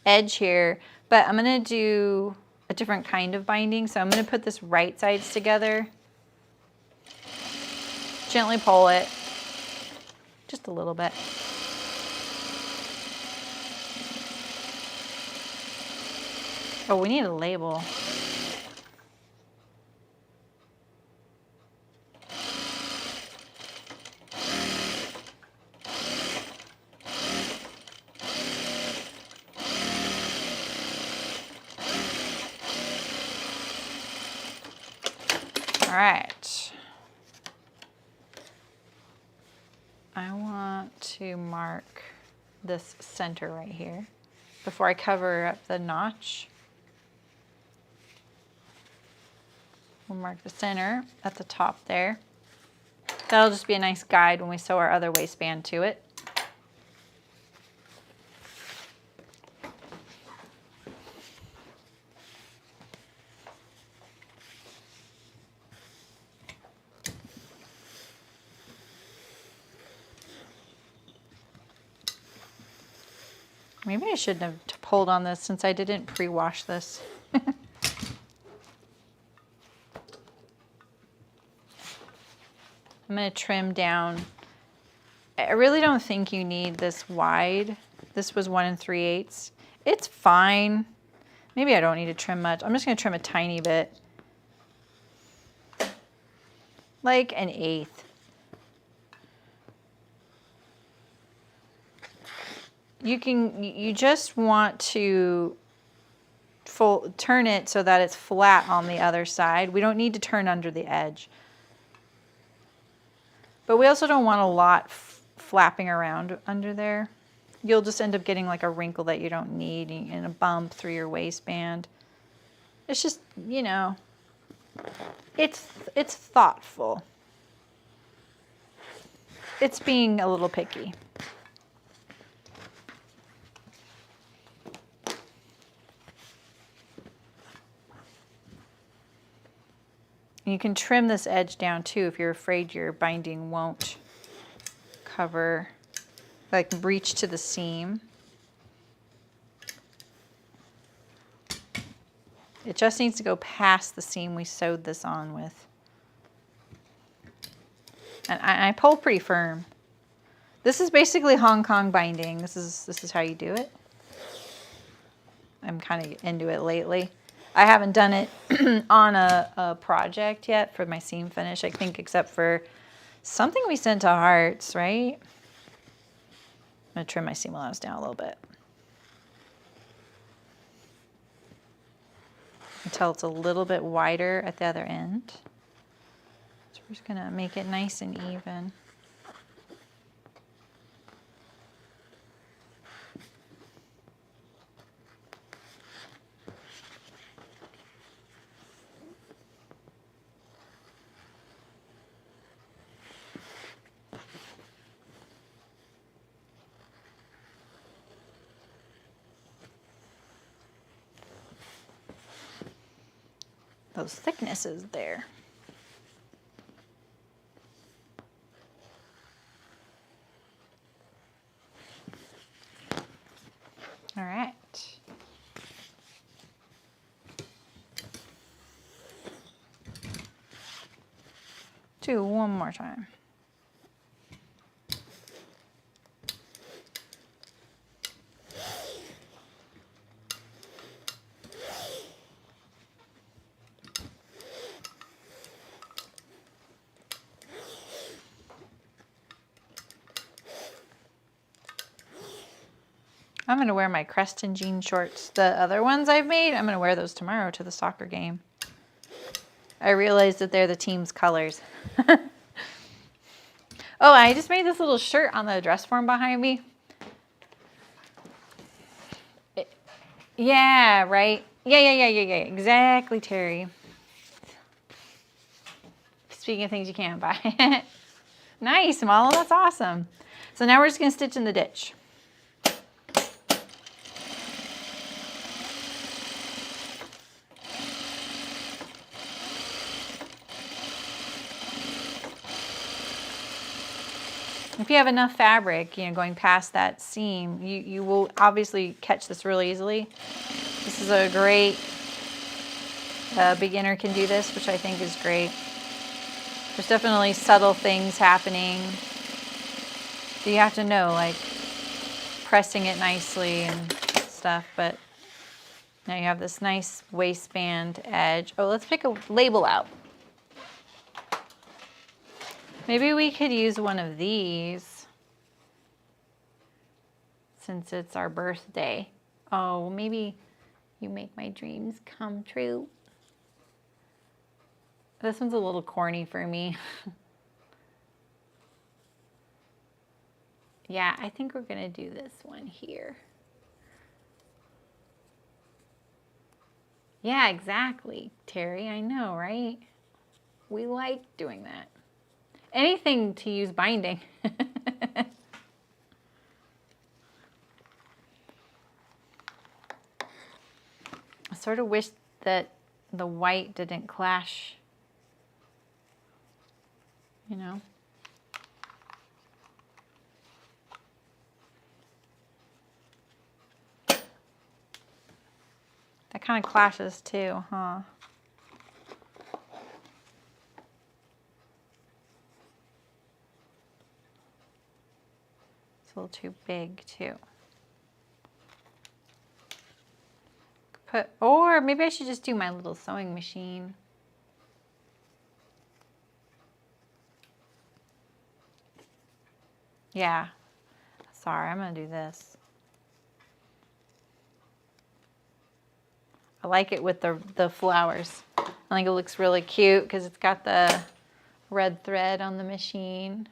edge here, but I'm gonna do a different kind of binding. So I'm gonna put this right sides together, gently pull it, just a little bit. Oh, we need a label. All right. I want to mark this center right here before I cover up the notch. We'll mark the center at the top there. That'll just be a nice guide when we sew our other waistband to it. Maybe I shouldn't have pulled on this since I didn't pre-wash this. I'm going to trim down. I really don't think you need this wide. This was 1 3/8. It's fine. Maybe I don't need to trim much. I'm just going to trim a tiny bit. Like 1/8. You just want to turn it so that it's flat on the other side. We don't need to turn under the edge. But we also don't want a lot flapping around under there. You'll just end up getting like a wrinkle that you don't need and a bump through your waistband. It's just, you know, it's thoughtful. It's being a little picky. You can trim this edge down too if you're afraid your binding won't cover, like reach to the seam. It just needs to go past the seam we sewed this on with. And I pull pretty firm. This is basically Hong Kong binding. This is how you do it. I'm kind of into it lately. I haven't done it on a project yet for my seam finish, I think, except for something we sent to Hearts, right? I'm going to trim my seam allowance down a little bit until it's a little bit wider at the other end. So we're just going to make it nice and even. Those thicknesses there. All right. Do one more time. I'm going to wear my Creston jean shorts. The other ones I've made, I'm going to wear those tomorrow to the soccer game. I realized that they're the team's colors. Oh, I just made this little shirt on the dress form behind me. Yeah, right. Yeah. Exactly, Terry. Speaking of things you can't buy. Nice, Mala. That's awesome. So now we're just going to stitch in the ditch. If you have enough fabric, you know, going past that seam, you will obviously catch this really easily. This is a great, beginner can do this, which I think is great. There's definitely subtle things happening that you have to know, like pressing it nicely and stuff, but now you have this nice waistband edge. Oh, let's pick a label out. Maybe we could use one of these since it's our birthday. Oh, maybe you make my dreams come true. This one's a little corny for me. Yeah, I think we're gonna do this one here. Yeah, exactly, Terry. I know, right? We like doing that. Anything to use binding. I sort of wish that the white didn't clash, you know. That kind of clashes too, huh? It's a little too big too. Or maybe I should just do my little sewing machine. Yeah. Sorry, I'm gonna do this. I like it with the flowers. I think it looks really cute because it's got the red thread on the machine.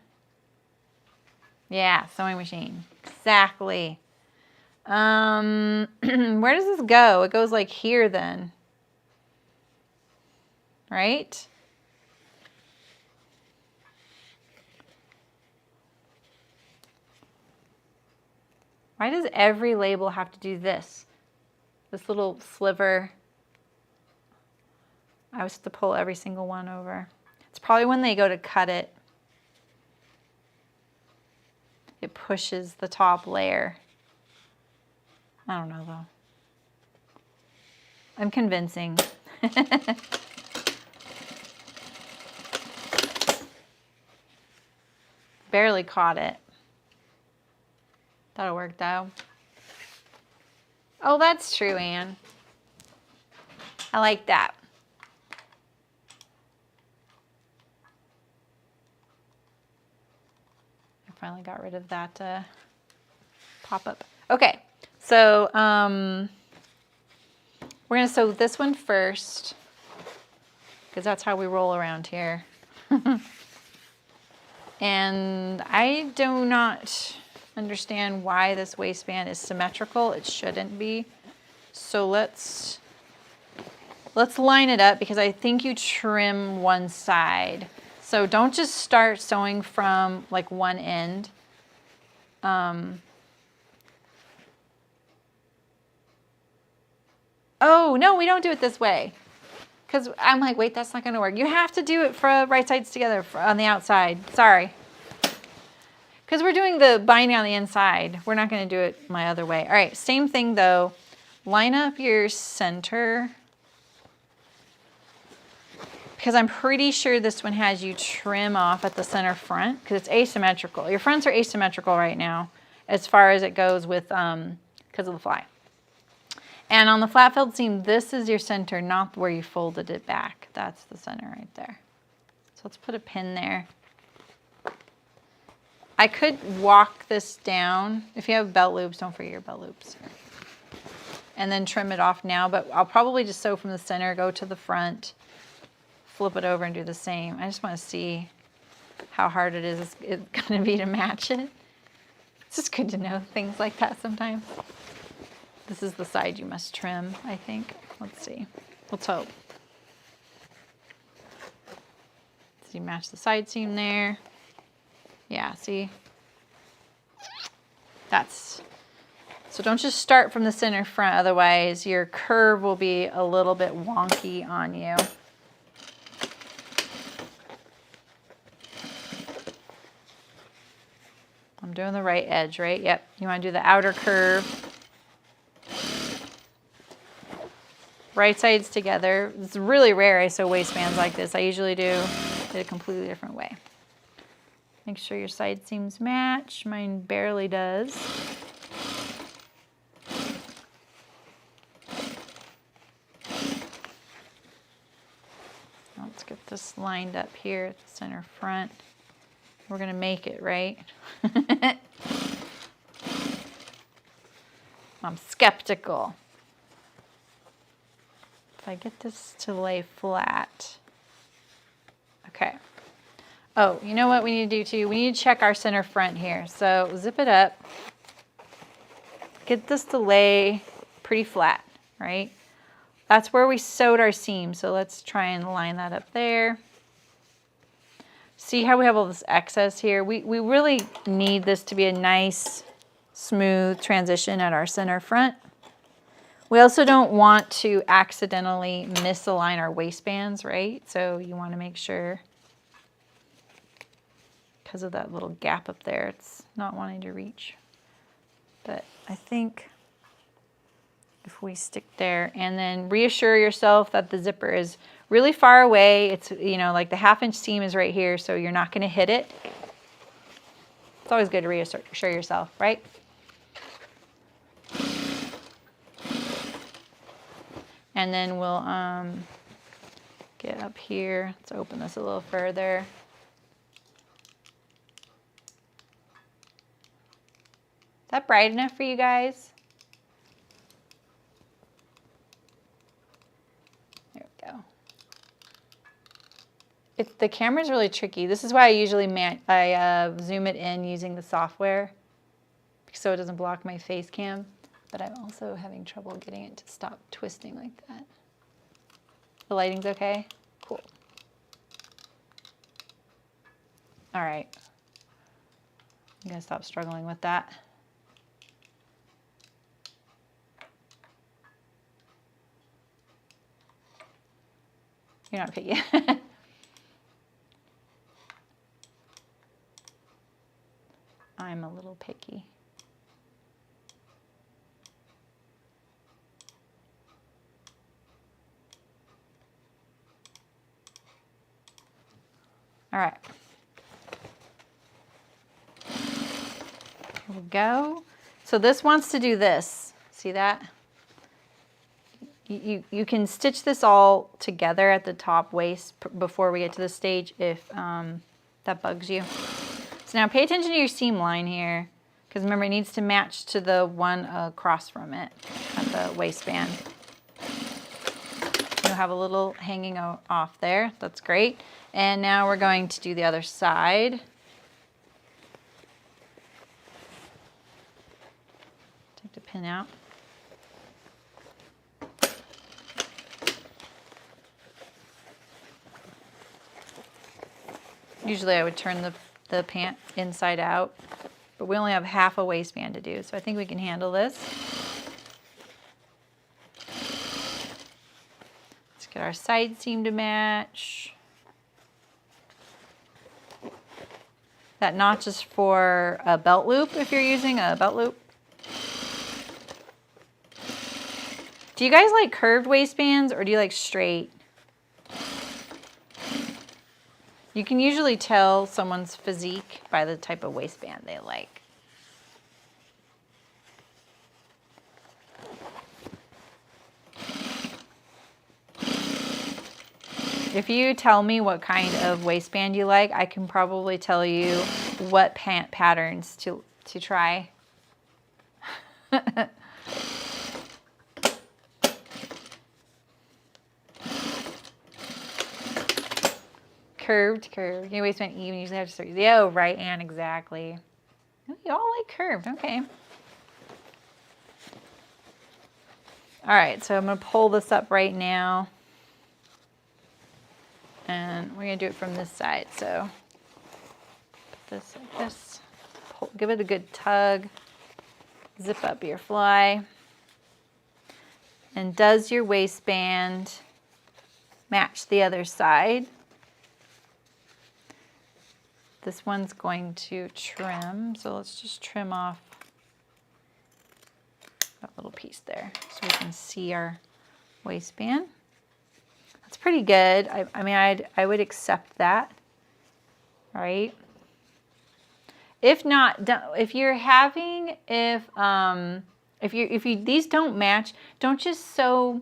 Yeah, sewing machine. Exactly. Where does this go? It goes like here then. Right? Why does every label have to do this? This little sliver. I always have to pull every single one over. It's probably when they go to cut it. It pushes the top layer. I don't know though. I'm convincing. Barely caught it. That'll work though. Oh, that's true, Anne. I like that. I finally got rid of that pop-up. Okay, so we're gonna sew this one first because that's how we roll around here. And I do not understand why this waistband is symmetrical. It shouldn't be. So let's line it up because I think you trim one side. So don't just start sewing from like one end. Oh, no, we don't do it this way. Because I'm like, wait, that's not going to work. You have to do it for right sides together on the outside. Sorry. Because we're doing the binding on the inside. We're not going to do it my other way. All right, same thing though. Line up your center. Because I'm pretty sure this one has you trim off at the center front because it's asymmetrical. Your fronts are asymmetrical right now as far as it goes with because of the fly. And on the flat felled seam, this is your center, not where you folded it back. That's the center right there. So let's put a pin there. I could walk this down. If you have belt loops, don't forget your belt loops. And then trim it off now, but I'll probably just sew from the center, go to the front, flip it over and do the same. I just want to see how hard it's going to be to match it. It's just good to know things like that sometimes. This is the side you must trim, I think. Let's see. Let's hope. So you match the side seam there. Yeah, see? So don't just start from the center front, otherwise your curve will be a little bit wonky on you. I'm doing the right edge, right? Yep, you want to do the outer curve. Right sides together. It's really rare I sew waistbands like this. I usually do it a completely different way. Make sure your side seams match. Mine barely does. Let's get this lined up here at the center front. We're gonna make it, right? I'm skeptical. If I get this to lay flat. Okay. Oh, you know what we need to do too? We need to check our center front here. So zip it up. Get this to lay pretty flat, right? That's where we sewed our seam. So let's try and line that up there. See how we have all this excess here? We really need this to be a nice, smooth transition at our center front. We also don't want to accidentally misalign our waistbands, right? So you want to make sure, because of that little gap up there, it's not wanting to reach. But I think if we stick there, and then reassure yourself that the zipper is really far away. It's, you know, like the 1/2 inch seam is right here, so you're not going to hit it. It's always good to reassure yourself, right? And then we'll get up here. Let's open this a little further. Is that bright enough for you guys? There we go. The camera's really tricky. This is why I usually zoom it in using the software, so it doesn't block my face cam. But I'm also having trouble getting it to stop twisting like that. The lighting's okay? Cool. All right. I'm gonna stop struggling with that. You're not picky. I'm a little picky. All right. Here we go. So this wants to do this. See that? You can stitch this all together at the top waist before we get to this stage if that bugs you. So now pay attention to your seam line here, because remember it needs to match to the one across from it at the waistband. You'll have a little hanging off there. That's great. And now we're going to do the other side. Take the pin out. Usually I would turn the pant inside out, but we only have 1/2 a waistband to do, so I think we can handle this. Let's get our side seam to match. That notch is for a belt loop if you're using a belt loop. Do you guys like curved waistbands or do you like straight? You can usually tell someone's physique by the type of waistband they like. If you tell me what kind of waistband you like, I can probably tell you what pant patterns to try. Curved. Your waistband even usually have to start. Oh, right, and exactly. You all like curved, okay. All right, so I'm gonna pull this up right now. And we're gonna do it from this side. So put this like this, give it a good tug, zip up your fly. And does your waistband match the other side? This one's going to trim, so let's just trim off that little piece there so we can see our waistband. That's pretty good. I mean, I would accept that, right? If not, if you're having, if these don't match, don't just sew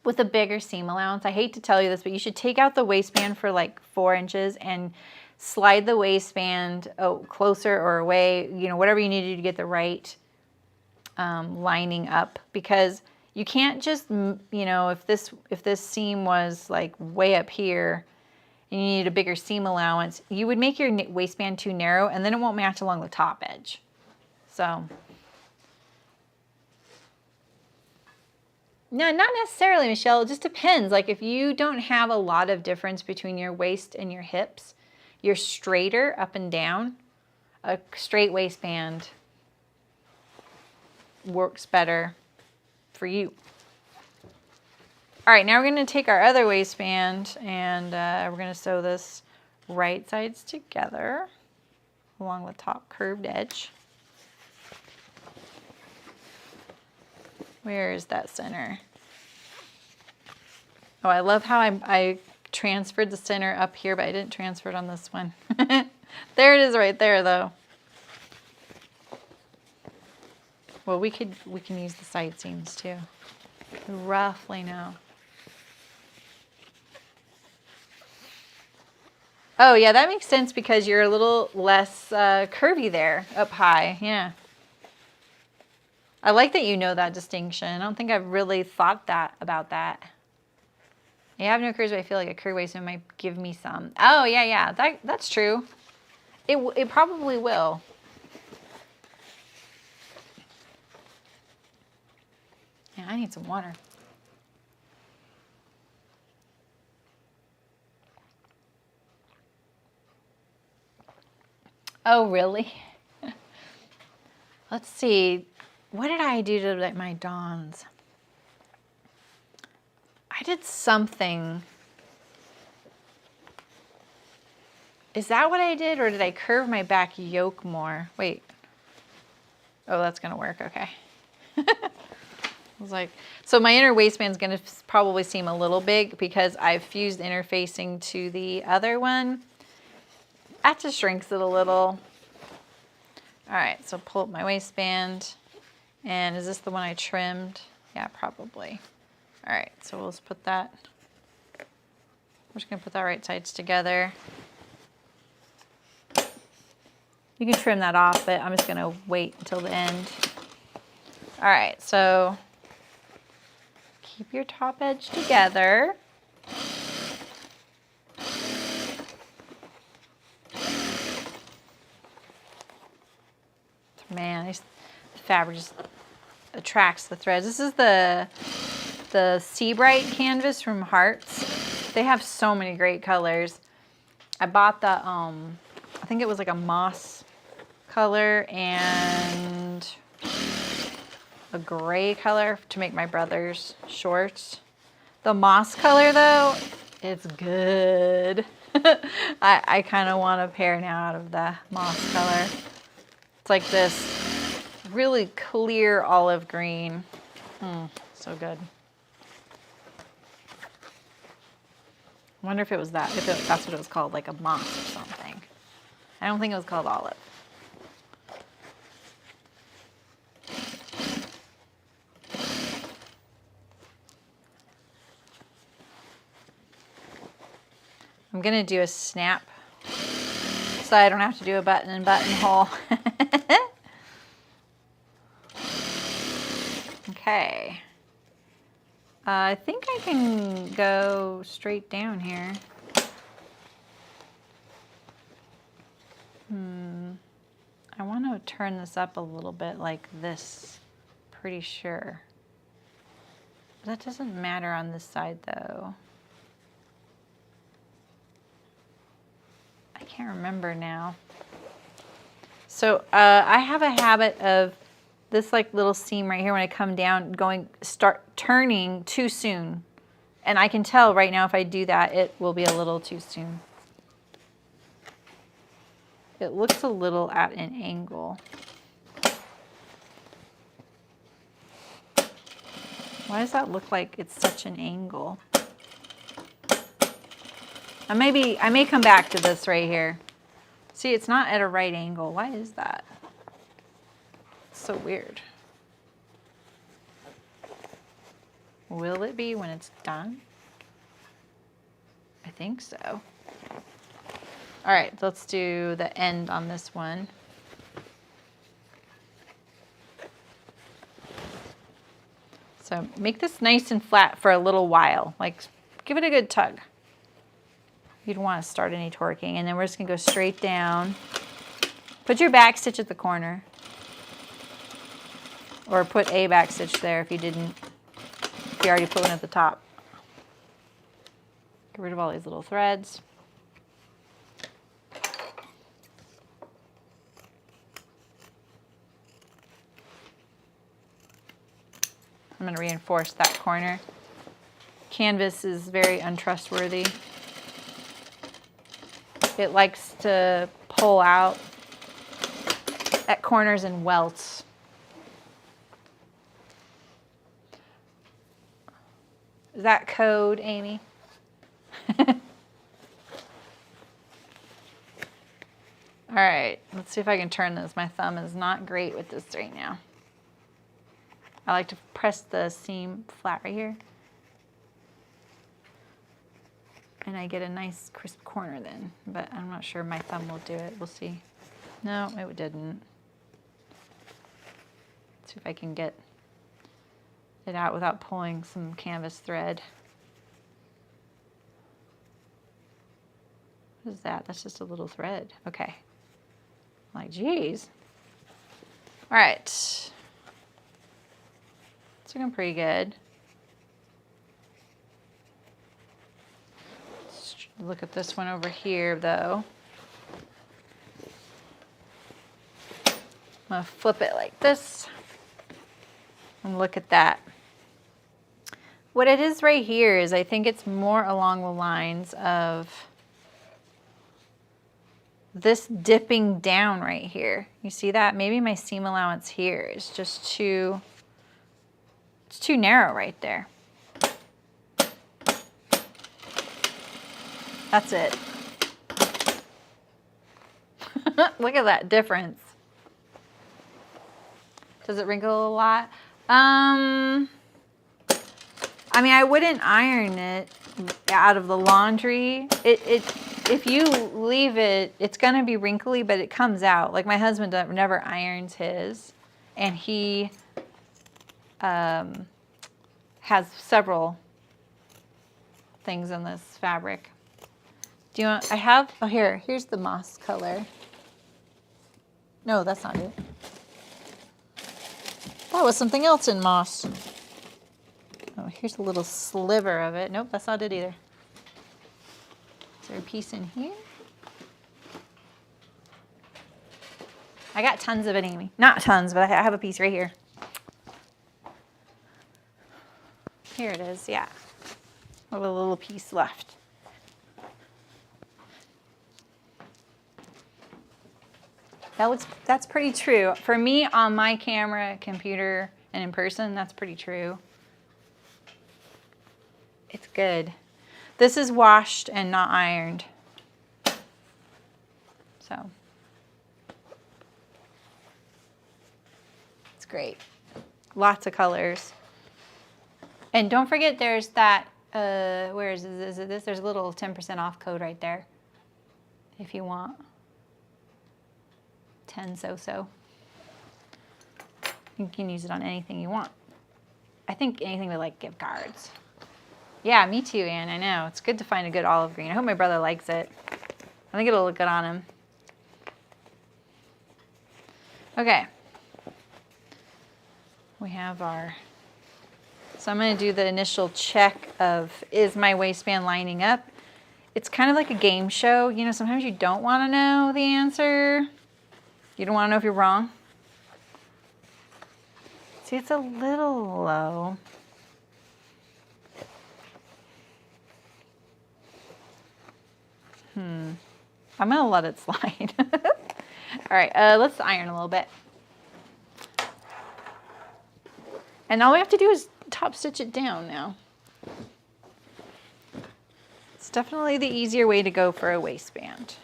with a bigger seam allowance. I hate to tell you this, but you should take out the waistband for like 4 inches and slide the waistband closer or away, you know, whatever you need to do to get the right lining up, because you can't just, you know, if this seam was like way up here and you need a bigger seam allowance, you would make your waistband too narrow and then it won't match along the top edge. So, no, not necessarily, Michelle. It just depends. Like if you don't have a lot of difference between your waist and your hips, you're straighter up and down, a straight waistband works better for you. All right, now we're going to take our other waistband and we're going to sew this right sides together along the top curved edge. Where is that center? Oh, I love how I transferred the center up here, but I didn't transfer it on this one. There it is right there, though. Well, we can use the side seams too. Roughly now. Oh yeah, that makes sense because you're a little less curvy there up high. Yeah. I like that you know that distinction. I don't think I've really thought about that. I have no curves, but I feel like a curved waistband might give me some. Oh yeah, that's true. It probably will. Yeah, I need some water. Oh, really? Let's see. What did I do to like my dons? I did something. Is that what I did, or did I curve my back yoke more? Wait. Oh, that's gonna work, okay. I was like, so my inner waistband's gonna probably seem a little big because I've fused interfacing to the other one. That just shrinks it a little. All right, so pull up my waistband. And is this the one I trimmed? Yeah, probably. All right, so we'll just put that. We're just gonna put that right sides together. You can trim that off, but I'm just gonna wait until the end. All right, so keep your top edge together. Man, the fabric just attracts the threads. This is the Sea Bright canvas from Hearts. They have so many great colors. I bought the, I think it was like a moss color and a gray color to make my brother's shorts. The moss color though, it's good. I kind of want a pair now out of the moss color. It's like this really clear olive green. So good. I wonder if it was that, that's what it was called, like a moss or something. I don't think it was called olive. I'm gonna do a snap so I don't have to do a button and buttonhole. Okay. I think I can go straight down here. I want to turn this up a little bit like this. Pretty sure. That doesn't matter on this side though. I can't remember now. So I have a habit of this like little seam right here when I come down start turning too soon. And I can tell right now if I do that, it will be a little too soon. It looks a little at an angle. Why does that look like it's such an angle? I may come back to this right here. See, it's not at a right angle. Why is that? It's so weird. Will it be when it's done? I think so. All right, let's do the end on this one. So make this nice and flat for a little while. Like, give it a good tug. You don't want to start any torquing. And then we're just going to go straight down. Put your back stitch at the corner. Or put a back stitch there if you didn't. If you already put one at the top. Get rid of all these little threads. I'm going to reinforce that corner. Canvas is very untrustworthy. It likes to pull out at corners and welts. Is that code, Amy? All right, let's see if I can turn this. My thumb is not great with this right now. I like to press the seam flat right here. And I get a nice crisp corner then, but I'm not sure my thumb will do it. We'll see. No, it didn't. Let's see if I can get it out without pulling some canvas thread. What is that? That's just a little thread. Okay. I'm like, geez. All right. It's looking pretty good. Let's look at this one over here, though. I'm gonna flip it like this and look at that. What it is right here is I think it's more along the lines of this dipping down right here. You see that? Maybe my seam allowance here is just too, it's too narrow right there. That's it. Look at that difference. Does it wrinkle a lot? I mean, I wouldn't iron it out of the laundry. If you leave it, it's gonna be wrinkly, but it comes out. Like my husband never irons his, and he has several things in this fabric. Do you want, oh here's the moss color. No, that's not it. That was something else in moss. Oh, here's a little sliver of it. Nope, that's not it either. Is there a piece in here? I got tons of it, Amy. Not tons, but I have a piece right here. Here it is, yeah. I have a little piece left. That's pretty true. For me, on my camera, computer, and in person, that's pretty true. It's good. This is washed and not ironed. So, it's great. Lots of colors. And don't forget there's that Where is this? Is it this? There's a little 10% off code right there. If you want. 10 so. You can use it on anything you want. I think anything with like gift cards. Yeah, me too, Anne. I know. It's good to find a good olive green. I hope my brother likes it. I think it'll look good on him. Okay. We have our... So I'm going to do the initial check of, is my waistband lining up? It's kind of like a game show. You know, sometimes you don't want to know the answer. You don't want to know if you're wrong. See, it's a little low. I'm going to let it slide. All right, let's iron a little bit. And all we have to do is top stitch it down now. It's definitely the easier way to go for a waistband.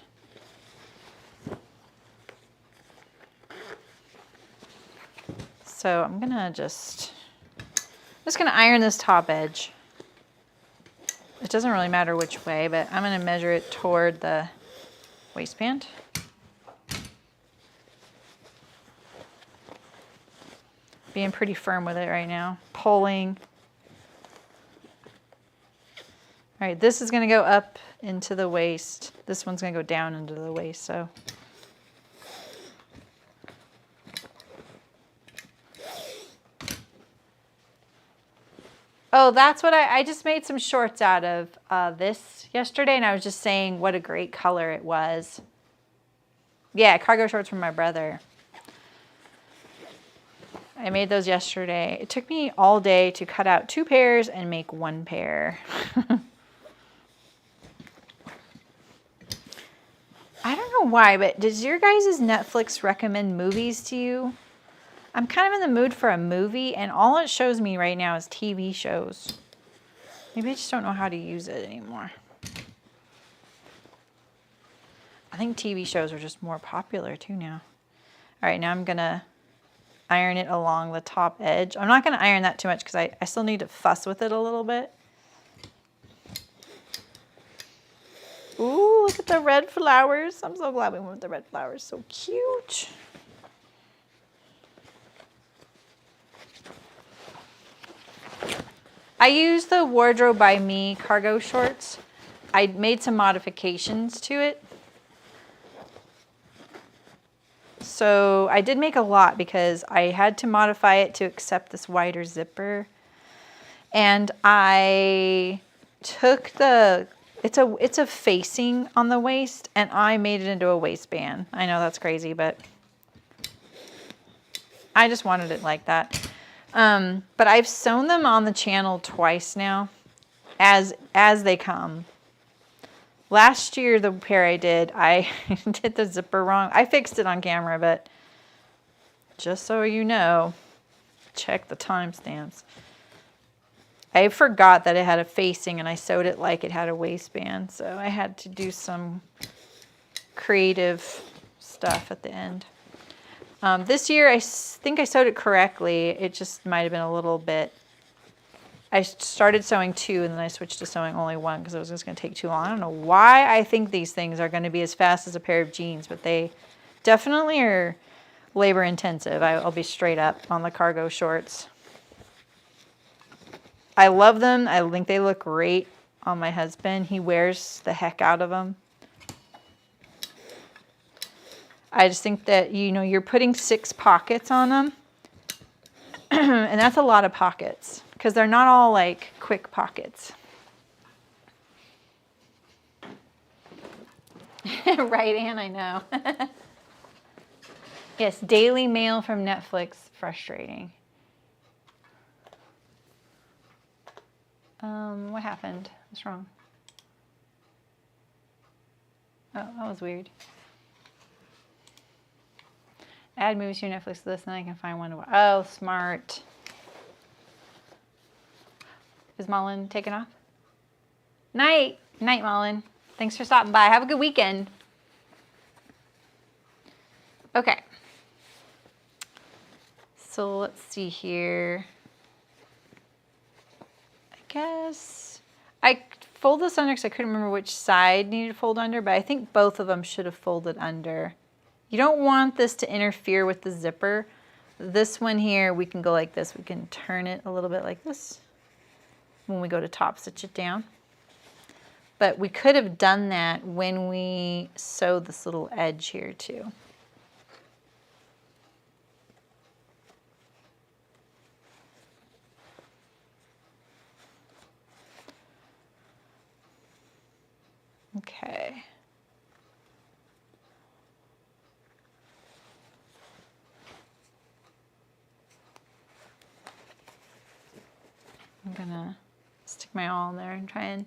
So I'm gonna just gonna iron this top edge. It doesn't really matter which way, but I'm gonna measure it toward the waistband. Being pretty firm with it right now, pulling. All right, this is gonna go up into the waist. This one's gonna go down into the waist, so. Oh, that's what I just made some shorts out of this yesterday, and I was just saying what a great color it was. Yeah, cargo shorts from my brother. I made those yesterday. It took me all day to cut out 2 pairs and make 1 pair. I don't know why, but does your guys' Netflix recommend movies to you? I'm kind of in the mood for a movie, and all it shows me right now is TV shows. Maybe I just don't know how to use it anymore. I think TV shows are just more popular too now. All right, now I'm gonna iron it along the top edge. I'm not gonna iron that too much because I still need to fuss with it a little bit. Ooh, look at the red flowers. I'm so glad we went with the red flowers. So cute. I used the Wardrobe by Me cargo shorts. I made some modifications to it. So I did make a lot because I had to modify it to accept this wider zipper. And I took it's a facing on the waist, and I made it into a waistband. I know that's crazy, but I just wanted it like that. But I've sewn them on the channel twice now as they come. Last year, the pair I did the zipper wrong. I fixed it on camera, but just so you know, check the timestamps. I forgot that it had a facing, and I sewed it like it had a waistband. So I had to do some creative stuff at the end. This year, I think I sewed it correctly. It just might have been a little bit. I started sewing 2, and then I switched to sewing only 1 because it was just going to take too long. I don't know why I think these things are going to be as fast as a pair of jeans, but they definitely are labor intensive. I'll be straight up on the cargo shorts. I love them. I think they look great on my husband. He wears the heck out of them. I just think that, you know, you're putting 6 pockets on them. And that's a lot of pockets because they're not all like quick pockets. Right, Anne? I know. Yes, daily mail from Netflix. Frustrating. What happened? What's wrong? Oh, that was weird. Add movies to your Netflix list, and then I can find one to watch. Oh, smart. Is Mullen taken off? Night. Night, Mullen. Thanks for stopping by. Have a good weekend. Okay. So let's see here. I guess I fold this under because I couldn't remember which side needed to fold under, but I think both of them should have folded under. You don't want this to interfere with the zipper. This one here, we can go like this. We can turn it a little bit like this when we go to top stitch it down. But we could have done that when we sewed this little edge here too. Okay. I'm gonna stick my awl in there and try and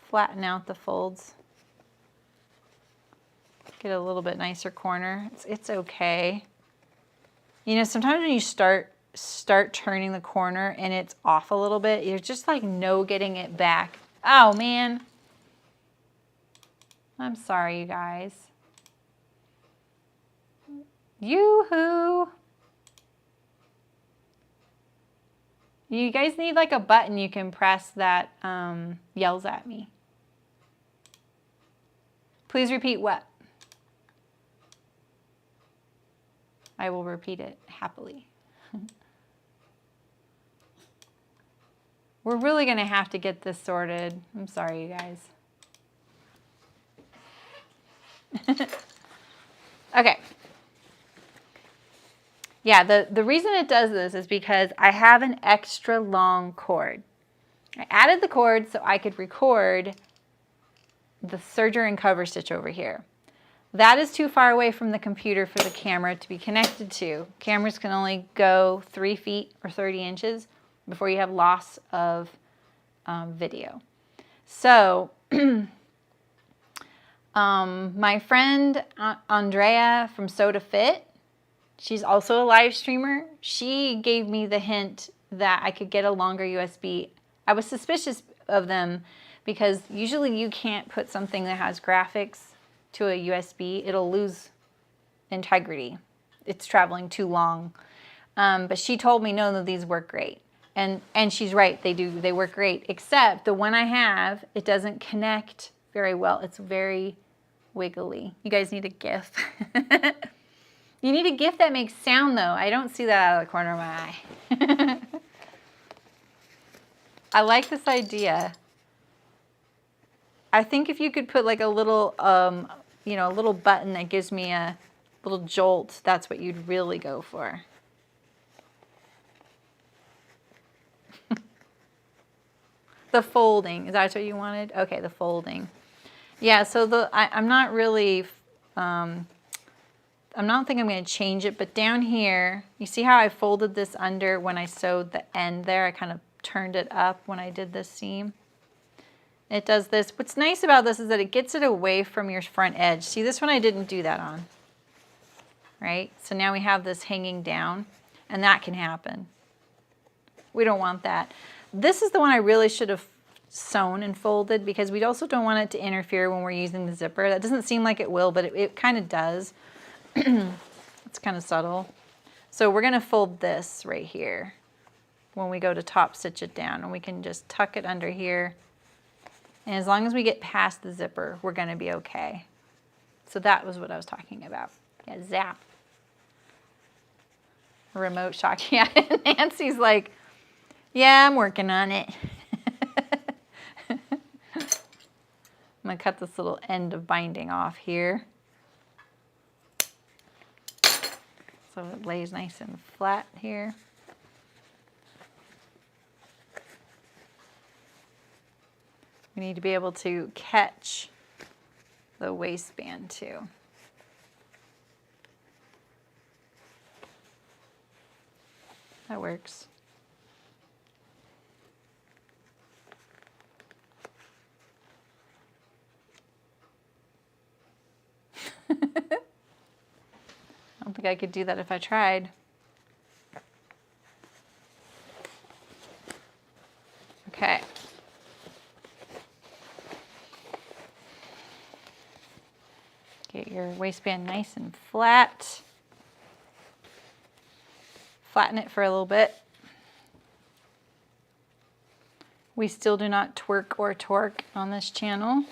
flatten out the folds. Get a little bit nicer corner. It's okay. You know, sometimes when you start turning the corner and it's off a little bit, you're just like no getting it back. Oh man. I'm sorry, you guys. Yoo-hoo. You guys need like a button you can press that yells at me. Please repeat what? I will repeat it happily. We're really going to have to get this sorted. I'm sorry, you guys. Okay. Yeah, the reason it does this is because I have an extra long cord. I added the cord so I could record the serger and cover stitch over here. That is too far away from the computer for the camera to be connected to. Cameras can only go 3 feet or 30 inches before you have loss of video. So my friend Andrea from Sew to Fit, she's also a live streamer. She gave me the hint that I could get a longer USB. I was suspicious of them because usually you can't put something that has graphics to a USB. It'll lose integrity. It's traveling too long. But she told me, no, these work great. And she's right, they work great. Except the one I have, it doesn't connect very well. It's very wiggly. You guys need a GIF. You need a GIF that makes sound, though. I don't see that out of the corner of my eye. I like this idea. I think if you could put like a little, you know, a little button that gives me a little jolt, that's what you'd really go for. The folding, is that what you wanted? Okay, the folding. Yeah, so I'm not really, I'm not thinking I'm going to change it, but down here, you see how I folded this under when I sewed the end there? I kind of turned it up when I did this seam. It does this. What's nice about this is that it gets it away from your front edge. See, this one I didn't do that on, right? So now we have this hanging down, and that can happen. We don't want that. This is the one I really should have sewn and folded because we also don't want it to interfere when we're using the zipper. That doesn't seem like it will, but it kind of does. It's kind of subtle. So we're going to fold this right here when we go to top stitch it down, and we can just tuck it under here. And as long as we get past the zipper, we're going to be okay. So that was what I was talking about. Yeah, zap. Remote shock. Yeah, Nancy's like, yeah, I'm working on it. I'm going to cut this little end of binding off here, so it lays nice and flat here. We need to be able to catch the waistband too. That works. I don't think I could do that if I tried. Okay. Get your waistband nice and flat. Flatten it for a little bit. We still do not twerk or torque on this channel.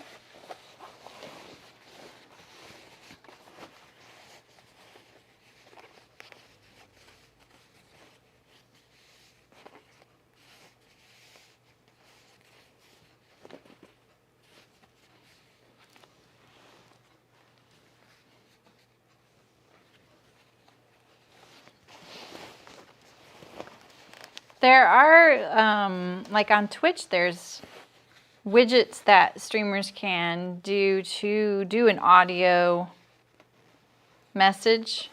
There are, like on Twitch, there's widgets that streamers can do to do an audio message.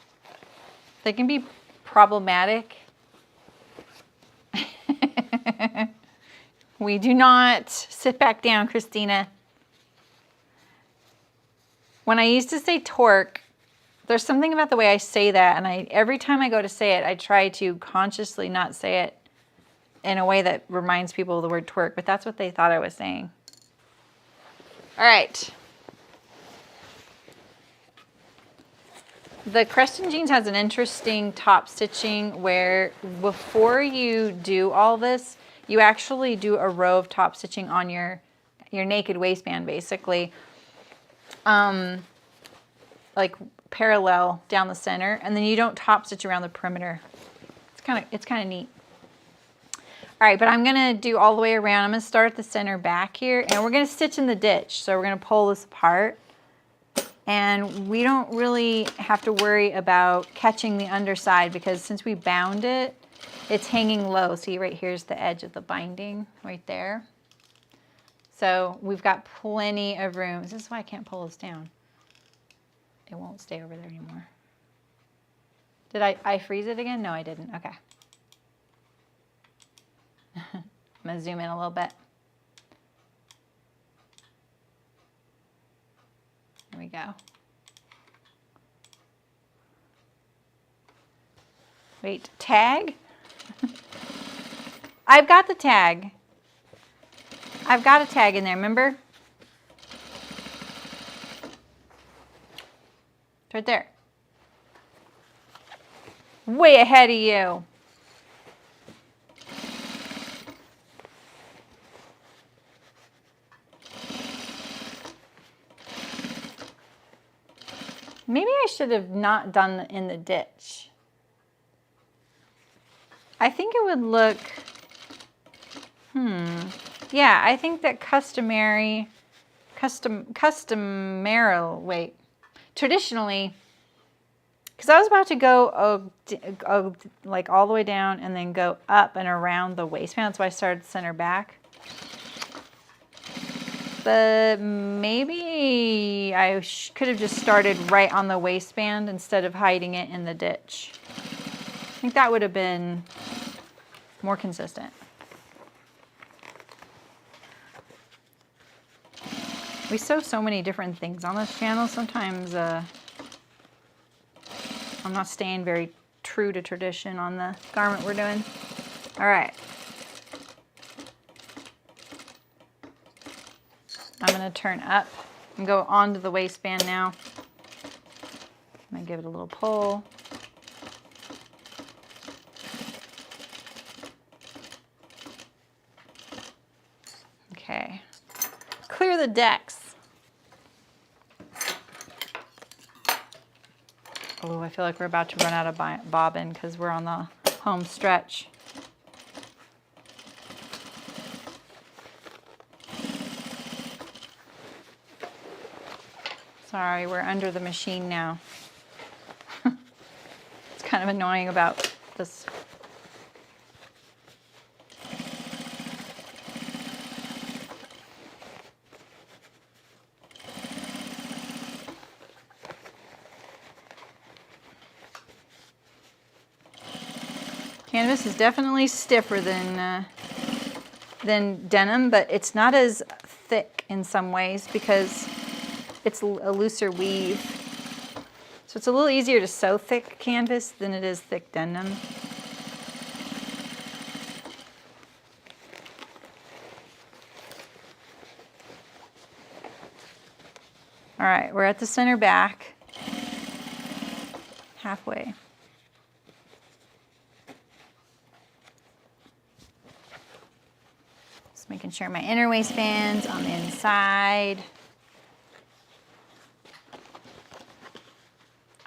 They can be problematic. We do not sit back down, Christina. When I used to say torque, there's something about the way I say that, and every time I go to say it, I try to consciously not say it in a way that reminds people of the word twerk, but that's what they thought I was saying. All right. The Creston jeans has an interesting top stitching where before you do all this, you actually do a row of top stitching on your naked waistband, basically. Like parallel down the center, and then you don't top stitch around the perimeter. It's kind of neat. All right, but I'm gonna do all the way around. I'm gonna start at the center back here, and we're gonna stitch in the ditch. So we're gonna pull this apart, and we don't really have to worry about catching the underside because since we bound it, it's hanging low. See, right here's the edge of the binding right there. So we've got plenty of room. This is why I can't pull this down. It won't stay over there anymore. Did I freeze it again? No, I didn't. Okay. I'm going to zoom in a little bit. There we go. Wait, tag? I've got the tag. I've got a tag in there, remember? It's right there. Way ahead of you. Maybe I should have not done in the ditch. I think it would look, yeah, I think that traditionally, because I was about to go like all the way down and then go up and around the waistband. That's why I started center back. But maybe I could have just started right on the waistband instead of hiding it in the ditch. I think that would have been more consistent. We sew so many different things on this channel. Sometimes I'm not staying very true to tradition on the garment we're doing. All right. I'm going to turn up and go onto the waistband now. I'm going to give it a little pull. Okay. Clear the decks. Oh, I feel like we're about to run out of bobbin because we're on the home stretch. Sorry, we're under the machine now. It's kind of annoying about this. Canvas is definitely stiffer than denim, but it's not as thick in some ways because it's a looser weave. So it's a little easier to sew thick canvas than it is thick denim. All right, we're at the center back, halfway. Just making Making sure my inner waistband's on the inside.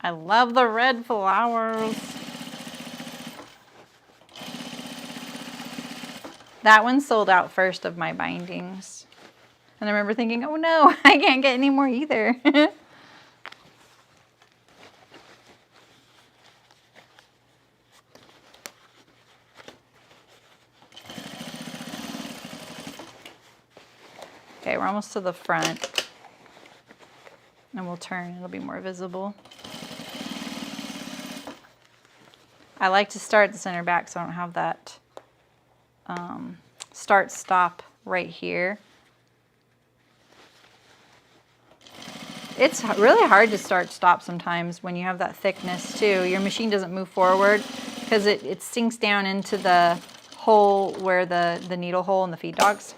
I love the red flowers. That one sold out first of my bindings. And I remember thinking, oh no, I can't get any more either. Okay, we're almost to the front. And we'll turn, it'll be more visible. I like to start the center back so I don't have that start stop right here. It's really hard to start stop sometimes when you have that thickness too. Your machine doesn't move forward because it sinks down into the hole where the needle hole in the feed dogs.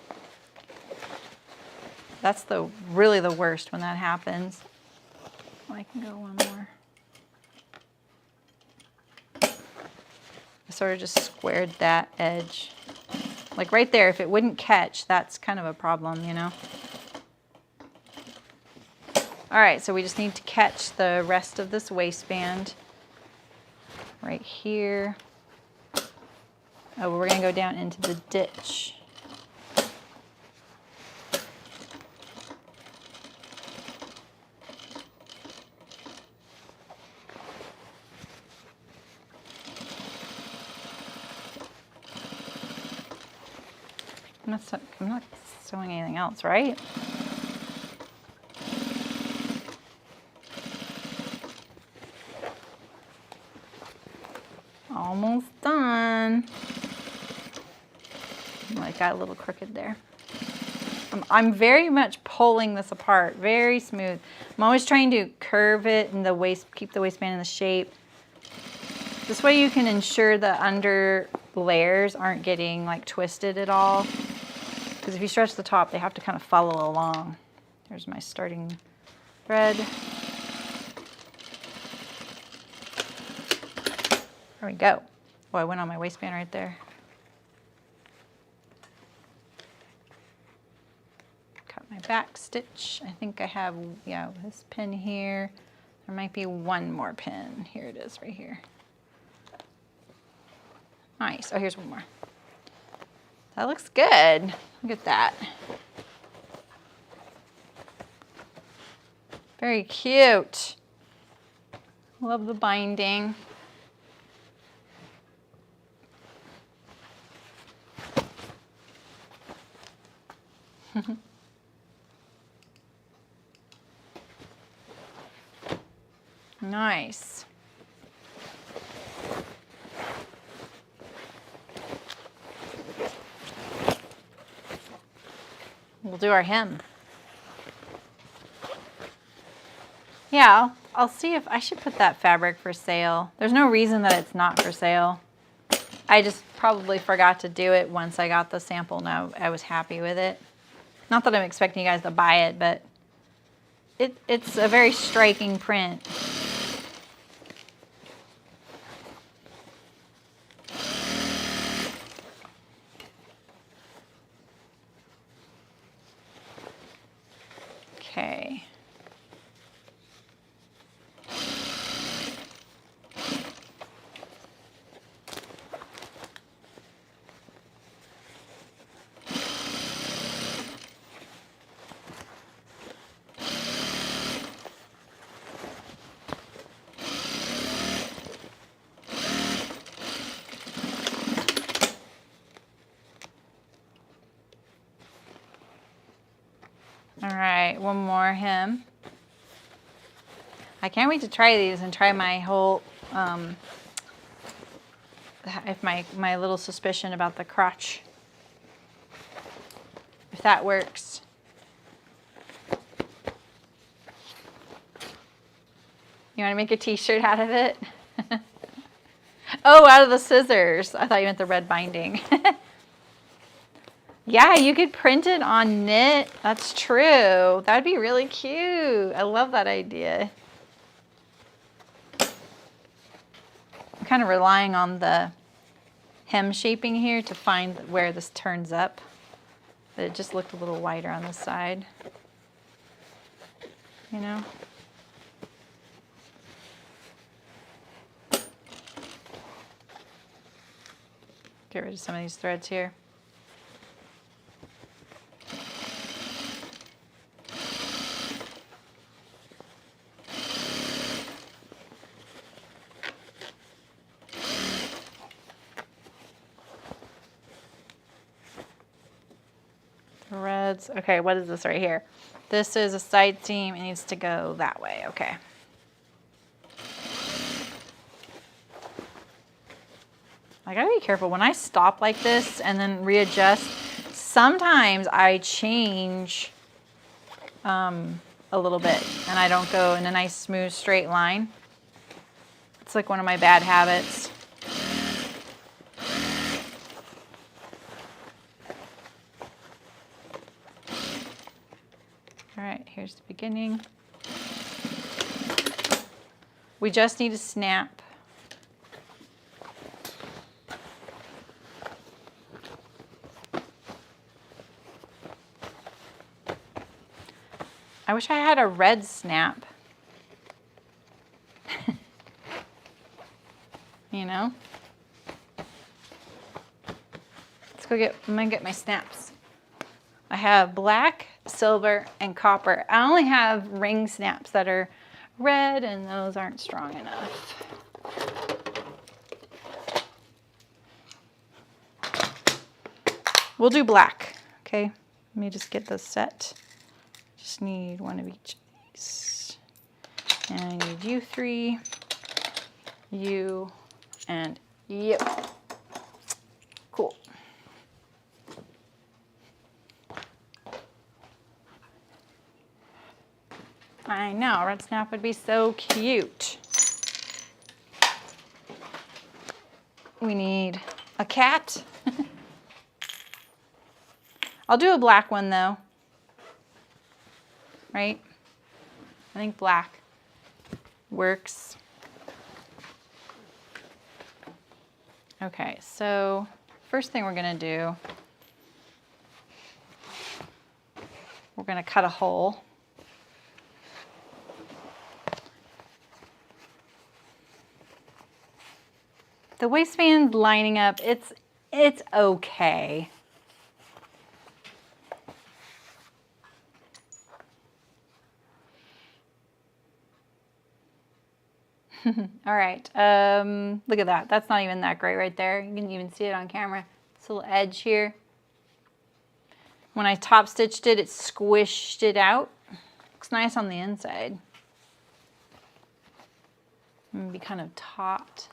That's really the worst when that happens. Oh, I can go one more. I sort of just squared that edge. Like right there, if it wouldn't catch, that's kind of a problem, you know? All right, so we just need to catch the rest of this waistband right here. Oh, we're gonna go down into the ditch. I'm not sewing anything else, right? Almost done. I got a little crooked there. I'm very much pulling this apart, very smooth. I'm always trying to curve it and keep the waistband in the shape. This way you can ensure the under layers aren't getting like twisted at all. Because if you stretch the top, they have to kind of follow along. There's my starting thread. There we go. Oh, I went on my waistband right there. Cut my back stitch. I think I have, yeah, this pin here. There might be one more pin. Here it is, right here. Nice. Oh, here's one more. That looks good. Look at that. Very cute. Love the binding. Nice. We'll do our hem. Yeah, I'll see if I should put that fabric for sale. There's no reason that it's not for sale. I just probably forgot to do it once I got the sample. Now I was happy with it. Not that I'm expecting you guys to buy it, but it's a very striking print. Okay. All right, one more hem. I can't wait to try these and try my whole, if my little suspicion about the crotch, if that works. You want to make a t-shirt out of it? Oh, out of the scissors. I thought you meant the red binding. Yeah, you could print it on knit. That's true. That'd be really cute. I love that idea. I'm kind of relying on the hem shaping here to find where this turns up. But it just looked a little wider on this side, you know? Get rid of some of these threads here. Threads. Okay, what is this right here? This is a side seam. It needs to go that way. Okay. I gotta be careful when I stop like this and then readjust. Sometimes I change a little bit and I don't go in a nice smooth straight line. It's like one of my bad habits. All right, here's the beginning. We just need to snap. I wish I had a red snap. You know? I'm gonna get my snaps. I have black, silver, and copper. I only have ring snaps that are red, and those aren't strong enough. We'll do black, okay? Let me just get this set. Just need one of each of these. And I need you three, you, and you. Cool. I know, red snap would be so cute. We need a cat. I'll do a black one though. Right? I think black works. Okay, so first thing we're gonna do, we're gonna cut a hole. The waistband lining up, it's okay. All right, look at that. That's not even that great right there. You can even see it on camera. This little edge here. When I top stitched it, it squished it out. Looks nice on the inside. Maybe kind of topped.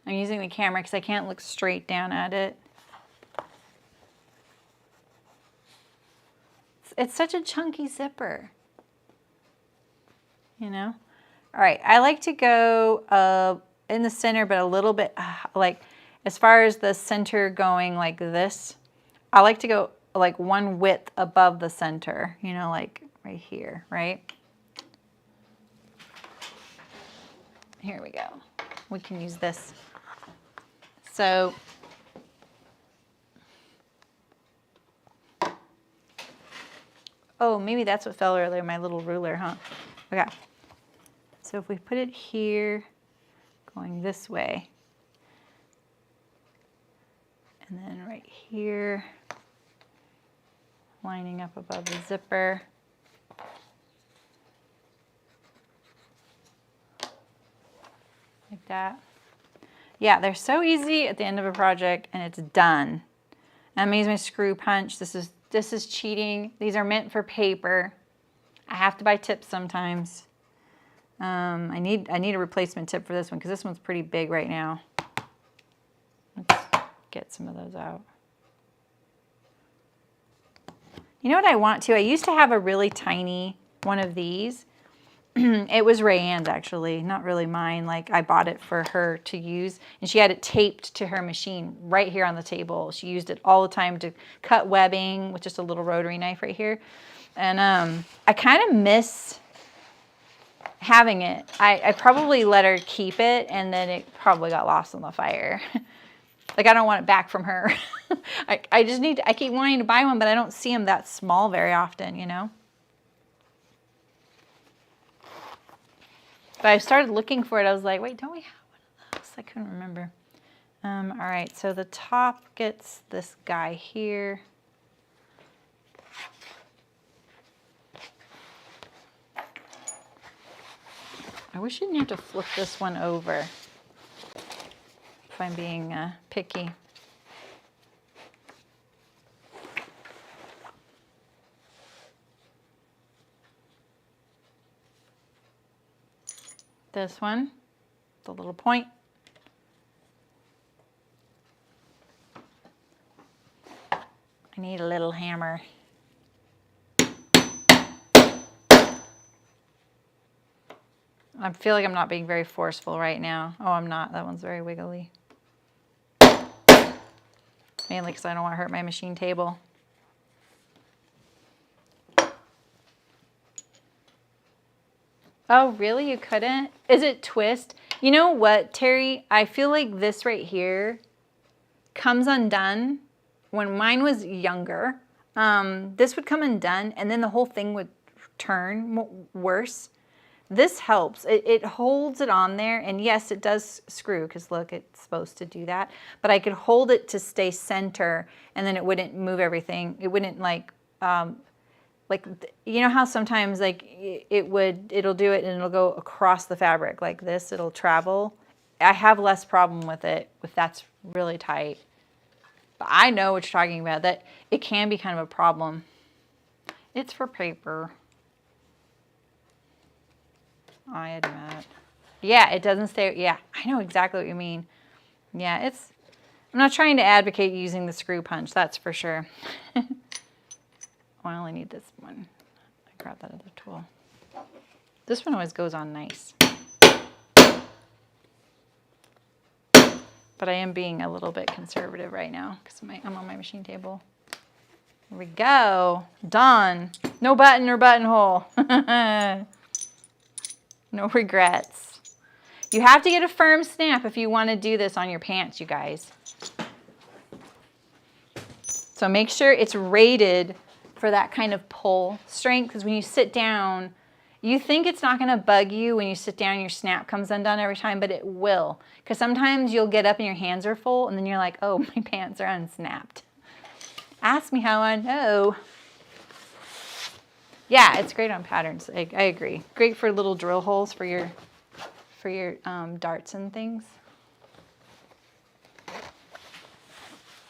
I'm using the camera because I can't look straight down at it. It's such a chunky zipper, you know? All right, I like to go in the center, but a little bit, like as far as the center going like this, I like to go like one width above the center, you know, like right here, right? Here we go. We can use this. So, oh, maybe that's what fell earlier, my little ruler, huh? Okay. So if we put it here, going this way, and then right here, lining up above the zipper. Like that. Yeah, they're so easy at the end of a project, and it's done. I'm using my screw punch. This is cheating. These are meant for paper. I have to buy tips sometimes. I need a replacement tip for this one because this one's pretty big right now. Let's get some of those out. You know what I want to? I used to have a really tiny one of these. It was Rayanne's actually, not really mine. Like I bought it for her to use, and she had it taped to her machine right here on the table. She used it all the time to cut webbing with just a little rotary knife right here. And I kind of miss having it. I probably let her keep it, and then it probably got lost in the fire. Like, I don't want it back from her. I just need, I keep wanting to buy one, but I don't see them that small very often, you know? But I started looking for it. I was like, wait, don't we have one of those? I couldn't remember. All right, so the top gets this guy here. I wish you didn't have to flip this one over if I'm being picky. This one, the little point. I need a little hammer. I feel like I'm not being very forceful right now. Oh, I'm not. That one's very wiggly. Mainly because I don't want to hurt my machine table. Oh, really? You couldn't? Is it twist? You know what, Terry? I feel like this right here comes undone. When mine was younger, this would come undone and then the whole thing would turn worse. This helps. It holds it on there, and yes, it does screw, because look, it's supposed to do that. But I could hold it to stay center, and then it wouldn't move everything. It wouldn't like you know how sometimes like it'll do it and it'll go across the fabric like this. It'll travel. I have less problem with it if that's really tight. But I know what you're talking about. That it can be kind of a problem. It's for paper. I admit. Yeah, it doesn't stay. Yeah, I know exactly what you mean. Yeah, it's. I'm not trying to advocate using the screw punch. That's for sure. I only need this one. I grabbed that other tool. This one always goes on nice. But I am being a little bit conservative right now because I'm on my machine table. There we go. Done. No button or buttonhole. No regrets. You have to get a firm snap if you want to do this on your pants, you guys. So make sure it's rated for that kind of pull strength, because when you sit down, you think it's not going to bug you when you sit down, your snap comes undone every time, but it will. Because sometimes you'll get up and your hands are full, and then you're like, oh, my pants are unsnapped. Ask me how I know. Yeah, it's great on patterns. I agree. Great for little drill holes for your darts and things.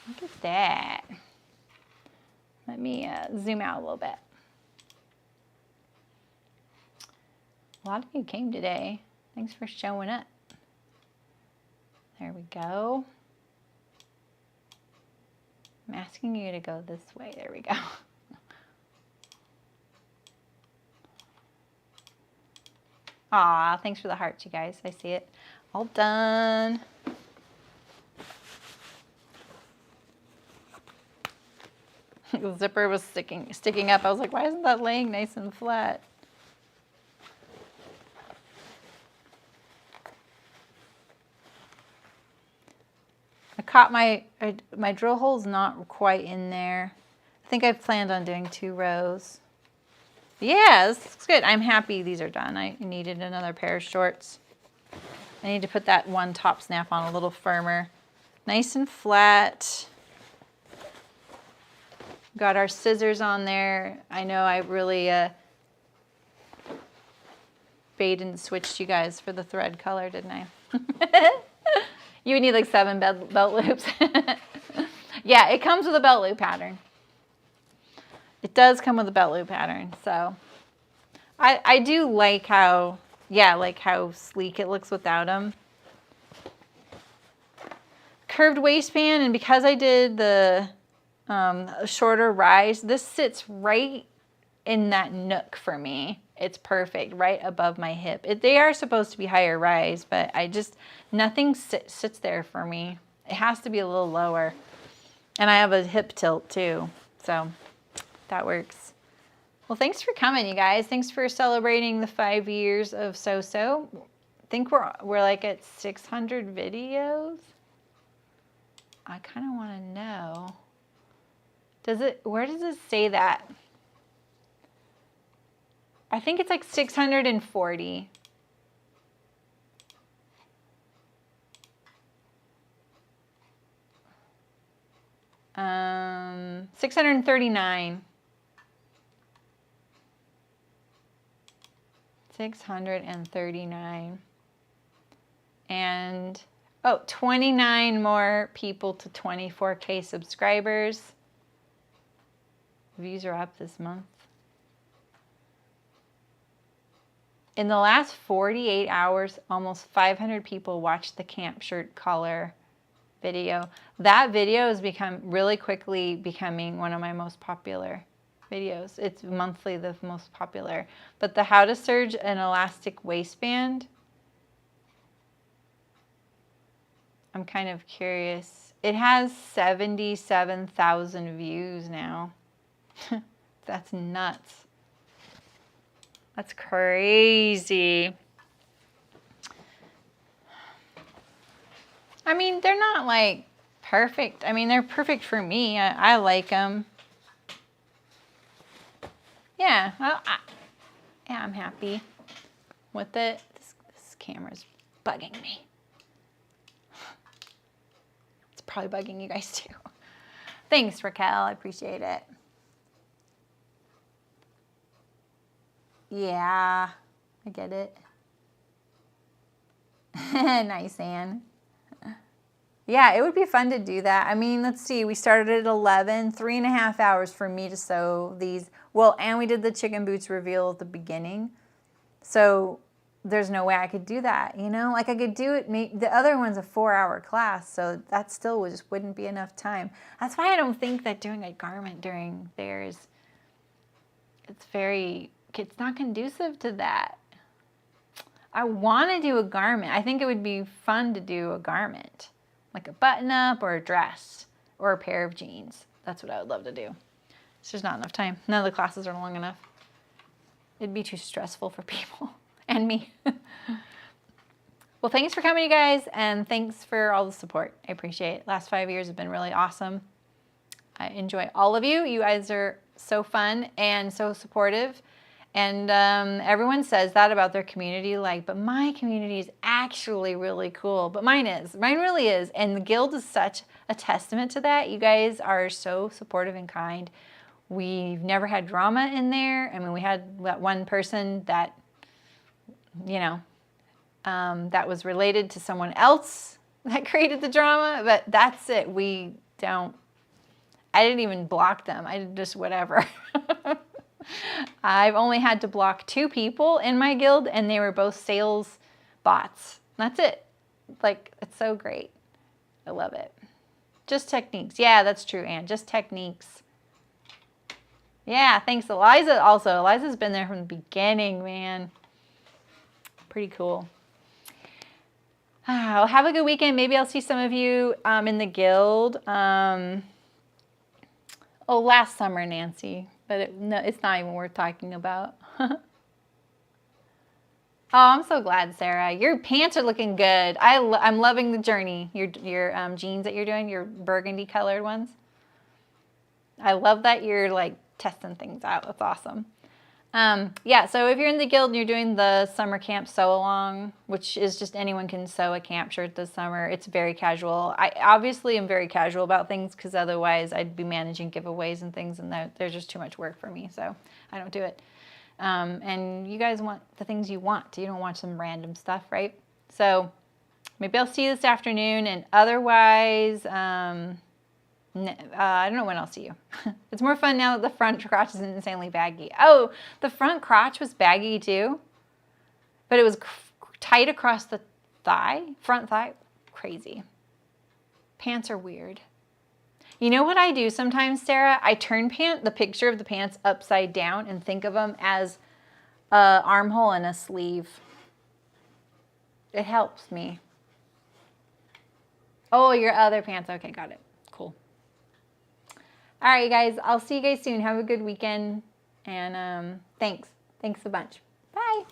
Look at that. Let me zoom out a little bit. A lot of you came today. Thanks for showing up. There we go. I'm asking you to go this way. There we go. Aw, thanks for the hearts, you guys. I see it. All done. The zipper was sticking up. I was like, why isn't that laying nice and flat? I caught my drill hole's not quite in there. I think I planned on doing 2 rows. Yeah, this looks good. I'm happy these are done. I needed another pair of shorts. I need to put that one top snap on a little firmer. Nice and flat. Got our scissors on there. I know I really bait and switched you guys for the thread color, didn't I? You would need like 7 belt loops. Yeah, it comes with a belt loop pattern. It does come with a belt loop pattern. So I do like how, yeah, like how sleek it looks without them. Curved waistband, and because I did the shorter rise, this sits right in that nook for me. It's perfect, right above my hip. They are supposed to be higher rise, but nothing sits there for me. It has to be a little lower. And I have a hip tilt too, so that works. Well, thanks for coming, you guys. Thanks for celebrating the 5 years of So-So. I think we're like at 600 videos. I kind of want to know. Where does it say that? I think it's like 640. 639. 639. And, 29 more people to 24K subscribers. Views are up this month. In the last 48 hours, almost 500 people watched the camp shirt collar video. That video has really quickly becoming one of my most popular videos. It's monthly the most popular. But the how to serge an elastic waistband, I'm kind of curious. It has 77,000 views now. That's nuts. That's crazy. I mean, they're not like perfect. I mean, they're perfect for me. I like them. Yeah, I'm happy with it. This camera's bugging me. It's probably bugging you guys too. Thanks, Raquel. I appreciate it. Yeah, I get it. Nice, Anne. Yeah, it would be fun to do that. I mean, let's see. We started at 11, 3.5 hours for me to sew these. Well, and we did the chicken boots reveal at the beginning. So there's no way I could do that, you know? Like I could do it. The other one's a 4-hour class, so that still just wouldn't be enough time. That's why I don't think that doing a garment during there is, it's not conducive to that. I want to do a garment. I think it would be fun to do a garment. Like a button-up or a dress or a pair of jeans. That's what I would love to do. It's just not enough time. None of the classes are long enough. It'd be too stressful for people and me. Well, thanks for coming, you guys, and thanks for all the support. I appreciate it. Last 5 years have been really awesome. I enjoy all of you. You guys are so fun and so supportive. And everyone says that about their community, like, but my community is actually really cool. But mine really is. And the Guild is such a testament to that. You guys are so supportive and kind. We've never had drama in there. I mean, we had that one person that, you know, that was related to someone else that created the drama. But that's it. I didn't even block them. I did just whatever. I've only had to block 2 people in my guild, and they were both sales bots. That's it. Like, it's so great. I love it. Just techniques. Yeah, that's true, Anne. Just techniques. Yeah, thanks, Eliza. Also, Eliza's been there from the beginning, man. Pretty cool. Well, have a good weekend. Maybe I'll see some of you in the guild. Last summer, Nancy. But no, it's not even worth talking about. Oh, I'm so glad, Sarah. Your pants are looking good. I'm loving the journey. Your jeans that you're doing, your burgundy colored ones. I love that you're like testing things out. That's awesome. Yeah, so if you're in the guild and you're doing the summer camp sew along, which is just anyone can sew a camp shirt this summer, it's very casual. I obviously am very casual about things because otherwise I'd be managing giveaways and things, and there's just too much work for me, so I don't do it. And you guys want the things you want. You don't want some random stuff, right? So maybe I'll see you this afternoon, and otherwise, I don't know when I'll see you. It's more fun now that the front crotch is insanely baggy. Oh, the front crotch was baggy too, but it was tight across the front thigh. Crazy. Pants are weird. You know what I do sometimes, Sarah? I turn the picture of the pants upside down and think of them as an armhole and a sleeve. It helps me. Oh, your other pants. Okay, got it. Cool. All right, you guys. I'll see you guys soon. Have a good weekend. And thanks. Thanks a bunch. Bye.